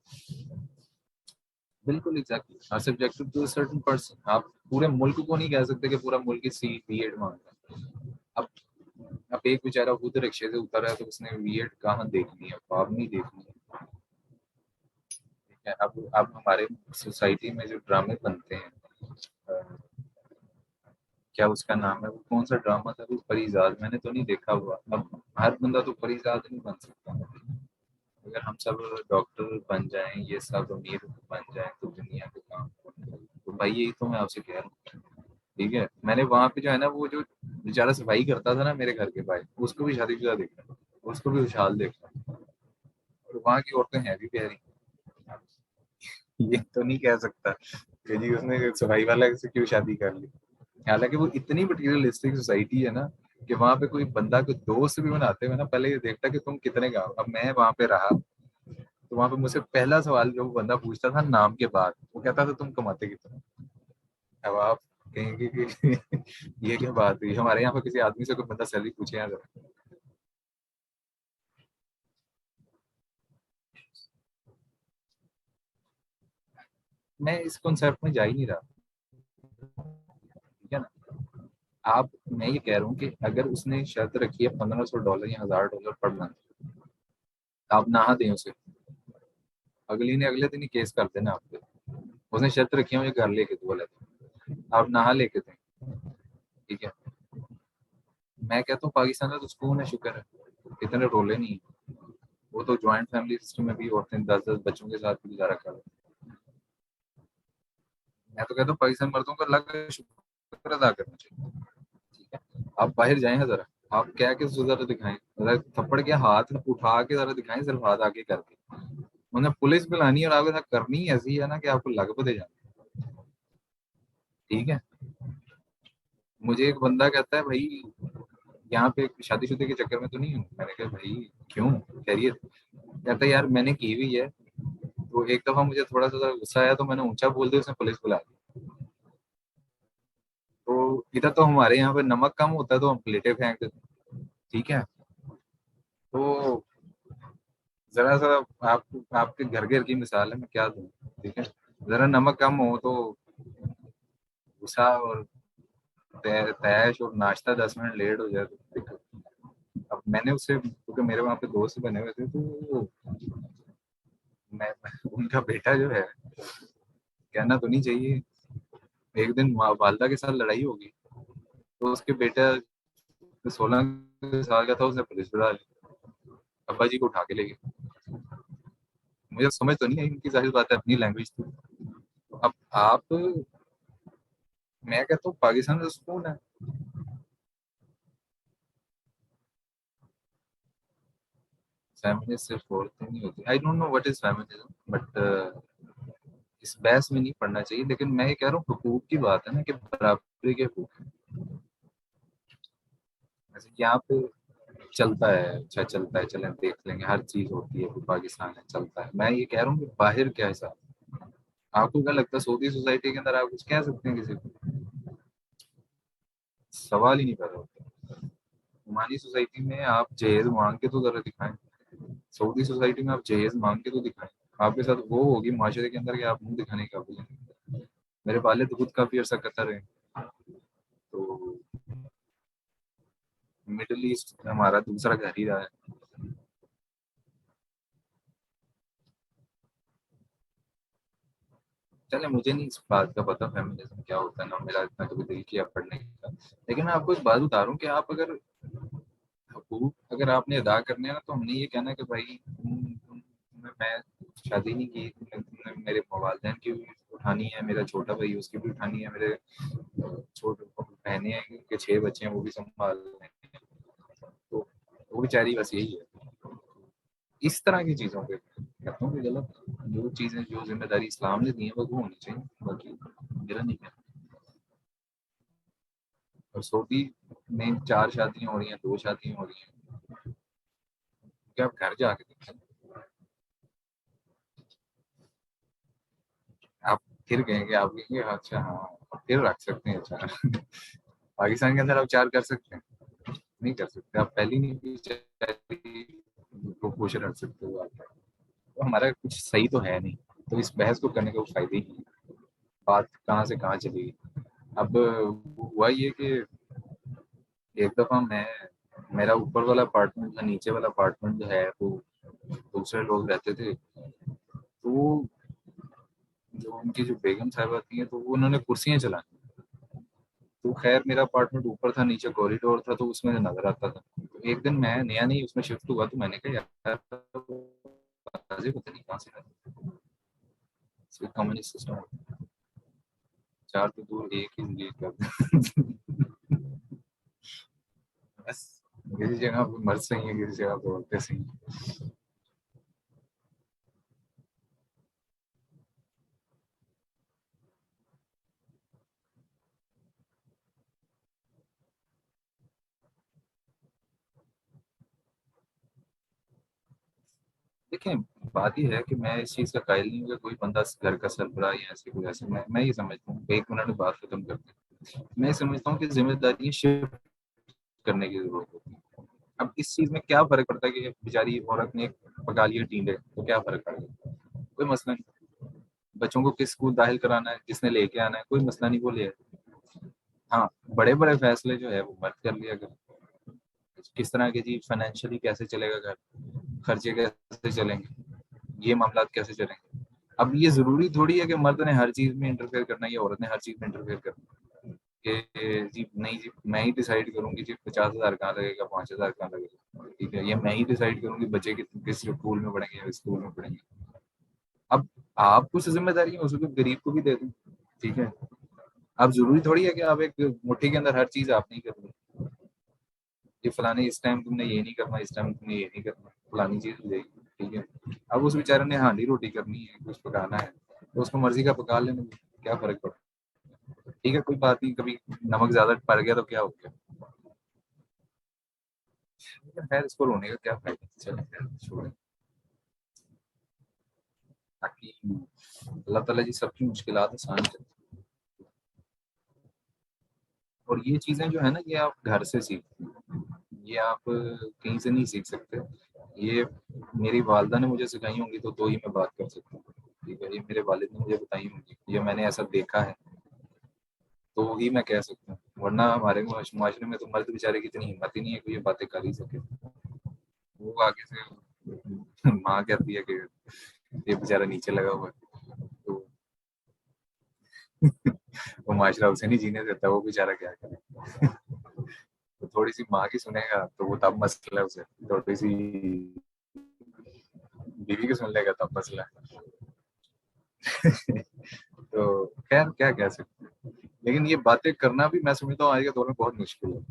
बिल्कुल exactly, are subjected to certain person. आप पूरे मुल्क को नहीं कह सकते कि पूरा मुल्क ही B8 मांगता है। अब अब एक बेचारा खुद रिक्शे से उतर है, तो उसने B8 कहाँ देखनी है, ख्वाब नहीं देखनी है, ठीक है। अब हमारे सोसाइटी में जो ड्रामे बनते हैं, अ, क्या उसका नाम है, वो कौन सा ड्रामा था, वो परिजाद, मैंने तो नहीं देखा हुआ। अब हर बंदा तो परिजाद नहीं बन सकता। अगर हम सब डॉक्टर बन जाएं, ये सब अमीर बन जाएं, तो दुनिया के काम कौन करेगा? तो भाई यही तो मैं आपसे कह रहा हूँ, ठीक है। मैंने वहां पे जो है ना, वो जो बेचारा सफाई करता था ना मेरे घर के भाई, उसको भी शादीशुदा देखा, उसको भी खुशहाल देखा, और वहाँ की औरतें हैं भी प्यारी। ये तो नहीं कह सकता कि जी उसने सफाई वाला से क्यों शादी कर ली। हालांकि वो इतनी मटीरियलिस्टिक सोसाइटी है ना, कि वहां पे कोई बंदा कोई दोस्त भी बनाते हुए ना, पहले ये देखता कि तुम कितने का हो। अब मैं वहां पे रहा, तो वहां पे मुझसे पहला सवाल जो वो बंदा पूछता था नाम के बाद, वो कहता था तुम कमाते कितना। अब आप कहेंगे कि ये क्या बात हुई, हमारे यहाँ पे किसी आदमी से कोई बंदा सैलरी पूछे यहाँ जरा। मैं इस कॉन्सेप्ट में जा ही नहीं रहा, ठीक है ना। आप, मैं ये कह रहा हूँ कि अगर उसने शर्त रखी है $1500 या $1000 पर मंथ, आप नहा दें उसे, अगली ने अगले दिन ही केस कर देना आप पे। उसने शर्त रखी है मुझे घर लेके दो, बोला था आप नहा लेके दें, ठीक है। मैं कहता हूँ पाकिस्तान का तो सुकून है, शुक्र है, इतने रोले नहीं है। वो तो ज्वाइंट फैमिली सिस्टम में भी औरतें 10-10 बच्चों के साथ भी गुजारा कर रहे हैं। मैं तो कहता हूँ पाकिस्तान मर्दों का अल्लाह का शुक्र अदा करना चाहिए, ठीक है। आप बाहर जाएं जरा, आप क्या के जरा दिखाएं, जरा थप्पड़ के हाथ उठा के जरा दिखाएं, सिर्फ हाथ आगे करके। उन्हें पुलिस बुलानी है और आपके साथ करनी ऐसी है ना कि आपको लग पड़े जाए, ठीक है। मुझे एक बंदा कहता है भाई यहाँ पे शादीशुदा के चक्कर में तो नहीं हूँ, मैंने कहा भाई क्यों, खैरियत। कहता है यार मैंने की हुई है, तो एक दफा मुझे थोड़ा सा गुस्सा आया तो मैंने ऊंचा बोल दिया, उसने पुलिस बुला दी। तो इधर तो हमारे यहाँ पे नमक कम होता है तो हम प्लेटें फेंक देते हैं, ठीक है। तो जरा सा आप, आपके घर घर की मिसाल है, मैं क्या दूं, ठीक है। जरा नमक कम हो तो गुस्सा, और तैश और नाश्ता 10 मिनट लेट हो जाए तो दिक्कत। अब मैंने उससे, क्योंकि मेरे वहाँ पे दोस्त बने हुए थे, तो मैं उनका बेटा जो है, कहना तो नहीं चाहिए, एक दिन वालदा के साथ लड़ाई होगी, तो उसके बेटा 16 साल का था, उसने पुलिस बुला ली, अब्बा जी को उठा के ले गए। मुझे समझ तो नहीं आई इनकी, जाहिर बात है अपनी लैंग्वेज थी। अब आप, मैं कहता हूँ पाकिस्तान का सुकून है। फेमिनिस्ट सिर्फ औरतें नहीं होती, I don't know what is feminism, but इस बहस में नहीं पढ़ना चाहिए। लेकिन मैं ये कह रहा हूँ हुकूक की बात है ना, कि बराबरी के हुकूक हैं। जैसे कि यहाँ पे चलता है, अच्छा चलता है, चलें देख लेंगे, हर चीज होती है, पाकिस्तान है चलता है। मैं ये कह रहा हूँ कि बाहर क्या हिसाब, आपको क्या लगता है सऊदी सोसाइटी के अंदर आप कुछ कह सकते हैं किसी को, सवाल ही नहीं पैदा होता। हमारी सोसाइटी में आप जहेज मांग के तो जरा दिखाएं, सऊदी सोसाइटी में आप जहेज मांग के तो दिखाएं। आपके साथ वो होगी माशरे के अंदर कि आप मुंह दिखाने के काबिल हैं। मेरे वालिद खुद काफी अर्सा कतर है, तो मिडिल ईस्ट हमारा दूसरा घर ही रहा है। चले मुझे नहीं इस बात का पता फेमिनिज्म क्या होता है ना, मेरा इतना कभी दिल किया पढ़ने का। लेकिन मैं आपको एक बात बता रहा हूँ कि आप अगर हकूक अगर आपने अदा करने हैं ना, तो हमने ये कहना है कि भाई मैं शादी नहीं की, तुमने मेरे वालदेन की भी उठानी है, मेरा छोटा भाई उसकी भी उठानी है, मेरे छोटे बहनें हैं उनके 6 बच्चे हैं वो भी संभाल रहे हैं, तो वो बेचारी बस यही है। इस तरह की चीज़ों पे कहता हूँ कि गलत, जो चीज़ें जो जिम्मेदारी इस्लाम ने दी है वो होनी चाहिए, बाकी मेरा नहीं कहना। और सऊदी में 4 शादियां हो रही हैं, 2 शादियां हो रही हैं, क्या आप घर जाके देखें, आप फिर कहेंगे, आप कहेंगे अच्छा हाँ फिर रख सकते हैं चार। पाकिस्तान के अंदर आप 4 कर सकते हैं, नहीं कर सकते, आप पहली नहीं की को खुश रख सकते हो आप, तो हमारा कुछ सही तो है नहीं, तो इस बहस को करने का कोई फायदा ही नहीं है। बात कहाँ से कहाँ चली गई। अब हुआ ये कि एक दफा मैं, मेरा ऊपर वाला अपार्टमेंट था, नीचे वाला अपार्टमेंट जो है वो दूसरे लोग रहते थे, तो जो उनकी जो बेगम साहिबा थी तो वो उन्होंने कुर्सियां चलाई। तो खैर मेरा अपार्टमेंट ऊपर था, नीचे कॉरिडोर था, तो उसमें से नजर आता था। तो एक दिन मैं नया नहीं उसमें शिफ्ट हुआ, तो मैंने कहा यार आवाज़ें पता नहीं कहाँ से आ रही हैं। कम्युनिस्ट सिस्टम, 4 तो दूर एक ही कर बस, किसी जगह पे मर्द सही है, किसी जगह पे औरतें सही हैं। देखें, बात ये है कि मैं इस चीज़ का कायल नहीं हूँ कि कोई बंदा घर का सरबराह या ऐसे कोई ऐसे, मैं ये समझता हूँ, 1 मिनट में बात खत्म करते हैं। मैं समझता हूँ कि जिम्मेदारी शिफ्ट करने की जरूरत होती है। अब इस चीज़ में क्या फर्क पड़ता है कि बेचारी औरत ने पका लिए टींडे, तो क्या फर्क पड़ गया, कोई मसला नहीं। बच्चों को किस स्कूल दाखिल कराना है, किसने लेके आना है, कोई मसला नहीं, वो ले आए। हाँ, बड़े बड़े फैसले जो है वो मर्द कर लिया कर। किस तरह के जी, फाइनेंशियली कैसे चलेगा घर, खर्चे कैसे चलेंगे, ये मामला कैसे चलेंगे। अब ये जरूरी थोड़ी है कि मर्द ने हर चीज में इंटरफेयर करना है या औरत ने हर चीज में इंटरफेयर करना है कि जी नहीं जी मैं ही डिसाइड करूंगी जी 50,000 कहाँ लगेगा, 5,000 कहाँ लगेगा, ठीक है, ये मैं ही डिसाइड करूंगी बच्चे किस स्कूल में पढ़ेंगे या स्कूल में पढ़ेंगे। अब आप कुछ जिम्मेदारी है उसको गरीब को भी दे दूं, ठीक है। अब जरूरी थोड़ी है कि आप एक मुट्ठी के अंदर हर चीज आप नहीं कर रहे कि फलाने इस टाइम तुमने ये नहीं करना, इस टाइम तुमने ये नहीं करना, फलानी चीज हो जाएगी, ठीक है। अब उस बेचारे ने हांडी रोटी करनी है, कुछ पकाना है, तो उसको मर्जी का पका लेने में क्या फर्क पड़ता है, ठीक है, कोई बात नहीं, कभी नमक ज्यादा पड़ गया तो क्या हो गया। लेकिन खैर इसको रोने का क्या फायदा, चलो खैर छोड़ें। ताकि अल्लाह ताला जी सबकी मुश्किलात आसान करे। और ये चीजें जो है ना, ये आप घर से सीखते हैं, ये आप कहीं से नहीं सीख सकते। ये मेरी वालदा ने मुझे सिखाई होंगी तो ही मैं बात कर सकता हूँ, ठीक है, ये मेरे वालिद ने मुझे बताई होंगी, ये मैंने ऐसा देखा है तो ही मैं कह सकता हूँ, वरना हमारे माशरे में तो मर्द बेचारे की इतनी हिम्मत ही नहीं है कि ये बातें कर ही सके। वो आगे से माँ कहती है कि ये बेचारा नीचे लगा हुआ है, तो वो माशरा उसे नहीं जीने देता, वो बेचारा क्या करे। तो थोड़ी सी माँ की सुनेगा तो वो तब मसला है उसे, थोड़ी सी बीवी की सुन लेगा तब मसला है। तो खैर क्या कह सकते हैं, लेकिन ये बातें करना भी मैं समझता हूँ आज के दौर में बहुत मुश्किल है।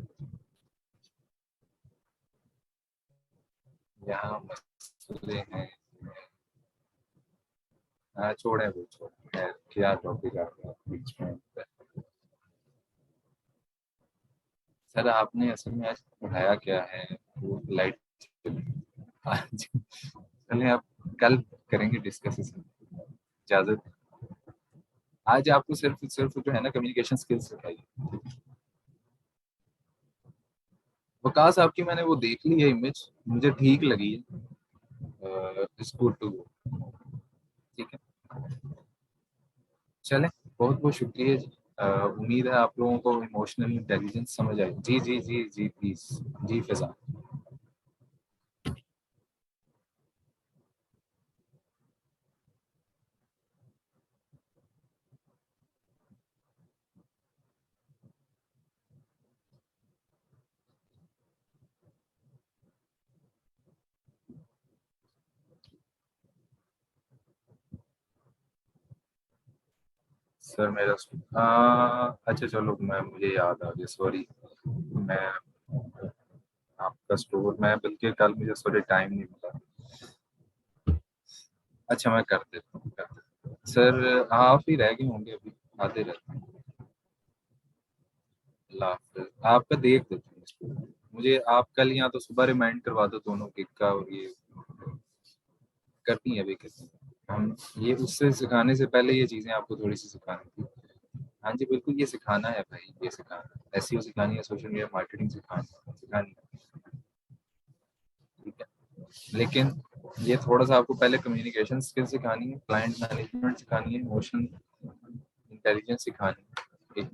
यहाँ मसले हैं। हाँ छोड़े वो, छोड़े, खैर क्या टॉपिक आ गया बीच में। सर आपने असल में आज पढ़ाया क्या है, वो लाइट आज चलिए आप कल करेंगे डिस्कस इसे, इजाजत। आज आपको सिर्फ सिर्फ जो है ना कम्युनिकेशन स्किल्स सिखाई। वकास आपकी मैंने वो देख ली है इमेज, मुझे ठीक लगी है, इसको टू, ठीक है। चलें, बहुत बहुत शुक्रिया जी। उम्मीद है आप लोगों को इमोशनल इंटेलिजेंस समझ आई। जी जी जी जी प्लीज। Ji Fiza. सर मेरा अच्छा चलो, मैं मुझे याद आ गया, सॉरी। मैं आपका स्टोर मैं बल्कि कल मुझे सॉरी टाइम नहीं मिला। अच्छा मैं कर देता हूँ, कर देता हूँ सर, आप ही रह गए होंगे अभी, आते रहते हैं। अल्लाह हाफ़िज़। आपका देख देता हूँ इसको। मुझे आप कल या तो सुबह रिमाइंड करवा दो दोनों किक का, और ये करनी है अभी करनी है। हम ये उससे सिखाने से पहले ये चीज़ें आपको थोड़ी सी सिखानी थी। हाँ जी बिल्कुल, ये सिखाना है भाई, ये सिखाना है, एसईओ सिखानी है, सोशल मीडिया मार्केटिंग सिखानी है, ठीक है। लेकिन ये थोड़ा सा आपको पहले कम्युनिकेशन स्किल सिखानी है, क्लाइंट मैनेजमेंट सिखानी है, इमोशन इंटेलिजेंस सिखानी है, एक